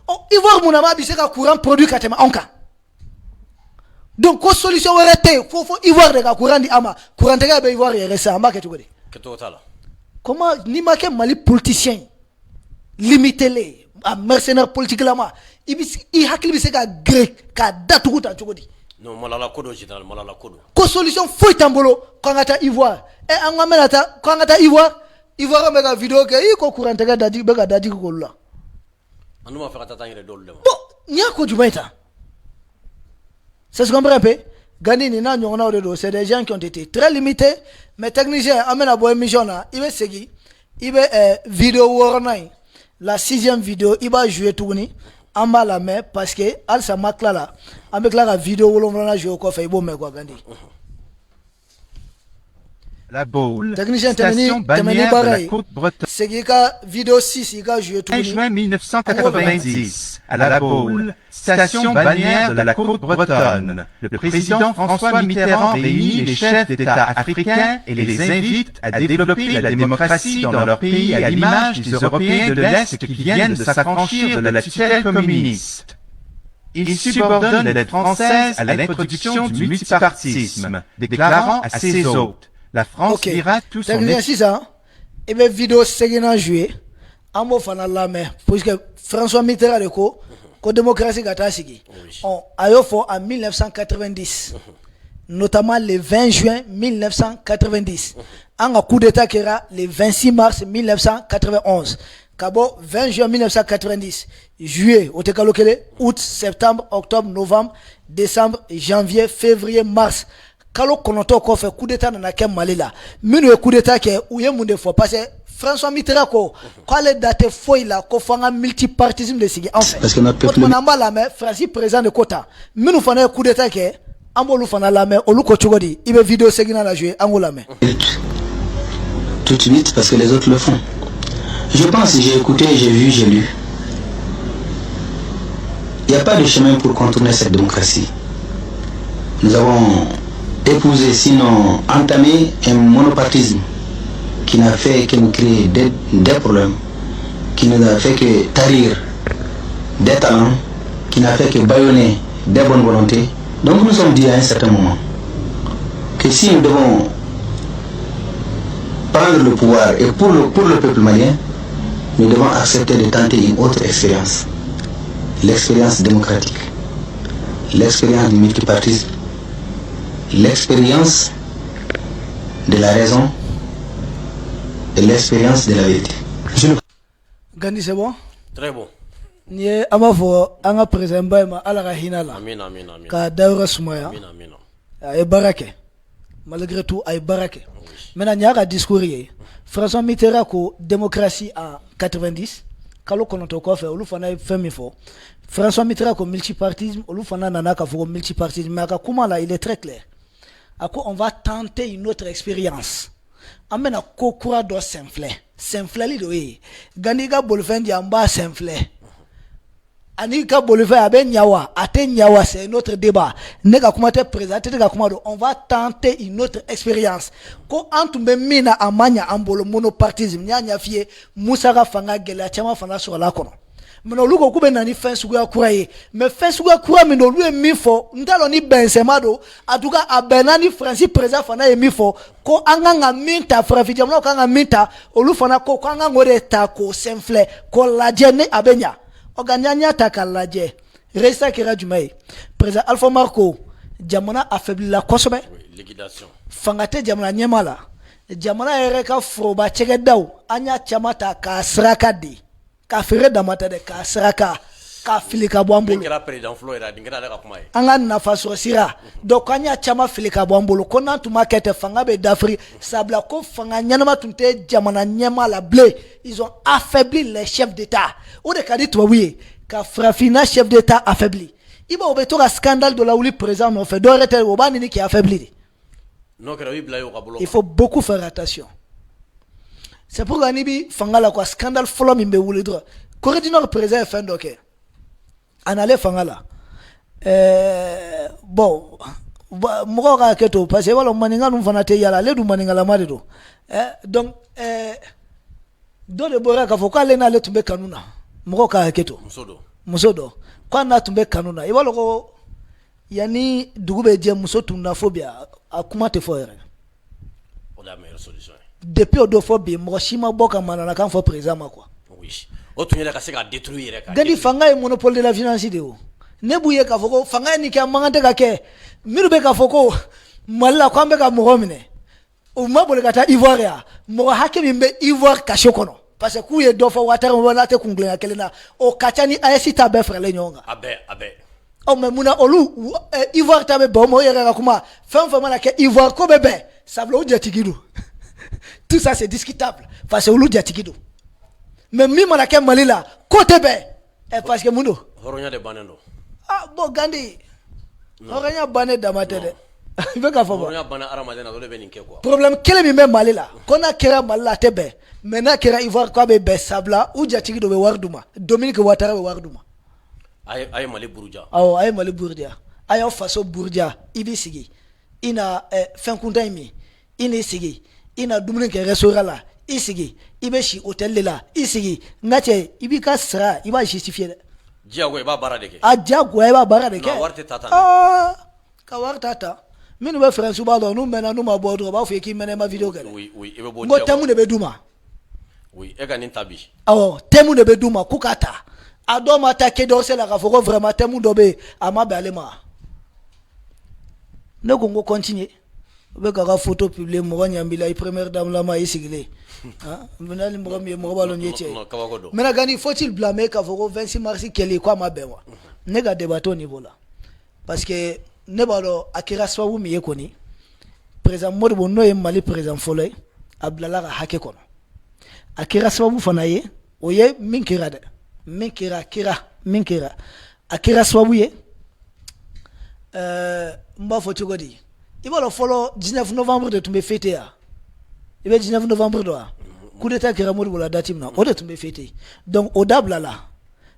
Oh, Ivoire Mounama biseka courant produit katema onka. Donc, quoi solution arrêtée? Faut Ivoire de courant di ama. Courant de be Ivoire yere sa amba ketu gode. Comment ni make mali politicien limiter les à mercenaires politique lama. I hakli biseka grec ka datu kuta chugodi. Non, malala kodo général malala kodo. Quoi solution faut tambolo kangata Ivoire. Et angamenata kangata Ivoire. Ivoire mega vidéo ke iko courant de dadi bega dadi ko la. Nous va faire attention les dollars. Bon, n'y a quoi du matin. Ça se comprend un peu. Gani ni na nyona odedo, c'est des gens qui ont été très limités, mais technicien amène à boire mission là, il va seguir, il va vidéo warnai, la 6e vidéo, il va jouer tourner en bas la main parce que al sa mak là, avec la vidéo où l'on a joué au coffre, il va me quoi Gandhi. La Baule, technicien station balnéaire de la Côte-Bretonne. C'est qui a vidéo 6, il a joué tout. 1 juin 1990, à La Baule, station balnéaire de la Côte-Bretonne. Le président François Mitterrand réunit les chefs d'État africains et les invite à développer la démocratie dans leur pays à l'image des Européens de l'Est qui viennent de s'affranchir de la tutelle communiste. Il subordonne l'aide française à l'introduction du multipartisme, déclarant à ses hôtes: la France dira tout son et bien vidéo c'est joué en mot fana la main puisque François Mitterrand de ko démocratie gata sigi on ayo fo en 1990 notamment le 20 juin 1990 en coup d'état qui era le 26 mars 1991 kabo 20 juin 1990 juillet au tekalokele août septembre octobre novembre décembre janvier février mars kalo konoto ko fait coup d'état na kem malila minu coup d'état ke uye munde fo parce que François Mitterrand ko les date foi la ko fanga multipartisme de sigi en fait parce que notre peuple on amba la main Francis président de Kota minu fana coup d'état ke ambolu fana la main olu ko chogodi ibe vidéo segina la jouer angola main tout de suite parce que les autres le font. Je pense, j'ai écouté, j'ai vu, j'ai lu. Il n'y a pas de chemin pour contourner cette démocratie. Nous avons épousé, sinon entamé un monopartisme qui n'a fait que nous créer des problèmes, qui ne n'a fait que tarir des talents, qui n'a fait que bâillonner des bonnes volontés. Donc nous sommes dit à un certain moment que si nous devons prendre le pouvoir et pour le peuple malien, nous devons accepter de tenter une autre expérience, l'expérience démocratique, l'expérience du multipartisme, l'expérience de la raison et l'expérience de la vérité. Gandhi, c'est bon? Très bon. Ni amafo anga président ma ala hinala. Amin, amin, amin. Ka daura sumaya. Amin, amin. Ay barake. Malgré tout ay barake. Maintenant nyaka discours yi. François Mitterrand ko démocratie en 90. Kalo konoto ko fait olu fana femi fo. François Mitterrand ko multipartisme olu fana nanaka fo multipartisme mais aka kuma là il est très clair. Ako on va tenter une autre expérience. Amena ko kura do semfle. Semfle li do yi. Gandiga bolfendi amba semfle. Anika Bolivar abe nyawa, ate nyawa, c'est un autre débat. Nega kuma te présenter, nega kuma do, on va tenter une autre expérience. Ko antumbe mina amanya ambolo monopartisme, nya fie musara fanga gela chama fanga sur la kono. Meno luko kube nani fensuga kuraye. Me fensuga kura mino luye mifo, ndalo ni Benzema do, atuka abenani Francis présent fana e mifo, ko anga minta frafija mno ko anga minta, olu fana ko anga ngore ta ko senfle, ko ladje ne abenya. Oganyanya takalaje resta kira jumai président Alpha Marco jamana affaibli la kosobe liquidation fangate jamana nyemala jamana ereka froba chege daw anya chamata ka sraka di ka fere damata de ka sraka ka filika bwambulu kira président Florida dingera daga kuma anga na faso sira donc anya chama filika bwambulu kona tu market fangabe d'Afrique sabla ko fanga nyanama tunte jamana nyemala blé ils ont affaibli les chefs d'état ou de kadi to oui ka frafina chef d'état affaibli iba obeto ka scandale de la ouli présent non fait dorete obani ni qui affaibli non kera bibla yo kabolo il faut beaucoup faire attention c'est pour ganibi fangala quoi scandale folo mimbe wuli droit Corée du Nord présent fin doké anale fangala bon moko ka keto parce que wala maninga nu fana te yala le du maninga la mari do donc do de bora ka foka le na le tumbe kanuna moko ka keto musodo kwa na tumbe kanuna e wala ko yani dugube je musotu na phobia akuma te foere o la meilleure solution depuis o do phobie mo shima boka manana kan fo président quoi oui o tunyela ka se ka détruire ka gandi fanga e monopole de la finance de o ne buye ka foko fanga ni ka mangante ka ke miru be ka foko malla ko ambe ka mogomine o mabole ka ta ivoire ya mo hakemi be ivoire ka shokono parce que kuye do fo water wona te kunglenga kelena o kachani ayesita be frele nyonga abe o memuna olu ivoire tabe bo mo yera kuma femme na ke ivoire ko bebe ça veut dire tikido tout ça c'est discutable parce que olu dia tikido mais mi mana ke malila côté be parce que mundo horonya de banendo ah bon gandi horonya bané damatede be ka fo horonya bana aramadena do le beninke quoi problème kele mi me malila kona kera malila tebe mena kera ivoire ko be sabla ou dia tikido be warduma Dominique Ouattara be warduma ay mali burja ay mali burja ay faso burja ibi sigi ina fenkunta mi ina sigi ina dumuni ke restaurant la isigi ibe shi hotel la isigi ngache ibi ka sra iba justifier diago ba bara de ke diago ba bara de ke na warte tata ka warta tata minu be France ba do nu mena nu ma bodo ba fu ki mena ma video gale oui ibe bo ngo temu de be duma oui e ga nin tabi temu de be duma kukata ado mata ke do se la ka foko vraiment temu do be ama be alema ne ko ngo continuer be ka photo publier mo nyambila première dame la ma isigile mena li mo mi mo balo nyeti mena gani faut-il blâmer ka foko 26 mars kele kwa mabewa ne ga débattre au niveau là parce que ne balo akira swa wu mi yekoni président Modibo no e mali président Folay Abdallah ka hake kono akira swa wu fanaye oye minkira de minkira akira swa wu ye mba foti godi ibalo follow 19 novembre de tumbe fêter ya ibe 19 novembre do coup d'état kira Modibo la date na o de tumbe fêter donc au dabla là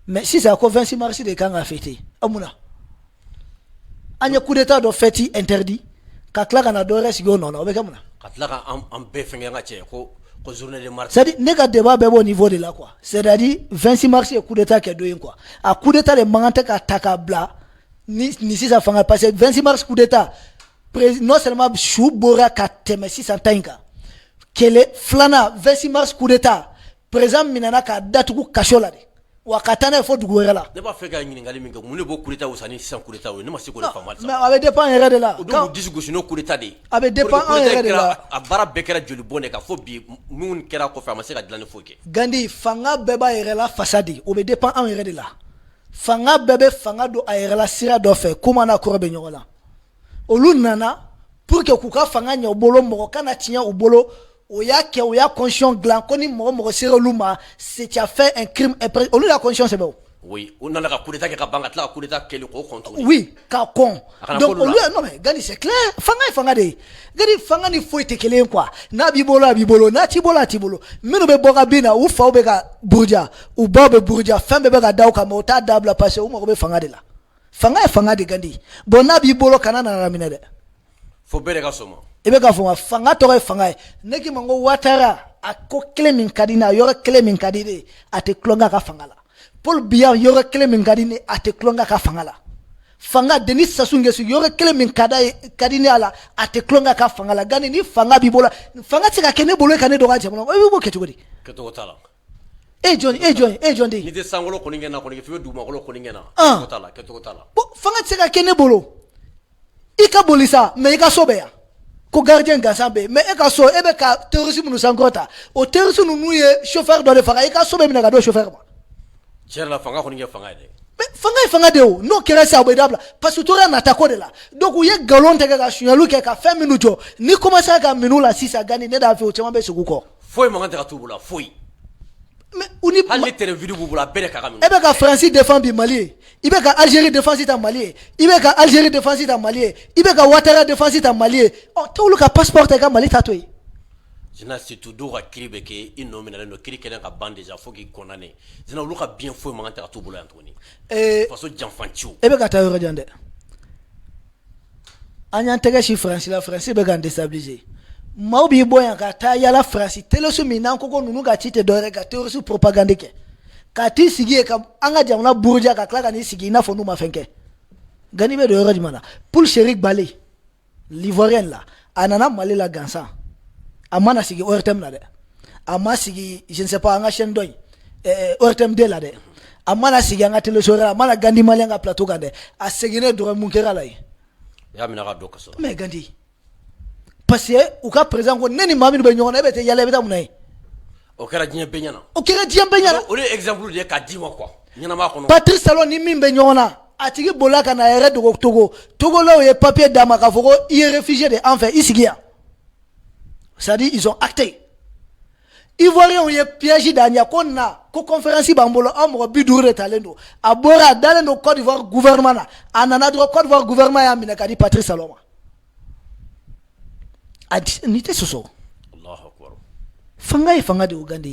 mais si ça ko 26 mars de kanga fêter amuna anya coup d'état do fêter interdit ka klaka na do res go non be kamuna ka klaka am be fenga ngache ko journée de mars c'est-à-dire nega débat be au niveau de là quoi c'est-à-dire 26 mars coup d'état ke do quoi a coup d'état le mangante ka takabla ni si ça fanga passer 26 mars coup d'état non seulement chou bora ka teme 600 tanka kele flana 26 mars coup d'état président minana ka datu ku kashola de wakatana fo duguera la ne ba fe ga nyini ngali minga mune bo coup d'état usani 600 coup d'état ne ma se ko fa mal ça mais avec dépend erreur de là quand dis go sino coup d'état de avec dépend erreur de là abara bekera joli bonne ka fo bi mun kera ko fa ma se ga dilane foke gandi fanga beba erreur la fasadi o be dépend erreur de là fanga bebe fanga do erreur la sira do fe kuma na ko be nyola olu nana pour que kuka fanga nya obolo mo kana tinya obolo oya conscience glan koni mo sira luma c'est tu as fait un crime olu la conscience be Oui, on a la coup d'état qui a bangat la coup d'état qui est le contre. Oui, ka kon. Donc on lui non mais gani c'est clair, fanga de. Gani fanga ni foi te kelen quoi. Na bibolo na tibolo. Mino be boga bina ou fa be ka burja, ou ba be burja, femme be ka daw ka mota dabla passer ou mo be fanga de la. Fanga de gandi. Bon na bibolo kana na ramina de. Faut bele ka soma. Ebe ka foma fanga to e fanga. Neki mango watara ako klemin kadina yoro klemin kadide ate klonga ka fanga la. Paul Biya yore kele min kadine ate klonga ka fangala fanga Denis Sassou Nguesso yore kele min kadine ala ate klonga ka fangala gani ni fanga bibola fanga tika kene bolo kane do gaje mo e bo keto godi keto tala John de ni de sangolo ko ningena ko ngi fi duma ko ningena keto tala bo fanga tika kene bolo ika bolisa me ika sobeya ko gardien gasambe me eka so ebe ka terrorisme nu sangota o terrorisme nu ye chauffeur do de fanga ika sobe mi na do chauffeur la fanga ko ngi fanga de mais fanga de o no kera sa obedable parce que tora na tako de la donc o ye galon te ka sunyalu ke ka 5 minutes ni commencer ka minu la 6 gani ne da fi o chama be suguko foi mo ngata tubula foi mais uni hali tere video bubula bere ka kaminu ebe ka France défend bi Mali ibe ka Algérie défense ta Mali ibe ka Algérie défense ta Mali ibe ka Ouattara défense ta Mali o to lu ka passeport ka Mali tatoi Zina surtout dora kribe ke innomina no kiri kenen ka bande ja faut ki condamné zina lu ka bien foi mo ngata tubula Anthony façon janfanchu ebe ka ta yoro jande anya tege shi France be ga déstabiliser maubi boya ka ta yala France teleso minan ko nunu ga tite dore ka terrorisme propagande ke ka ti sigi ka anga jamna burja ka kla ka ni sigi na fonu ma fenke gani be do yoro jimana pour Cherik Balé l'ivoirien là anana Mali la gansa amana sigi ortem la de amma sigi je ne sais pas anga chaîne doy ortem de la de amana sigi anga telesora amana gandi Mali anga plateau ga de a segine do munkera la ya mina ga do kaso mais gandi parce que ou ka présent ko neni mami be nyona be te yalla be ta munay o kera dien benyana o le exemple de ka di mo quoi nyana ma ko no Patrice Talon ni mimbe nyona atigi bolaka na ere do Togo là où papier dama ka foko il est réfugié de enfin ici ça dit ils ont acté Ivoirien on y piège d'ania konna ko conférence bambolo amro bidure talendo abora dalendo Côte d'Ivoire gouvernement na anana do Côte d'Ivoire gouvernement ya mina kadi Patrice Talon nite soso Allahu akbar fanga de Uganda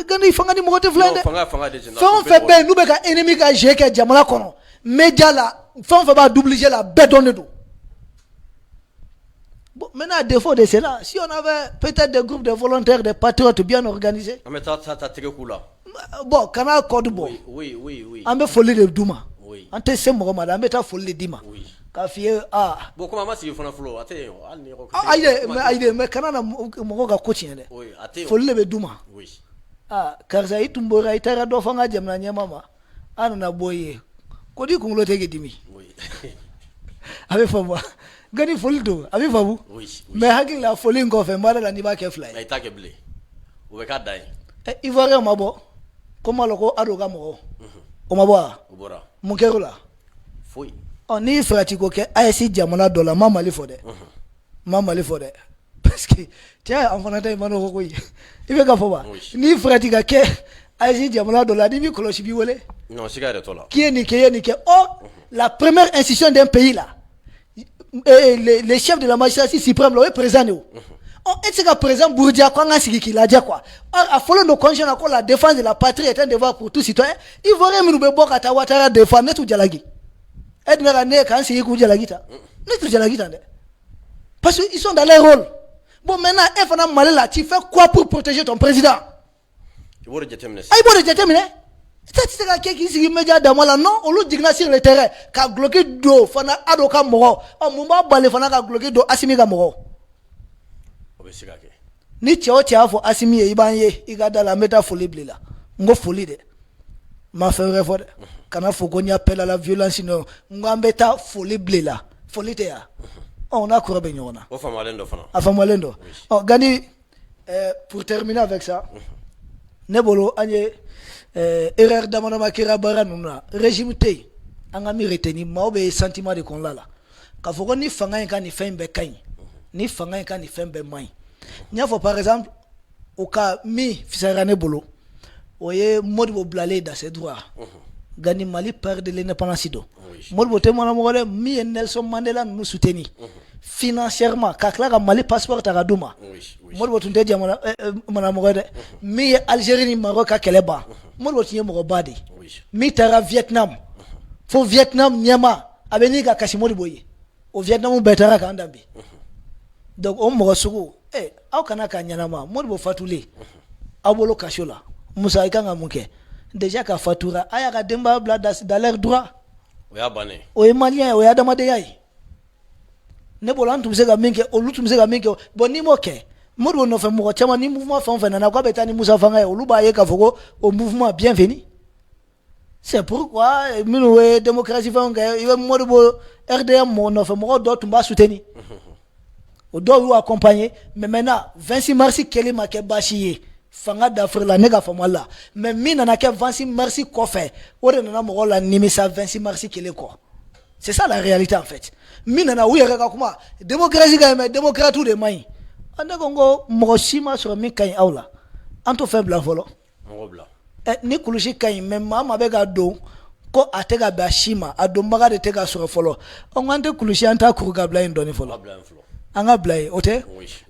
gandi fanga ni mogote flende fanga de jina fon fait ben nous be ka ennemi ka jeke jamana kono media la fon fait ba doubliger la bedonne do bon maintenant à défaut de cela si on avait peut-être des groupes de volontaires des patriotes bien organisés mais ça tege kula bon kana code bon oui ambe folie de duma oui ante se mo ma ambe ta folie dima oui ka fie bon comment si fona flow ate al ni ko aide mais kana na mo ga coaching de oui ate folie be duma oui karza itumbora itara do fanga jamna nyama mama ana na boye kodi kungulo tege dimi oui ave fama gani folie do ave fabu oui mais hagi la folie ngo fe mara la ni ba ke fly na itake blé o be ka dai ivoire mabo koma loko adoga mo o mabo obora munkerula foi on ni frati ko ke ayesi jamana dollar mama li fode parce que tiens en fana tay mano ko koy ibe ka foba ni frati ka ke ayesi jamana dollar ni koloshi bi wole non sigare to la qui est ni ke la première institution d'un pays là les chefs de la magistrature suprême là est présent on est que présent Bourdia quoi ngasi ki la dia quoi a follow nos conscience ko la défense de la patrie est un devoir pour tout citoyen il vorait nous be boka ta Ouattara défendre tout jalagi edna ne kan si ku jalagi ta ne tout jalagi ta parce qu'ils sont dans leur rôle bon maintenant il faut mal là tu fais quoi pour protéger ton président il faut déterminer c'est ça qui si média dans là non on le digna sur le terrain ka bloquer do fana adoka mo mumba balé fana ka bloquer do asimi ka mo ni tio fo asimi e ibanye igada la meta folie blela ngo folie de ma frère fo kana fo ko ni appel à la violence no ngambeta folie blela folie te ya on a couru benyona o famalendo fana afamalendo gani pour terminer avec ça nebolo anye erreur damana makira baranuna régime te anga mi reteni maobe sentiment de kon la ka fo ko ni fanga kan ni fembe kan ni fanga kan ni fembe mai nya fo par exemple au cas mi fisarane bolo oye Modibo Blale dans ses droits Gani Mali perd de l'indépendance do Modibo te mona mogole mi Nelson Mandela nous soutenir financièrement kakla ka Mali passeport ta duma Modibo tunte dia mona mogole mi Algérie ni Maroc ka keleba Modibo tinye mo badi mi tara Vietnam fo Vietnam nyama abeni ka kasi Modibo ye au Vietnam betara ka ndambi donc on mo sugu aw kana ka nyanama Modibo fatule abolo kashola Musa ikanga munke déjà ka fatura aya ka demba bla dans leur droit oya bane o malien o ya damade yai ne bolan tumse ga minke o lutumse ga minke bon ni moke Modibo no fe mo chama ni mouvement fa na kwa betani Musa fanga o luba ye ka foko au mouvement bienvenu c'est pourquoi minu démocratie fanga e Modibo RDM mo no fe mo do tumba soutenir o do yu accompagner mais maintenant 26 mars keli make bachier fanga d'Afrique la nega famala mais mina na ke 26 mars ko fait o de na mo la nimisa 26 mars keli ko c'est ça la réalité en fait mina na uyere ka kuma démocratie ga mais démocrate ou de mai anda kongo mo shima sur mi kay awla anto faible volo mo bla ni kulushi kay mais mama be ga do ko atega ba shima ado mbaga de tega sur folo on ante kulushi anta kuruga bla indoni folo anga blay ote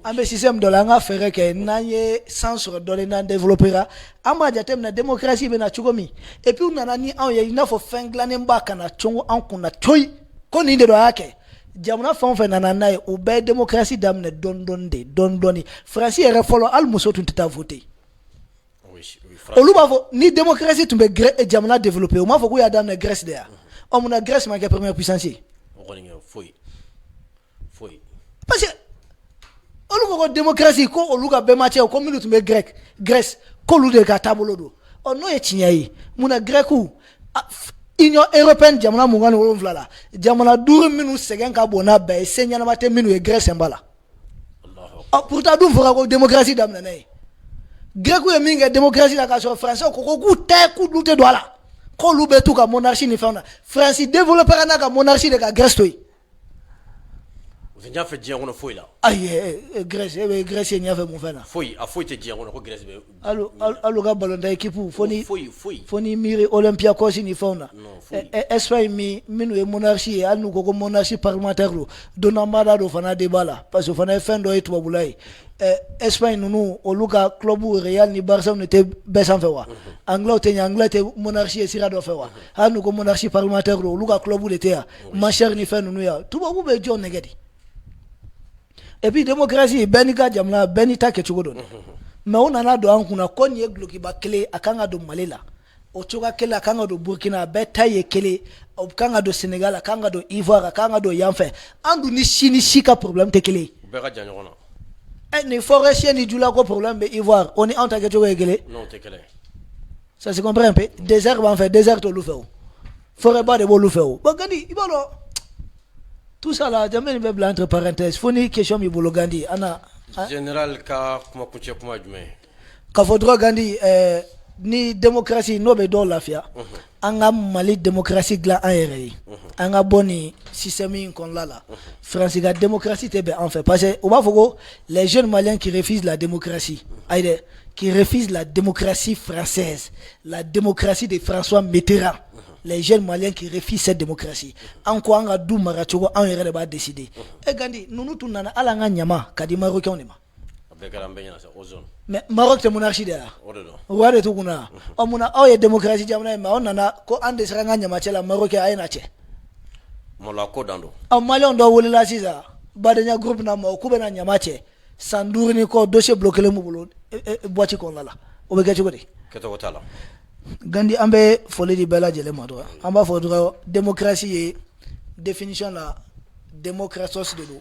ambe système de la nga fere ke nanye censure dole na développera ama jatem na démocratie be na chugomi et puis on ni an ye ina fo fenglane mbaka na chongo an kuna choi ko ni de do yake jamna fon fe na nanaye o be démocratie damne dondoni France e refolo al muso tunta voter oluba fo ni démocratie tumbe jamna développer o ma fo ko ya damne Grèce de o muna Grèce ma ke première puissance o ni foi parce que olugo démocratie ko oluga be match ko minute me Grèce ko lude ka tabolo do o no e chinyai muna greku Union européenne jamana mungani wolonvlala jamana duru minu segen ka bona be senyana mate minu e Grèce mbala pourtant dum fora ko démocratie damna nay greku e minga démocratie la ka so français ko ku te ku lute do ala ko lube tu ka monarchie ni fana France développer na ka monarchie de ka Grèce toy Viens fait dire on foi là. Aïe, Grèce n'y a fait mon frère. Foi te dire on Grèce. Allo ga ballon d'équipe foni miri Olympiakos ni fauna. Espagne minu e monarchie anu ko monarchie parlementaire lo donamada do fana debala parce que fana fin do etu babulai. Espagne nous oluka club Real ni Barça ne te besan fewa. Anglais te monarchie sira do fewa. Anu ko monarchie parlementaire lo oluka club de te ma chère ni fin nous ya. Tout babu be John negedi. Et puis démocratie benika jamna benita ke chugodo mais on ana do ankuna koni eglo ki bakle akanga do malela o chuga kele akanga do Burkina betaye kele o kanga do Sénégal akanga do Ivoire akanga do Yamfe andu ni chini shika problème te kele beka janyona ni forestier ni dula ko problème be Ivoire on est en tant que chugo kele non te kele ça se comprend un peu désert va faire désert to lufeo forêt ba de bo lufeo bagandi ibalo tout ça là, jamais ne entre parenthèses. Foni question mi bolo Gandhi. Ana général ka kuma kuche kuma jume. Ka fodro Gandhi ni démocratie no be do lafia. Anga Mali démocratie gla aéré. Anga boni système kon lala. France ga démocratie te be en fait parce que au bas fogo les jeunes maliens qui refusent la démocratie. Aïe qui refusent la démocratie française, la démocratie de François Mitterrand. Les jeunes maliens qui refusent cette démocratie. En quoi on a dou marachogo on ira pas décider. Et Gandhi, nous tunana ala nga nyama kadi marocain onema. Mais Maroc c'est monarchie derrière. Ouais de tout kuna. On mona o démocratie jamna ma on nana ko ande sera nga nyama chela marocain ayna che. Mola ko dando. En Malion do wolila sisa. Badenya groupe na ma ko bena nyama che. Sandour ni ko dossier bloqué le mubulo boîte kon lala. O be gachi ko de. Keto tala. Gandhi ambe fole di bela jele madro amba fodro démocratie et définition la démocratie de l'eau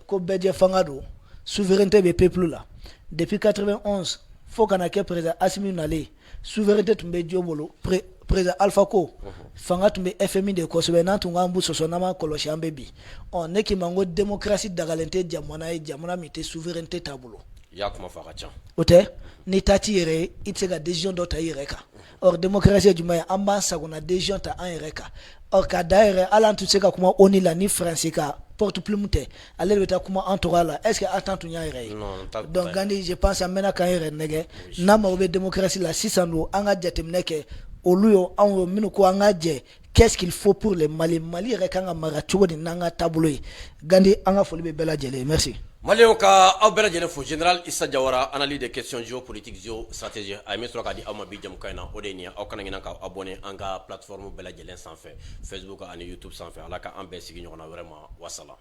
ko bedje fangado souveraineté des peuples là depuis 91 faut qu'on a que président Assimi Nalé souveraineté tumbe diobolo président Alpha Ko fanga tumbe FMI de ko sobenant ngambu sosonama koloshi ambebi on eki mango démocratie dagalente jamana e jamana mité souveraineté tabulo yakuma fakacha ote ni tati yere itse ga décision do tayireka or démocratie du moyen en bas ça qu'on a des gens à un reka or ka d'ailleurs allant tout ce que comment on la ni français ka porte plus monter aller le ta comment entourage là est-ce que attend tout nya rey donc gandi je pense à mena kan rey nege na ma obe démocratie la 600 anga jatem neke oluyo en minu ko anga je qu'est-ce qu'il faut pour les Mali rekanga marachugo ni nanga tableau gandi anga foli be bela jele merci Malien ka aw bela jele fo général Issa Diawara analyse des questions géopolitiques géostratégiques ay mesro ka di awma bi jam kayna odenia aw kana ngina ka abonné anga plateforme bela jele sans fait Facebook et YouTube sans fait ala ka ambe sigi ñona vraiment wassalam